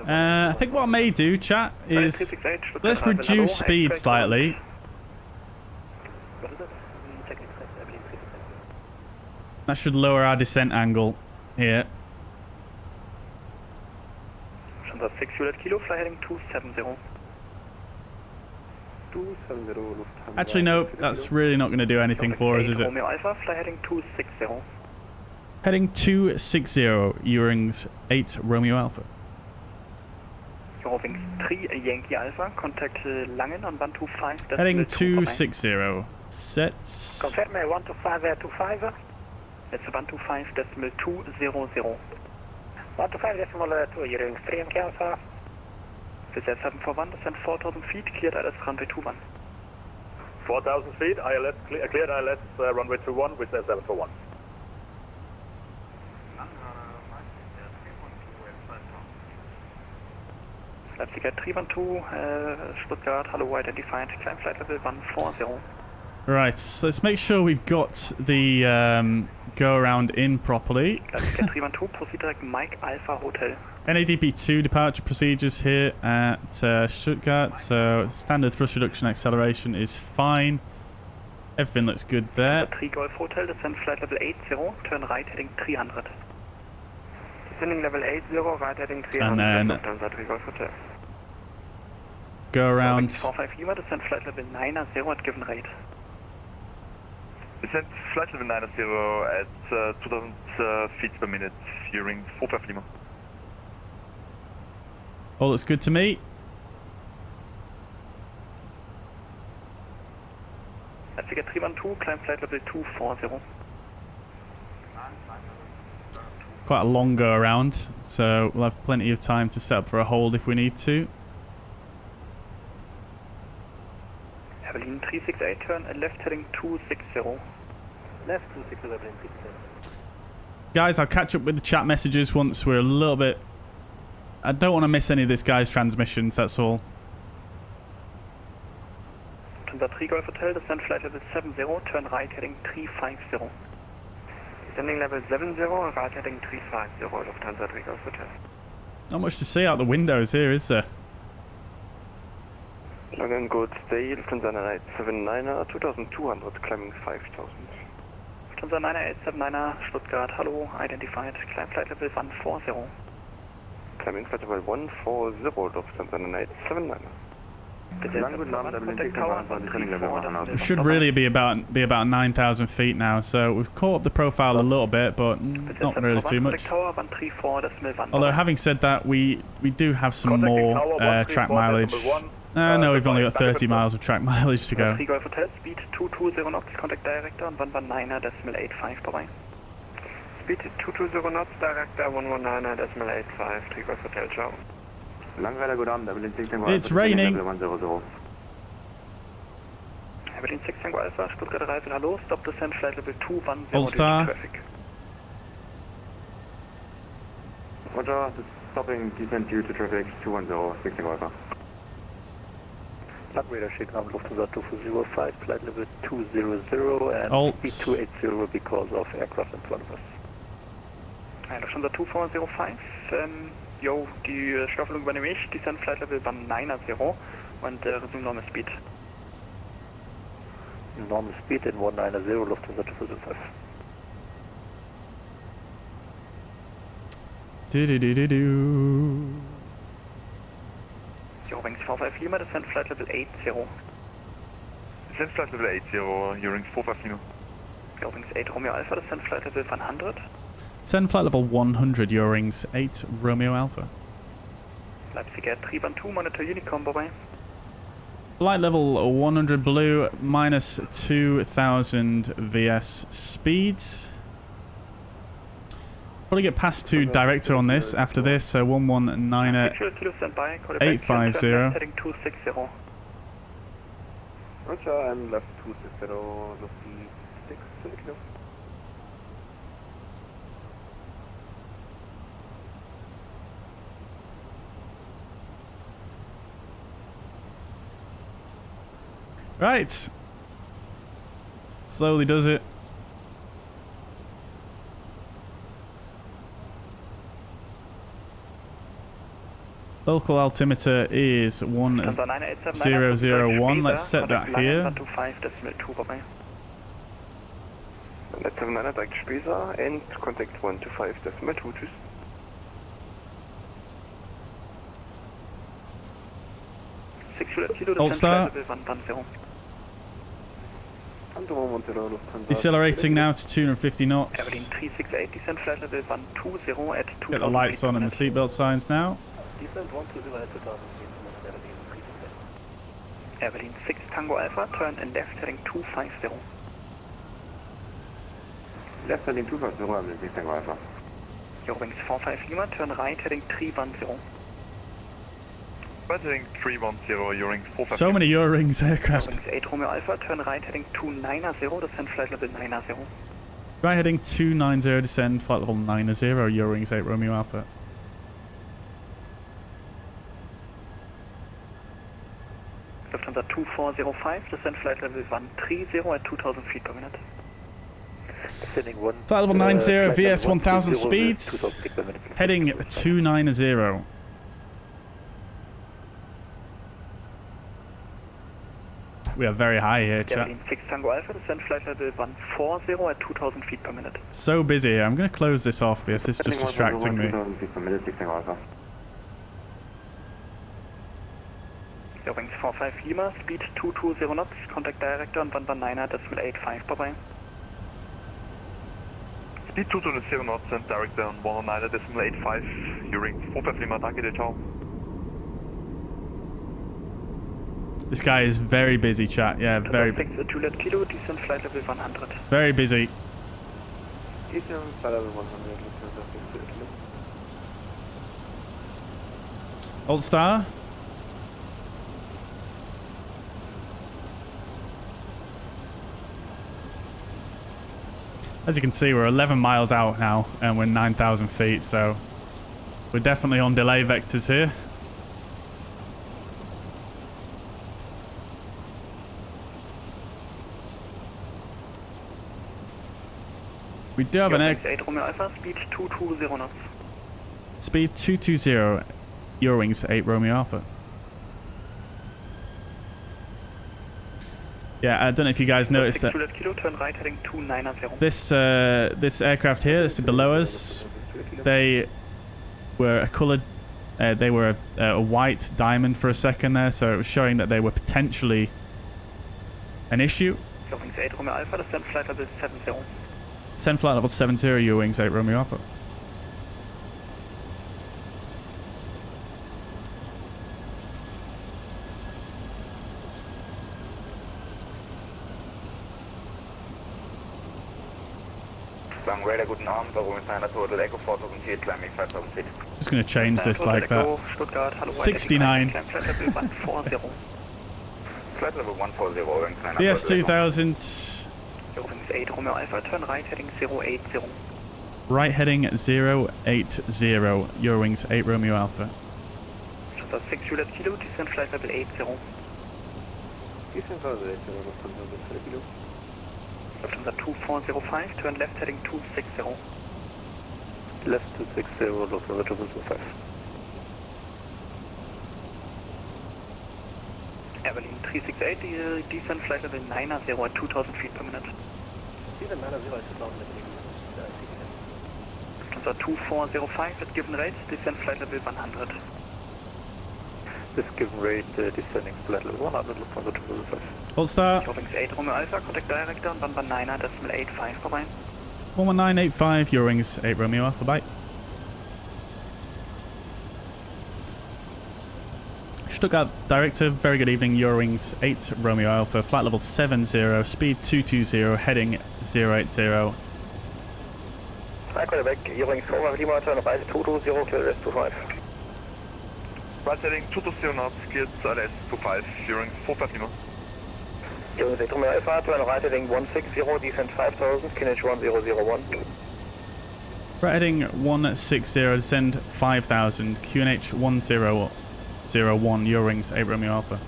I think what I may do, chat, is let's reduce speed slightly. That should lower our descent angle here. 6 Juliet Kilo, fly heading 270. Actually, no, that's really not going to do anything for us, is it? Romeo Alpha, fly heading 260. Heading 260, Eurowings 8 Romeo Alpha. Eurowings 3 Yankee Alpha, contact Langen on 125. Heading 260. Sets. Confirm 125.25. That's 125.200. 125.2, Eurowings 3 Yankee Alpha. This is 741, descend 4,000 feet, cleared ILS runway 21. 4,000 feet, ILS, cleared ILS runway 21 with 741. Leipziger 312, Stuttgart, hello, identified, climb flight level 140. Right, so let's make sure we've got the go around in properly. proceed direct Mike Alpha Hotel. NADP2 departure procedures here at Stuttgart, so standard thrust reduction acceleration is fine. Everything looks good there. 3 Golf Hotel, descend flight level 80, turn right heading 300. Descending level 80, right heading 300. And then Golf Hotel. go around. 45 Lima, descend flight level 90 at given rate. Descent flight level 90 at 2000 feet per minute, Eurowings 45 Lima. All looks good to me. Figure 312, climb flight level 240. Quite a long go around, so we'll have plenty of time to set up for a hold if we need to. Berlin 368, turn and left heading 260. Left 260, Berlin 368. Guys, I'll catch up with the chat messages once we're a little bit... I don't want to miss any of this guy's transmissions, that's all. Lufthansa 3 Golf Hotel, descend flight level 70, turn right heading 350. Descending level 70, right heading 350, Lufthansa 3 Golf Hotel. Not much to see out the windows here, is there? Long and good stay, Lufthansa 979er, 2200, climbing 5000. Lufthansa 9879er, Stuttgart, hello, identified, climb flight level 140. Climbing flight level 140, Lufthansa 979er. We should really be about 9,000 feet now, so we've caught up the profile a little bit, but not really too much. Although having said that, we do have some more track mileage. No, we've only got 30 miles of track mileage to go. 3 Golf Hotel, speed 220 knots, contact director und 119.85 vorbei. Speed 220 knots, director 119.85, 3 Golf Hotel, ciao. It's raining. Berlin 6 Tango Alpha, Stuttgart Arrival, hello, stop descent flight level 210 All star. traffic. Roger, stopping descent due to traffic 210, 6 Tango Alpha. Radar Chicago, Lufthansa 2405, flight level 200 and Alt. speed 280 because of aircraft in front of us. Lufthansa 2405, yo, die Staffelung übernehme ich, descent flight level 190 und resume normal speed. Normal speed at 190, Lufthansa 2405. Do-do-do-do-do. Eurowings 45 Lima, descent flight level 80. Descent flight level 80, Eurowings 45 Lima. Eurowings 8 Romeo Alpha, descent flight level 100. Send flight level 100, Eurowings 8 Romeo Alpha. Leipzig Air 312, monitor Unicom, bye-bye. Flight level 100 blue, minus 2,000 VS speeds. Probably get past to director on this after this, so 119 Kilo standby, call it 850. heading 260. Roger, and left 260, left 6 kilo. Right. Slowly does it. Local altimeter is 1001. Let's set that here. Let's have another direct Spesa and contact 125.2. Tschüss. All star. Decelerating now to 250 knots. Berlin 368, descent flight level 120 at 2. Get the lights on and the seatbelt signs now. Descent 120 at 2000 feet, Berlin 368. Berlin 6 Tango Alpha, turn and left heading 250. Left heading 250, Berlin 6 Tango Alpha. Eurowings 45 Lima, turn right heading 310. Right heading 310, Eurowings 450. So many Eurowings aircraft. Eurowings 8 Romeo Alpha, turn right heading 290, descend flight level 90. Right heading 290, descend flight level 90, Eurowings 8 Romeo Alpha. Lufthansa 2405, descend flight level 130 at 2000 feet per minute. Flight level 90, VS 1000 speeds, heading 290. We are very high here, chat. 6 Tango Alpha, descend flight level 140 at 2000 feet per minute. So busy here. I'm going to close this off because this is just distracting me. Eurowings 45 Lima, speed 220 knots, contact director on 119.85 bye-bye. Speed 220 knots and director on 119.85, Eurowings 45 Lima, danke, ciao. This guy is very busy, chat. Yeah, very busy. Juliet Kilo, descend flight level 100. Very busy. Descend flight level 100, Old Star. As you can see, we're 11 miles out now and we're 9,000 feet, so we're definitely on delay vectors here. We do have an air... 8 Romeo Alpha, speed 220 knots. Speed 220, Eurowings 8 Romeo Alpha. Yeah, I don't know if you guys noticed that. Kilo, turn right, heading 290. This aircraft here, this is below us, they were a coloured, they were a white diamond for a second there, so it was showing that they were potentially an issue. Eurowings 8 Romeo Alpha, descend flight level 70. Send flight level 70, Eurowings 8 Romeo Alpha. Radar, guten Abend, Eurowings 900 Total Echo 4008, climbing 5000 feet. Just going to change this like that. 69. Flight level 140. Flight level 140, Eurowings 900. BS 2000. Eurowings 8 Romeo Alpha, turn right, heading 080. Right heading 080, Eurowings 8 Romeo Alpha. 6 Juliet Kilo, descend flight level 80. Descend flight level 80, Lufthansa Kilo. Lufthansa 2405, turn left heading 260. Left 260, Lufthansa 225. Airline 368, descend flight level 90 at 2000 feet per minute. Descend 90 at 2000 feet. Lufthansa 2405 at given rate, descend flight level 100. This given rate, descending flight level 100, Lufthansa 225. Hold star. Eurowings 8 Romeo Alpha, contact director on 119.85, bye-bye. 11985, Eurowings 8 Romeo Alpha, bye. Stuttgart director, very good evening, Eurowings 8 Romeo Alpha, flight level 70, speed 220, heading 080. Hi, back, Eurowings 4 Lima, turn right 220, clear S25. Right heading 220 knots, cleared LS25, Eurowings 45 Lima. Eurowings 8 Romeo Alpha, turn right heading 160, descend 5000, QNH 1001. Right heading 160, descend 5000, QNH 1001, Eurowings 8 Romeo Alpha.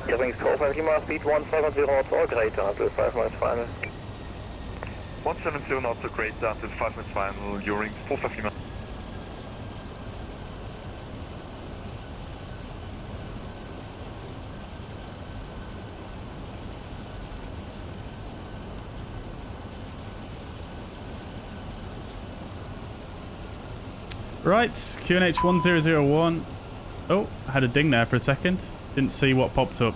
Eurowings 4 Lima, speed 170 knots or greater until 5 minutes final. 170 knots or greater until 5 minutes final, Eurowings 45 Lima. Right, QNH 1001. Oh, I had a ding there for a second. Didn't see what popped up.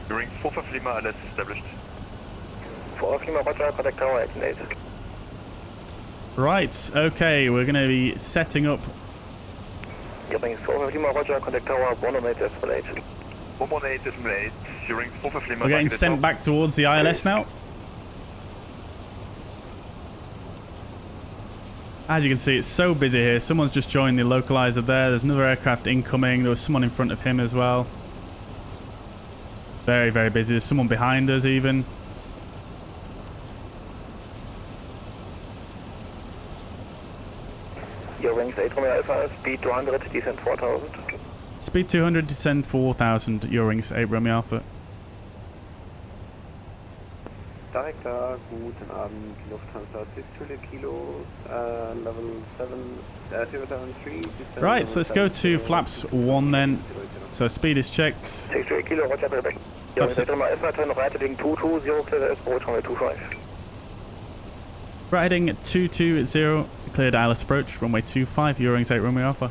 Eurowings 45 Lima, LS established. 4 Lima, roger, contact tower 88. Right, okay, we're going to be setting up. Eurowings 4 Lima, roger, contact tower 118.8. 118.8, Eurowings 45 Lima. We're getting sent back towards the ILS now. As you can see, it's so busy here. Someone's just joined the localizer there. There's another aircraft incoming. There was someone in front of him as well. Very, very busy. There's someone behind us even. Eurowings 8 Romeo Alpha, speed 200, descent 4000. Speed 200, descend 4000, Eurowings 8 Romeo Alpha. Director, guten Abend, Lufthansa 6 Kilo, level 073. Right, so let's go to flaps 1 then. So speed is checked. 6 Kilo, roger, back. Eurowings 8 Romeo Alpha, turn right heading 220, clear approach runway 25. Right heading 220, cleared ILS approach, runway 25, Eurowings 8 Romeo Alpha.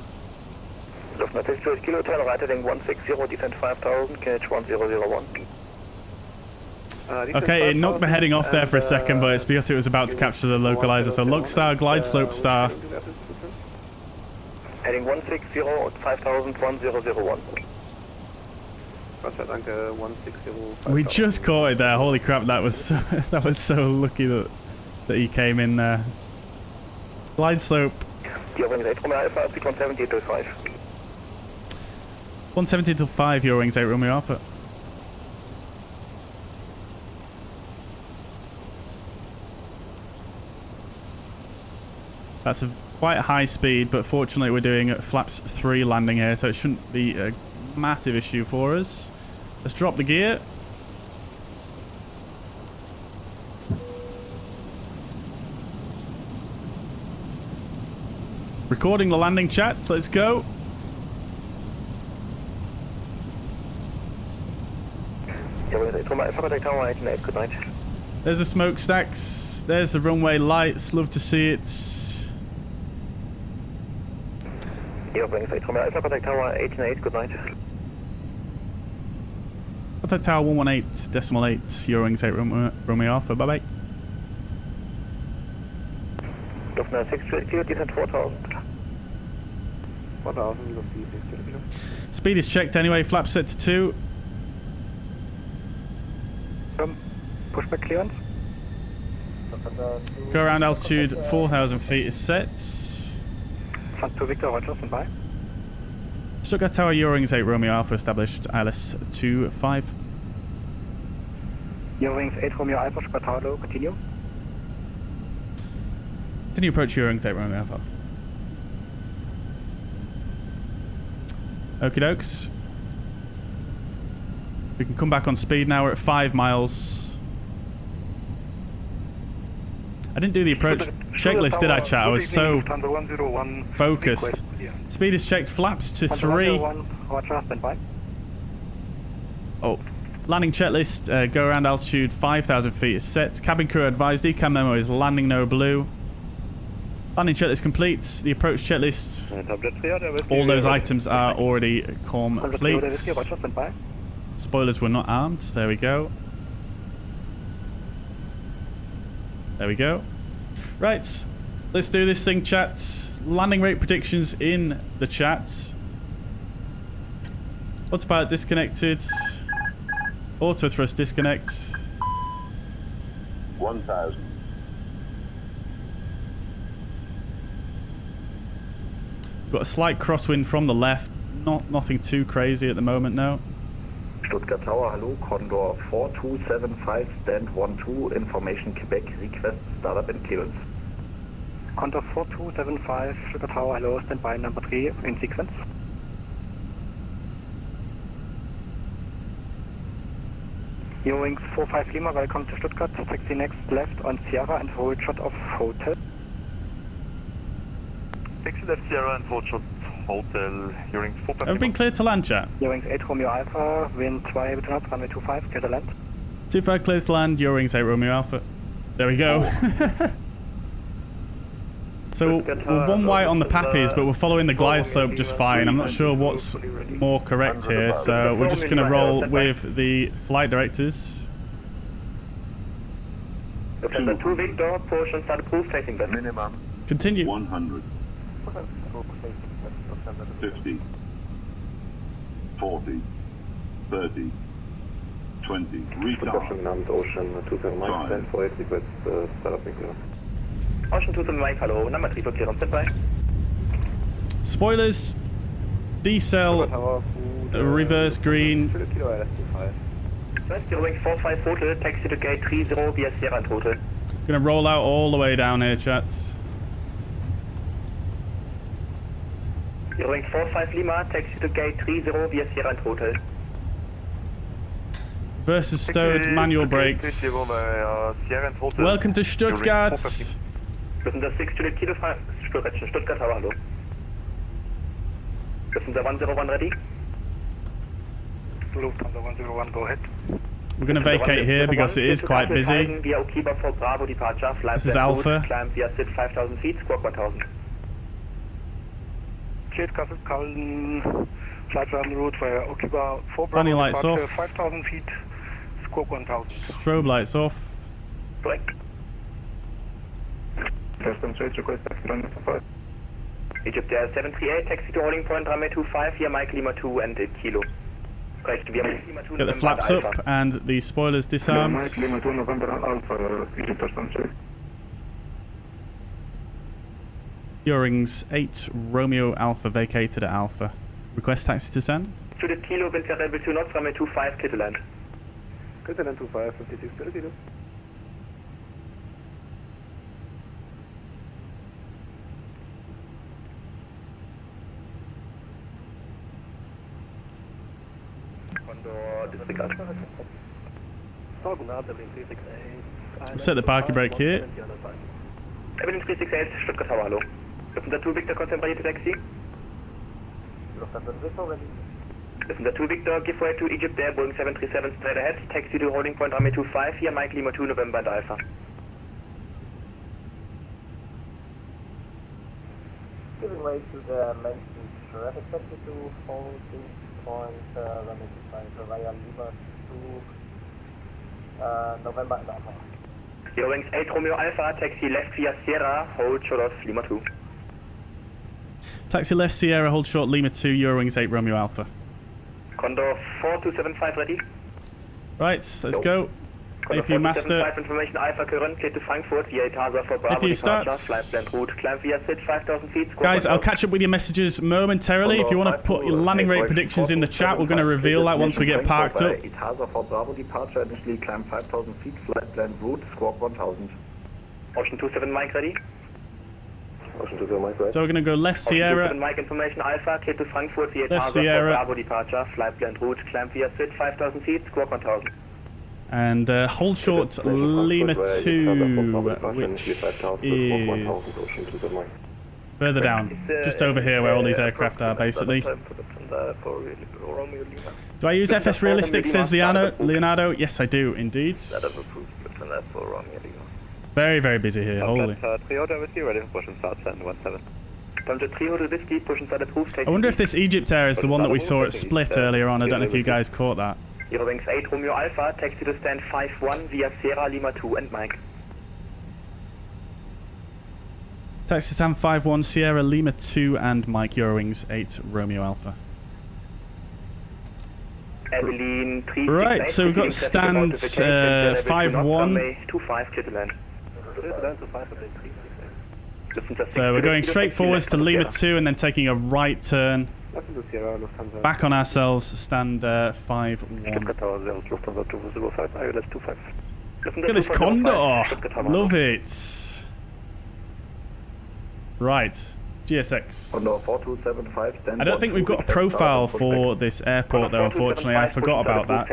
Lufthansa 6 Kilo, turn right heading 160, descent 5000, KH 1001. Okay, it knocked the heading off there for a second, but it's because it was about to capture the localizer. So log star, glide slope star. Heading 160, 5000, 1001. We just caught it there. Holy crap, that was so lucky that he came in there. Glide slope. Eurowings 8 Romeo Alpha, speed 170 to 5. 170 till 5, Eurowings 8 Romeo Alpha. That's a quite high speed, but fortunately we're doing flaps 3 landing here, so it shouldn't be a massive issue for us. Let's drop the gear. Recording the landing chats, let's go. There's the smokestacks, there's the runway lights, love to see it. Eurowings 8 Romeo Alpha, contact tower 898, good night. Contact tower 118.8, Eurowings 8 Romeo Alpha, bye bye. Lufthansa 6 Kilo, descent 4000. 4000, Lufthansa 6 Kilo. Speed is checked anyway, flap set to 2. Pushback clearance. Go around altitude 4,000 feet is set. Front 2 Victor, roger, stand by. Stuttgart Tower, Eurowings 8 Romeo Alpha established, ILS 25. Eurowings 8 Romeo Alpha, Stuttgart Tower, low, continue. Continue approach Eurowings 8 Romeo Alpha. Okie dokes. We can come back on speed now, we're at 5 miles. I didn't do the approach checklist, did I, chat? I was so focused. Speed is checked, flaps to 3. Oh, landing checklist, go around altitude 5,000 feet is set. Cabin crew advised, decam memo is landing no blue. Landing checklist complete. The approach checklist, all those items are already complete. Spoilers were not armed. There we go. There we go. Right, let's do this thing, chat. Landing rate predictions in the chat. Autopilot disconnected. Auto thrust disconnect. 1000. Got a slight crosswind from the left. Nothing too crazy at the moment, no. Stuttgart Tower, hello, Condor 4275, stand 12, information Quebec, request startup and clearance. Condor 4275, Stuttgart Tower, hello, stand by number 3 in sequence. Eurowings 45 Lima, welcome to Stuttgart, taxi next left on Sierra and hold shot of hotel. Taxi left Sierra and hold shot hotel, Eurowings 45 Have we been cleared to land, chat? Eurowings 8 Romeo Alpha, wind 2 bitte knots, runway 25, clear to land. 25 clears to land, Eurowings 8 Romeo Alpha. There we go. So we're one white on the pappies, but we're following the glide slope just fine. I'm not sure what's more correct here, so we're just going to roll with the flight directors. Lufthansa 2 Victor, push and start approved, facing left. Minimum. Continue. 100. 50. 40. 30. 20. Restart. Ocean 27 Mike, stand for it, request startup and clearance. Ocean 27 Mike, hello, number 3 for clearance, stand by. Spoilers. Decel. Reverse green. Eurowings 45 hotel, taxi to gate 30 via Sierra and hotel. Gonna roll out all the way down here, chats. Eurowings 45 Lima, taxi to gate 30 via Sierra and Hotel. Versus stowed, manual brakes. Welcome to Stuttgart. Lufthansa 6 Juliet Kilo, Stuttgart Tower, hallo. Lufthansa 101 ready. Lufthansa 101, go ahead. We're going to vacate here because it is quite busy. Via Okiba for Bravo departure, This is Alpha. Climb via SID 5000 feet, squawk 1000. Cleared Castle Calden, flight on route via Okiba for Running Bravo lights departure, off. 5000 feet, squawk 1000. Strobe lights off. Correct. Egypt Air 738, taxi to holding point runway 25 via Mike Lima 2 and Kilo. Correct, via Mike Lima 2 Get the flaps up and the spoilers disarmed. Mike Lima 2 November Alpha, Egypt Air Eurowings 8 Romeo Alpha vacated at Alpha. Request taxi to send. To the Kilo, Wind Level 2 knots, runway 25, Kitterland. Kitterland 25, 56 Kilo. Set the parking brake here. Evidence 368, Stuttgart Tower, hallo. Lufthansa 2 Victor, contemplated taxi. Lufthansa 2 Victor, give way to Egypt Air, Boeing 737 straight ahead, taxi to holding point runway 25 via Mike Lima 2 November and Alpha. Giving way to the mentioned traffic taxi to holding point runway 25 via Lima 2 November and Alpha. Eurowings 8 Romeo Alpha, taxi left via Sierra, hold short of Lima 2. Taxi left Sierra, hold short Lima 2, Eurowings 8 Romeo Alpha. Condor 4275 ready. Right, let's go. AP Master. Information Alpha current, clear to Frankfurt via Itasa for Bravo AP starts. flight blend route, climb via SID 5000 feet. Guys, I'll catch up with your messages momentarily. If you want to put your landing rate predictions in the chat, we're going to reveal that once we get parked up. Itasa for Bravo departure, initially climb 5000 feet, flight blend route, squawk 1000. Ocean 27 Mike ready. Ocean 27 Mike ready. So we're going to go left Sierra. Ocean 27 Mike information Alpha, clear to Frankfurt via Left Itasa Sierra. for Bravo departure, flight blend route, climb via SID 5000 feet, squawk 1000. And hold short Lima 2, which is further down, just over here where all these aircraft are basically. Do I use FS Realistic, says Leonardo? Yes, I do indeed. Very, very busy here, holy. I wonder if this Egypt Air is the one that we saw at Split earlier on. I don't know if you guys caught that. Eurowings 8 Romeo Alpha, taxi to stand 51 via Sierra Lima 2 and Mike. Taxi stand 51 Sierra Lima 2 and Mike, Eurowings 8 Romeo Alpha. Evelyn 368. Right, so we've got stand 51. 25 Kitterland. So we're going straight forwards to Lima 2 and then taking a right turn. Back on ourselves, stand 5-1. Look at this Condor! Love it! Right, GSX. I don't think we've got a profile for this airport though, unfortunately. I forgot about that.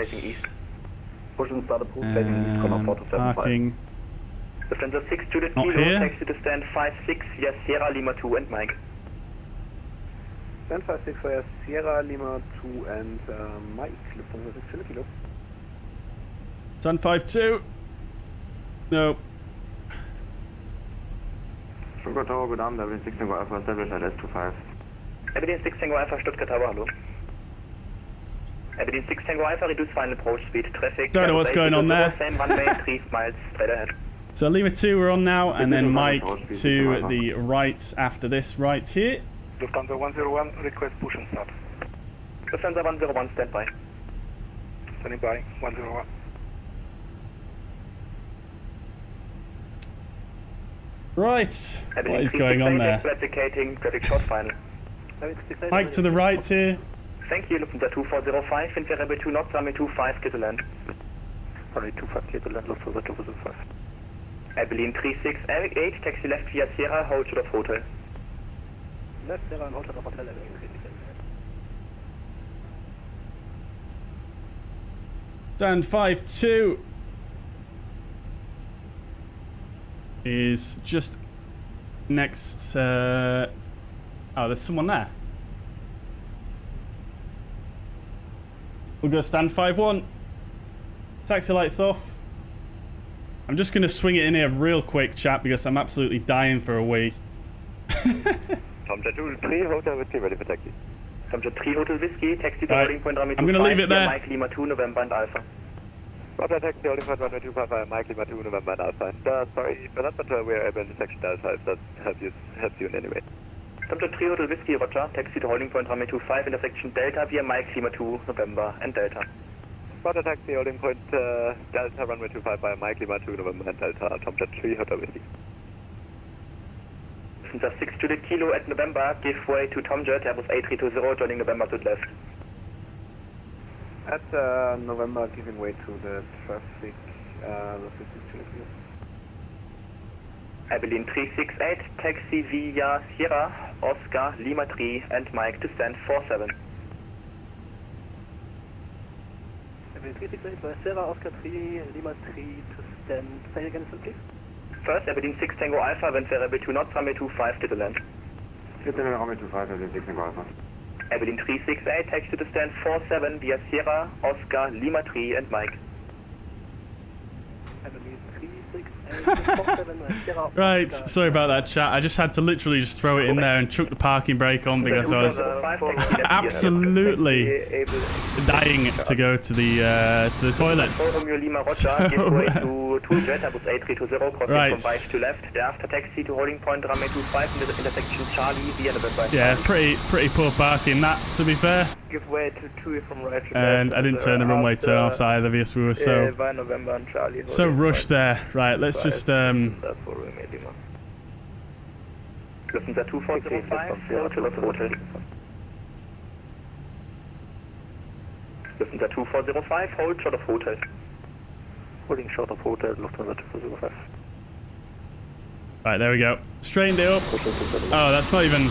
Parking. Not here. Taxi to stand 56 via Sierra Lima 2 and Mike. Stand 56 via Sierra Lima 2 and Mike, Lufthansa 6 Kilo. Stand 52. No. Stuttgart Tower, good arm, Evidence 6 Tango Alpha, establish at S25. Evidence 6 Tango Alpha, Stuttgart Tower, hallo. Evidence 6 Tango Alpha, reduce final approach speed, traffic. Don't know what's going on there. Same runway, 3 miles straight ahead. So Lima 2 we're on now, and then Mike to the right after this, right here. Lufthansa 101, request push and start. Lufthansa 101, stand by. Standing by, 101. Right, what is going on there? Replicating traffic short final. Mike to the right here. Thank you, Lufthansa 2405, Wind Level 2 knots, runway 25, Kitterland. Runway 25, Kitterland, Lufthansa 205. Airline 3688, taxi left via Sierra, hold short of hotel. Left Sierra and Hotel Hotel level 360. Stand 5-2 is just next. Oh, there's someone there. We'll go stand 5-1. Taxi lights off. I'm just going to swing it in here real quick, chat, because I'm absolutely dying for a wee. Tomjet 3 Hotel Whiskey, ready for taxi. Tomjet 3 Hotel Whiskey, taxi to Right. holding point runway I'm going to leave it there. Mike Lima 2 November and Alpha. Roger, taxi holding point runway 25, Mike Lima 2 November and Alpha. Sorry for that, but we are able to section Delta if that helps you in any way. Tomjet 3 Hotel Whiskey, Roger, taxi to holding point runway 25, intersection Delta via Mike Lima 2 November and Delta. Roger, taxi holding point Delta runway 25 via Mike Lima 2 November and Delta, Tomjet 3 Hotel Whiskey. Since 6 Juliet Kilo at November, give way to Tomjet, Airbus A320, joining November to the left. At November, giving way to the traffic, the 6 Juliet Kilo. Abilene 368, taxi via Sierra, Oscar, Lima 3 and Mike to stand 47. Abilene 368, Sierra, Oscar 3, Lima 3 to stand. Say again, please. First, Abilene 6 Tango Alpha, when variable 2 knots, runway 25 to the land. Runway 25, Abilene 6 Tango Alpha. Abilene 368, taxi to stand 47 via Sierra, Oscar, Lima 3 and Mike. Abilene 368, 47, Sierra, Right, Oscar. sorry about that, chat. I just had to literally just throw it in there and chuck the parking brake on because I was absolutely dying to go to the toilets. Lima Roger, give way to Tooljet, Airbus A320, crossing Right. from right to left. Thereafter, taxi to holding point runway 25 in the intersection Charlie via November. Yeah, pretty poor parking that, to be fair. Give way to 2 from right to left. And I didn't turn the runway turn off either because we were Via November and Charlie. so rushed there. Right, let's just Lufthansa 2405, hold short of hotel. Lufthansa 2405, hold short of hotel. Holding short of hotel, Lufthansa 2405. Right, there we go. Straightened it up. Oh, that's not even.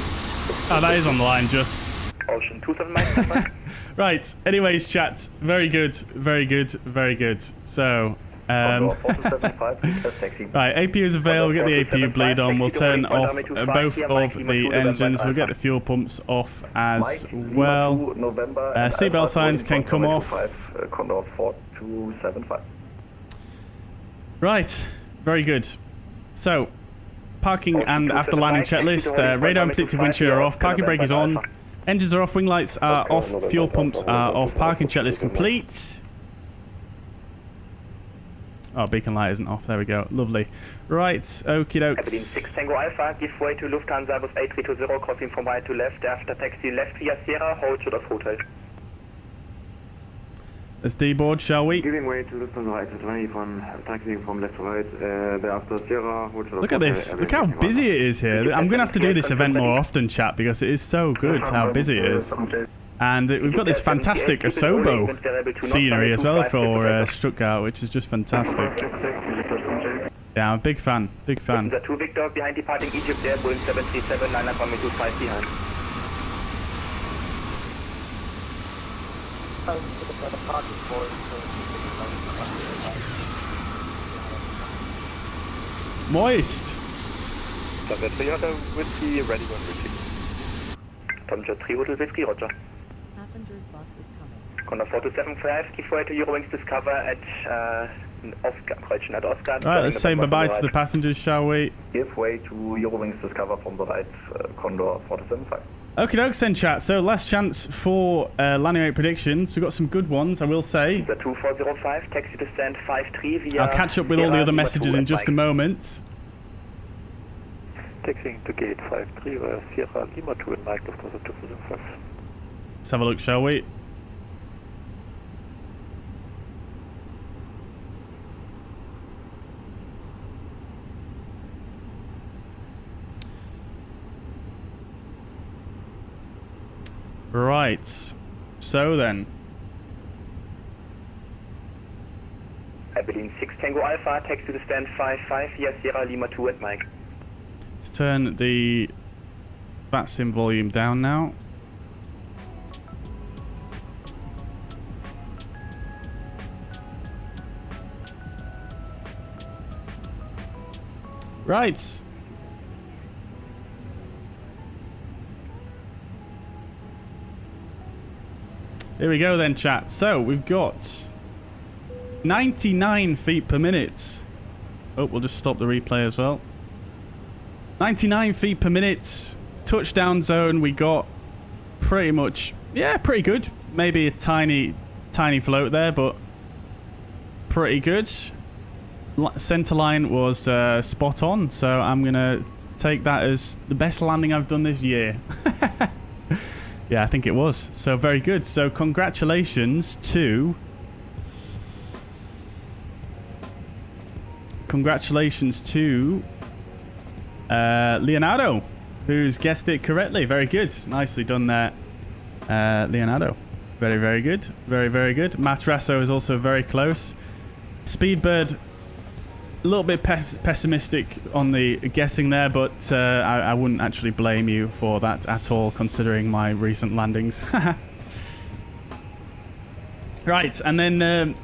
Oh, that is on the line just. Ocean 27 miles. Right. Anyways, chat. Very good. Very good. Very good. So. Right, APU's available. We'll get the APU bleed on. We'll turn off both of the engines. We'll get the fuel pumps off as well. Seatbelt signs can come off. Condor 4275. Right, very good. So, parking and after landing checklist. Radar and predictive wind shear are off. Parking brake is on. Engines are off. Wing lights are off. Fuel pumps are off. Parking checklist complete. Oh, beacon light isn't off. There we go. Lovely. Right, okie dokes. Abilene 6 Tango Alpha, give way to Lufthansa Airbus A320, crossing from right to left. After taxi left via Sierra, hold short of hotel. Let's deboard, shall we? Giving way to Lufthansa A320 from taxiing from left to right. Thereafter Sierra, hold short of Look at this. Look how busy it is here. I'm going to have to do this event more often, chat, because it is so good how busy it is. And we've got this fantastic Asobo scenery as well for Stuttgart, which is just fantastic. Yeah, I'm a big fan. Big fan. The 2 Victor behind departing Egypt Air, Boeing 737, line up 125 behind. Moist. Tomjet 3 Hotel Whiskey, ready when reaching. Tomjet 3 Hotel Whiskey, Roger. Passenger's bus is coming. Condor 4275, give way to Eurowings Discover at Oscar. Right, let's say bye-bye to the passengers, shall we? Give way to Eurowings Discover from the right, Condor 4275. Okie dokes then, chat. So last chance for landing rate predictions. We've got some good ones, I will say. The 2405, taxi to stand 53 via... I'll catch up with all the other messages in just a moment. Taxiing to gate 53 via Sierra, Lima 2 and Mike Lufthansa 2405. Let's have a look, shall we? Right. So then. Abilene 6 Tango Alpha, taxi to stand 55 via Sierra, Lima 2 and Mike. Let's turn the VATSIM volume down now. Right. Here we go then, chat. So we've got 99 feet per minute. Oh, we'll just stop the replay as well. 99 feet per minute. Touchdown zone. We got pretty much, yeah, pretty good. Maybe a tiny float there, but pretty good. Center line was spot on, so I'm going to take that as the best landing I've done this year. Yeah, I think it was. So very good. So congratulations to... Leonardo, who's guessed it correctly. Very good. Nicely done there, Leonardo. Very, very good. Very, very good. Matrasso is also very close. Speedbird, a little bit pessimistic on the guessing there, but I wouldn't actually blame you for that at all, considering my recent landings. Right, and then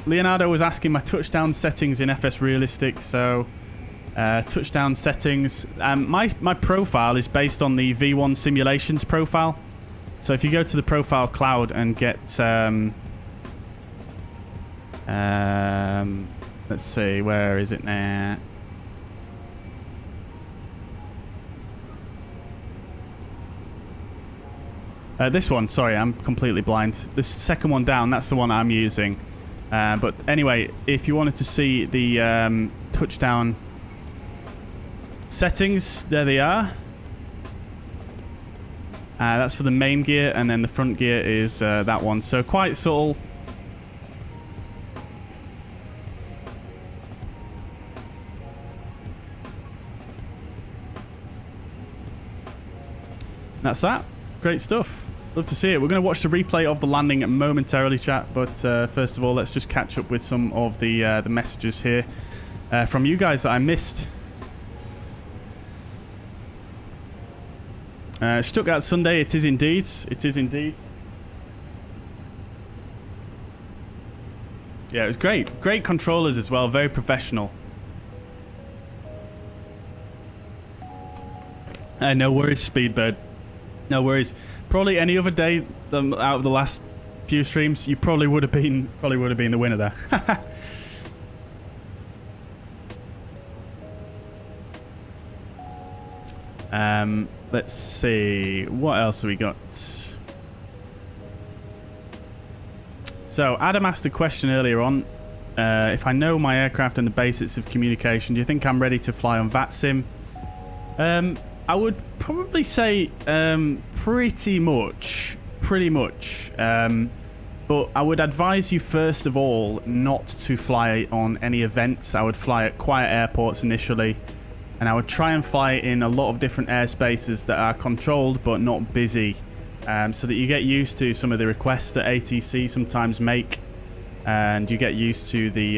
Leonardo was asking my touchdown settings in FS Realistic. So touchdown settings, my profile is based on the V1 simulations profile. So if you go to the profile cloud and get let's see, where is it now? This one, sorry, I'm completely blind. The second one down, that's the one I'm using. But anyway, if you wanted to see the touchdown settings, there they are. That's for the main gear, and then the front gear is that one. So quite subtle. That's that. Great stuff. Love to see it. We're going to watch the replay of the landing momentarily, chat. But first of all, let's just catch up with some of the messages here from you guys that I missed. Stuttgart Sunday, it is indeed. It is indeed. Yeah, it was great. Great controllers as well. Very professional. No worries, Speedbird. No worries. Probably any other day out of the last few streams, you probably would have been the winner there. Let's see. What else have we got? So Adam asked a question earlier on. If I know my aircraft and the basics of communication, do you think I'm ready to fly on VATSIM? I would probably say pretty much. But I would advise you first of all not to fly on any events. I would fly at quiet airports initially, and I would try and fly in a lot of different airspaces that are controlled but not busy, so that you get used to some of the requests that ATC sometimes make, and you get used to the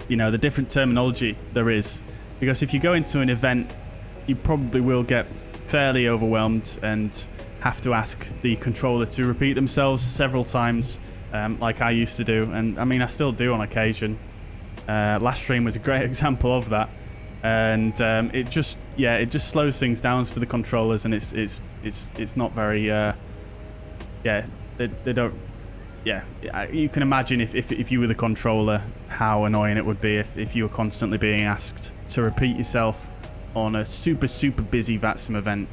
the different terminology there is. Because if you go into an event, you probably will get fairly overwhelmed and have to ask the controller to repeat themselves several times, like I used to do, and I mean I still do on occasion. Last stream was a great example of that, and it just slows things down for the controllers, and it's not very they don't. Yeah, you can imagine if you were the controller, how annoying it would be if you were constantly being asked to repeat yourself on a super busy VATSIM event.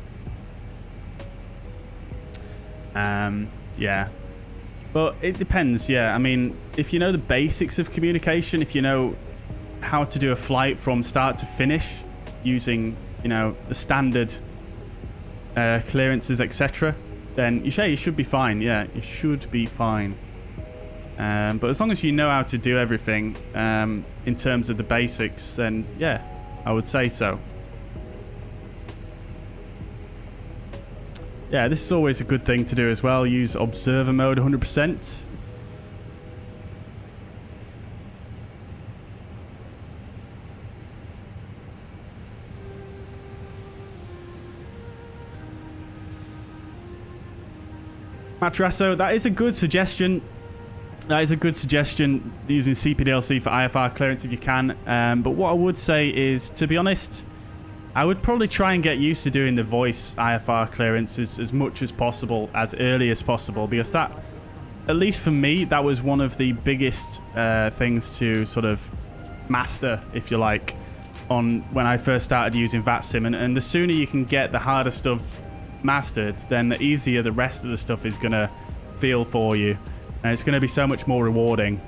Yeah, but it depends. Yeah, I mean, if you know the basics of communication, if you know how to do a flight from start to finish using the standard clearances, etc., then you should be fine. Yeah, you should be fine. But as long as you know how to do everything in terms of the basics, then yeah, I would say so. Yeah, this is always a good thing to do as well. Use observer mode 100%. Matrasso, that is a good suggestion. That is a good suggestion, using CPDLC for IFR clearance if you can. But what I would say is, to be honest, I would probably try and get used to doing the voice IFR clearance as much as possible, as early as possible, because that, at least for me, that was one of the biggest things to sort of master, if you like, on when I first started using VATSIM. And the sooner you can get the harder stuff mastered, then the easier the rest of the stuff is going to feel for you. And it's going to be so much more rewarding.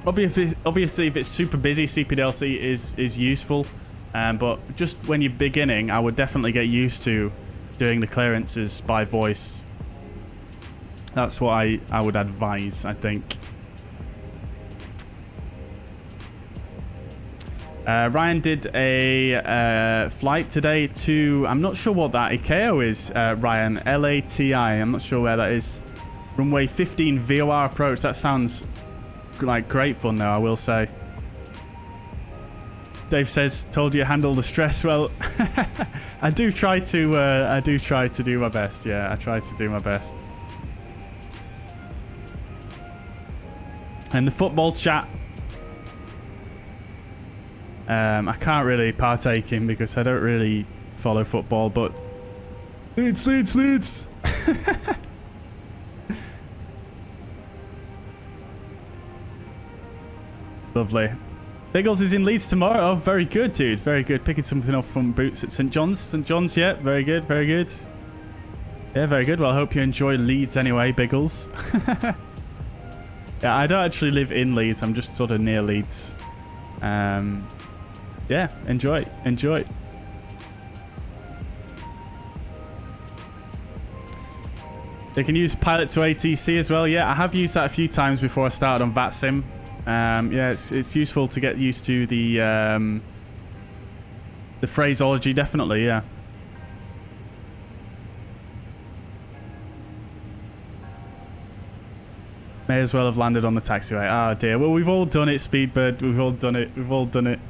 Obviously, if it's super busy, CPDLC is useful. But just when you're beginning, I would definitely get used to doing the clearances by voice. That's what I would advise, I think. Ryan did a flight today to, I'm not sure what that ICAO is, Ryan, LATI, I'm not sure where that is. Runway 15 VOR approach. That sounds like great fun though, I will say. Dave says, told you handle the stress well. I do try to do my best. Yeah, I try to do my best. And the football chat, I can't really partake in because I don't really follow football, but Leeds. Lovely. Biggles is in Leeds tomorrow. Oh, very good, dude. Very good. Picking something up from Boots at St. John's. St. John's, yeah. Very good. Very good. Yeah, very good. Well, I hope you enjoy Leeds anyway, Biggles. Yeah, I don't actually live in Leeds. I'm just sort of near Leeds. Yeah, enjoy. Enjoy. They can use Pilot to ATC as well. Yeah, I have used that a few times before I started on VATSIM. Yeah, it's useful to get used to the phraseology, definitely, yeah. May as well have landed on the taxiway. Oh dear. Well, we've all done it, Speedbird. We've all done it. We've all done it.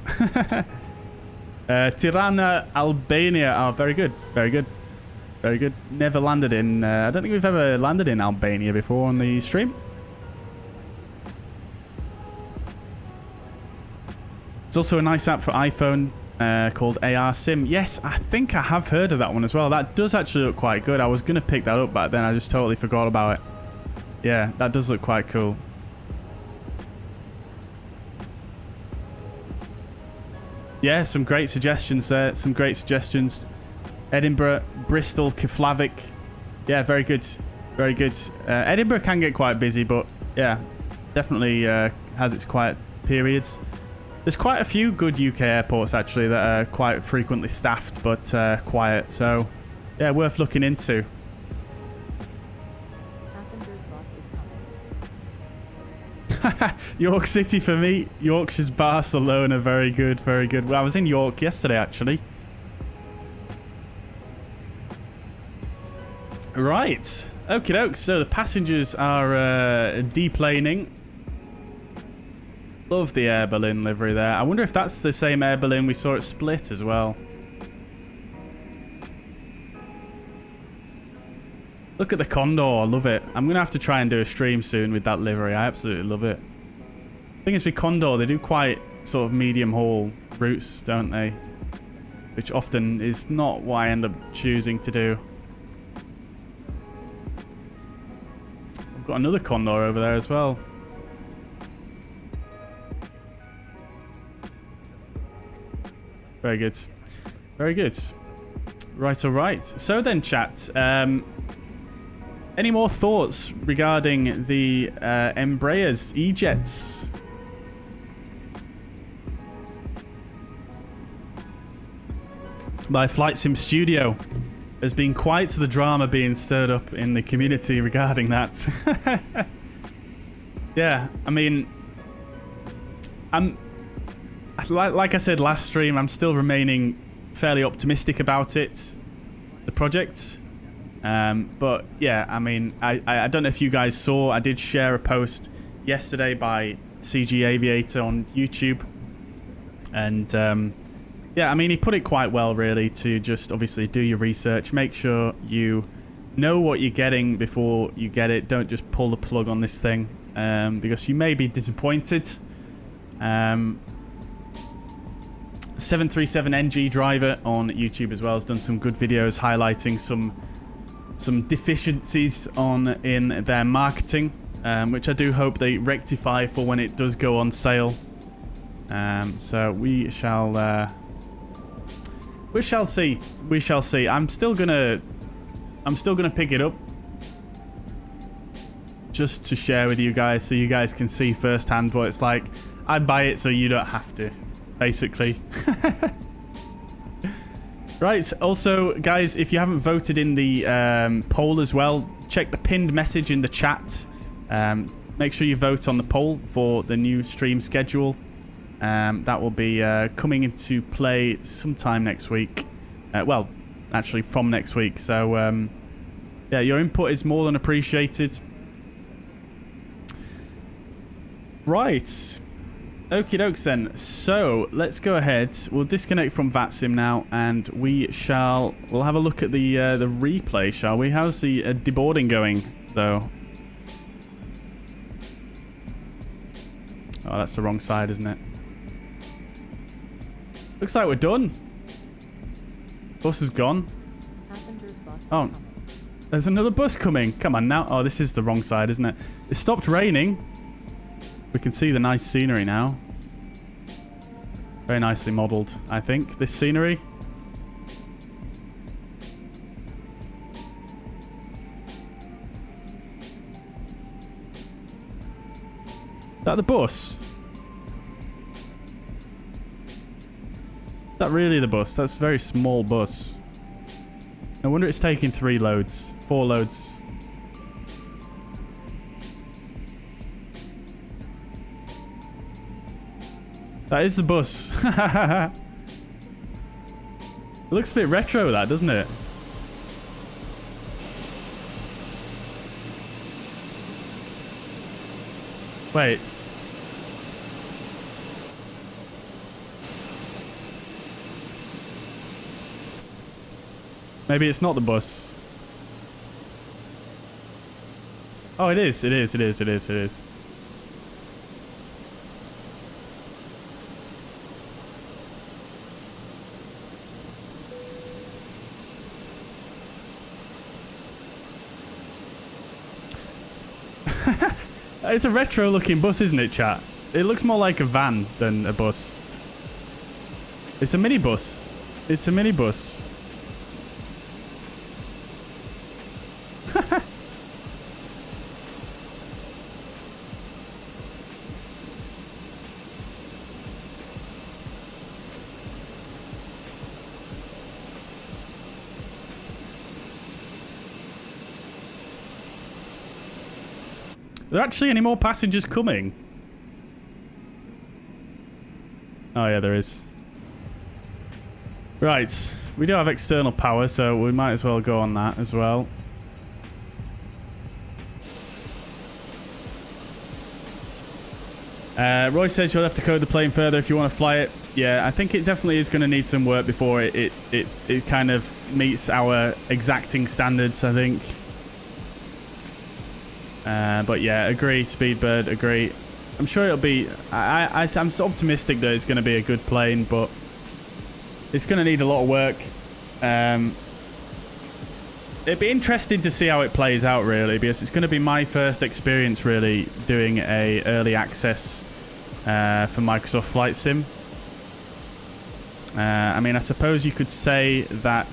Tirana, Albania. Oh, very good. Very good. Very good. Never landed in... I don't think we've ever landed in Albania before on the stream. It's also a nice app for iPhone called AR Sim. Yes, I think I have heard of that one as well. That does actually look quite good. I was going to pick that up back then. I just totally forgot about it. Yeah, that does look quite cool. Yeah, some great suggestions there. Some great suggestions. Edinburgh, Bristol, Keflavik. Yeah, very good. Very good. Edinburgh can get quite busy, but yeah, definitely has its quiet periods. There's quite a few good UK airports, actually, that are quite frequently staffed, but quiet. So, yeah, worth looking into. York City for me. Yorkshire's Barcelona. Very good, very good. Well, I was in York yesterday, actually. Right. Okie dokes. So the passengers are deplaning. Love the Air Berlin livery there. I wonder if that's the same Air Berlin we saw at Split as well. Look at the Condor. I love it. I'm going to have to try and do a stream soon with that livery. I absolutely love it. The thing is with Condor, they do quite sort of medium haul routes, don't they? Which often is not what I end up choosing to do. I've got another Condor over there as well. Very good. Very good. Right, all right. So then, chat. Any more thoughts regarding the Embraer's E-Jets? My Flight Sim Studio. There's been quite the drama being stirred up in the community regarding that. Yeah, I mean, like I said last stream, I'm still remaining fairly optimistic about it, the project. But yeah, I mean, I don't know if you guys saw, I did share a post yesterday by CG Aviator on YouTube, and yeah, I mean, he put it quite well, really, to just obviously do your research. Make sure you know what you're getting before you get it. Don't just pull the plug on this thing, because you may be disappointed. 737NG driver on YouTube as well has done some good videos highlighting some deficiencies in their marketing, which I do hope they rectify for when it does go on sale. So we shall see. We shall see. I'm still gonna pick it up just to share with you guys, so you guys can see firsthand what it's like. I buy it so you don't have to, basically. Right. Also, guys, if you haven't voted in the poll as well, check the pinned message in the chat. Make sure you vote on the poll for the new stream schedule. That will be coming into play sometime next week. Well, actually from next week. So, yeah, your input is more than appreciated. Right. Okie dokes then. So, let's go ahead. We'll disconnect from VATSIM now, and we'll have a look at the replay, shall we? How's the deboarding going, though? Oh, that's the wrong side, isn't it? Looks like we're done. Bus is gone. Passengers bus is coming. There's another bus coming. Come on now. Oh, this is the wrong side, isn't it? It stopped raining. We can see the nice scenery now. Very nicely modelled, I think, this scenery. Is that the bus? Is that really the bus? That's a very small bus. No wonder it's taking 4 loads. That is the bus. It looks a bit retro, that, doesn't it? Wait. Maybe it's not the bus. Oh, it is. It is. It's a retro looking bus, isn't it, chat? It looks more like a van than a bus. It's a minibus. It's a minibus. Are there actually any more passengers coming? Oh yeah, there is. Right, we do have external power, so we might as well go on that as well. Roy says you'll have to code the plane further if you want to fly it. Yeah, I think it definitely is going to need some work before it kind of meets our exacting standards, I think. But yeah, agree, Speedbird, agree. I'm sure it'll be... I'm so optimistic that it's going to be a good plane, but it's going to need a lot of work. It'd be interesting to see how it plays out, really, because it's going to be my first experience, really, doing a early access for Microsoft Flight Sim. I mean, I suppose you could say that...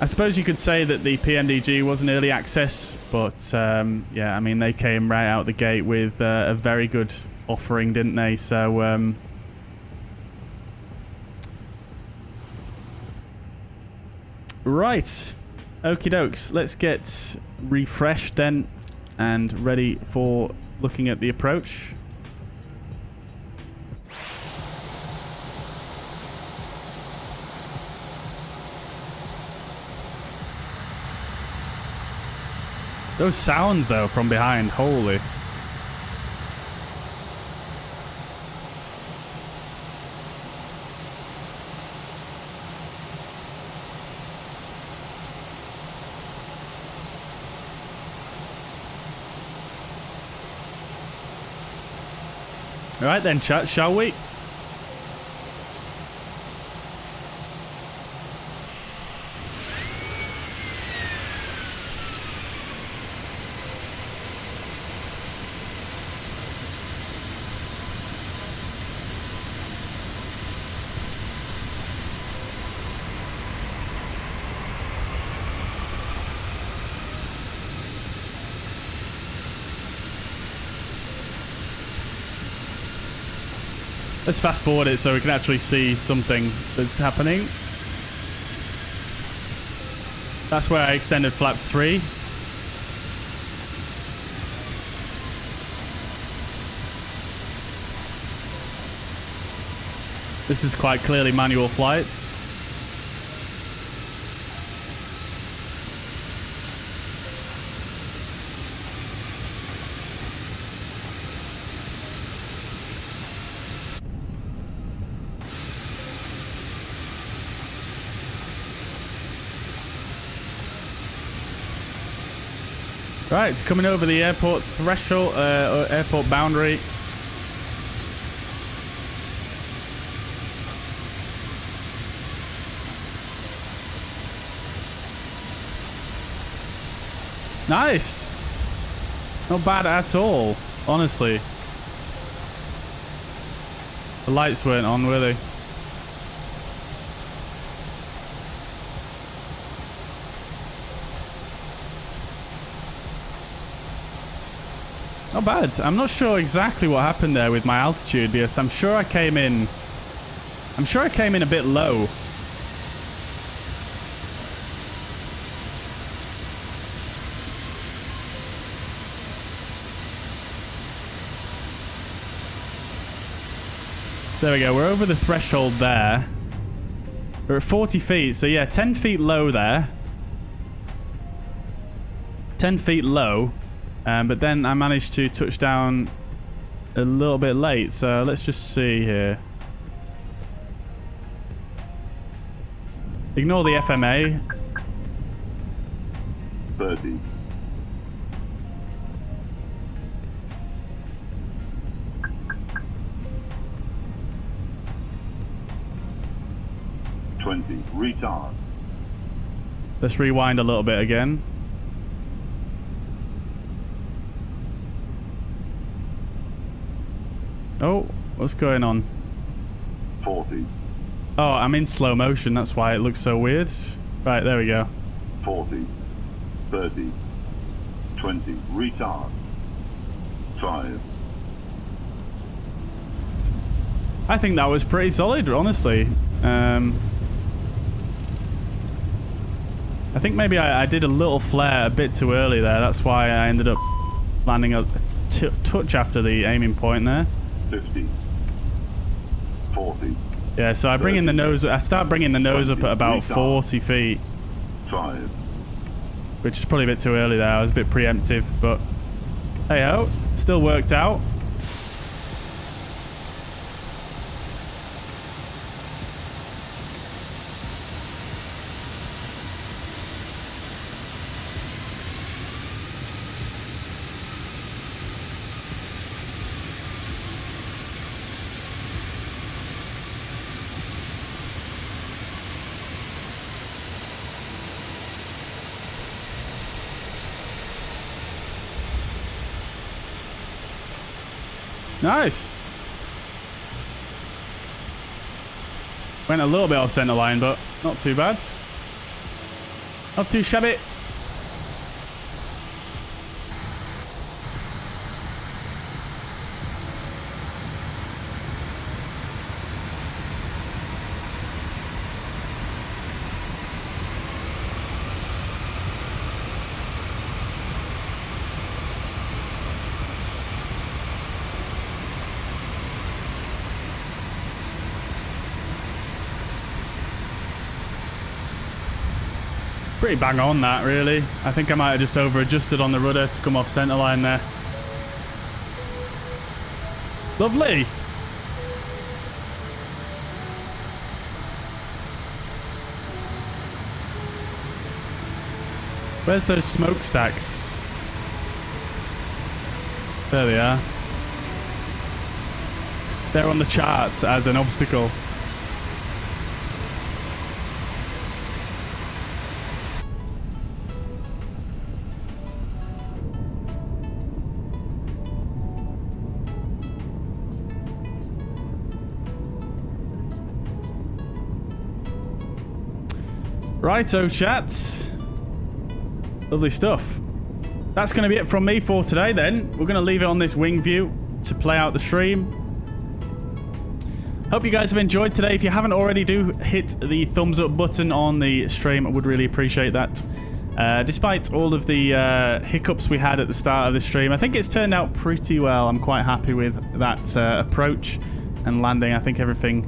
I suppose you could say that the PMDG was an early access, but yeah, I mean, they came right out the gate with a very good offering, didn't they? So, right. Okie dokes. Let's get refreshed then and ready for looking at the approach. Those sounds, though, from behind, holy. All right then, chat, shall we? Let's fast forward it so we can actually see something that's happening. That's where I extended flaps 3. This is quite clearly manual flights. Right, it's coming over the airport threshold, airport boundary. Nice. Not bad at all, honestly. The lights weren't on, were they? Not bad. I'm not sure exactly what happened there with my altitude because I'm sure I came in a bit low. So there we go. We're over the threshold there. We're at 40 feet. So yeah, 10 feet low there. 10 feet low. But then I managed to touch down a little bit late, so let's just see here. Ignore the FMA. 30. 20. Retard. Let's rewind a little bit again. Oh, what's going on? 40. Oh, I'm in slow motion. That's why it looks so weird. Right, there we go. 40. 30. 20. Retard. 5. I think that was pretty solid, honestly. I think maybe I did a little flare a bit too early there. That's why I ended up landing a touch after the aiming point there. 50. 40. Yeah, so I bring in the nose. I start bringing the nose up at about 40 feet. 5. Which is probably a bit too early there. I was a bit preemptive, but hey ho, still worked out. Nice. Went a little bit off center line, but not too bad. Not too shabby. Pretty bang on that, really. I think I might have just over adjusted on the rudder to come off center line there. Lovely. Where's those smokestacks? There they are. they're on the charts as an obstacle. Righto, chats. Lovely stuff. That's going to be it from me for today then. We're going to leave it on this wing view to play out the stream. Hope you guys have enjoyed today. If you haven't already, do hit the thumbs up button on the stream. I would really appreciate that. Despite all of the hiccups we had at the start of the stream, I think it's turned out pretty well. I'm quite happy with that approach and landing. I think everything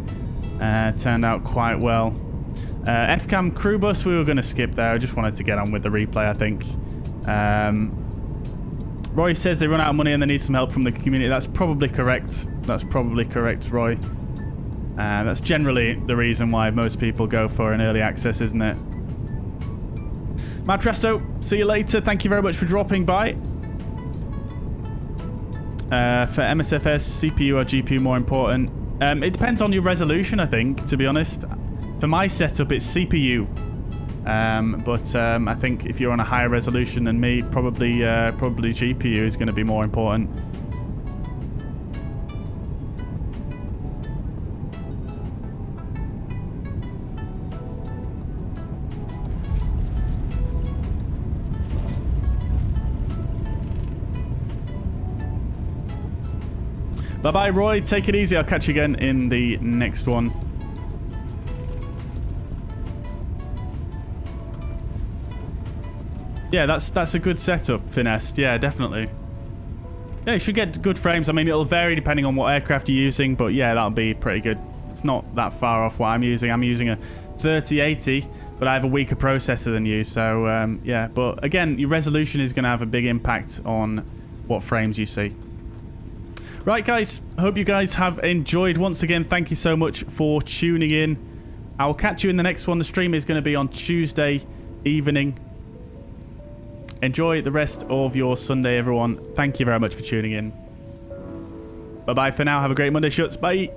turned out quite well. FCAM crew bus, we were going to skip there. I just wanted to get on with the replay, I think. Roy says they run out of money and they need some help from the community. That's probably correct. That's probably correct, Roy. That's generally the reason why most people go for an early access, isn't it? Matresso, see you later. Thank you very much for dropping by. For MSFS, CPU or GPU more important? It depends on your resolution, I think, to be honest. For my setup, it's CPU. But I think if you're on a higher resolution than me, probably GPU is going to be more important. Bye-bye, Roy. Take it easy. I'll catch you again in the next one. Yeah, that's a good setup, Finesse. Yeah, definitely. Yeah, you should get good frames. I mean, it'll vary depending on what aircraft you're using, but yeah, that'll be pretty good. It's not that far off what I'm using. I'm using a 3080, but I have a weaker processor than you, so yeah. But again, your resolution is going to have a big impact on what frames you see. Right, guys. Hope you guys have enjoyed. Once again, thank you so much for tuning in. I'll catch you in the next one. The stream is going to be on Tuesday evening. Enjoy the rest of your Sunday, everyone. Thank you very much for tuning in. Bye-bye for now. Have a great Monday, Shuts. Bye.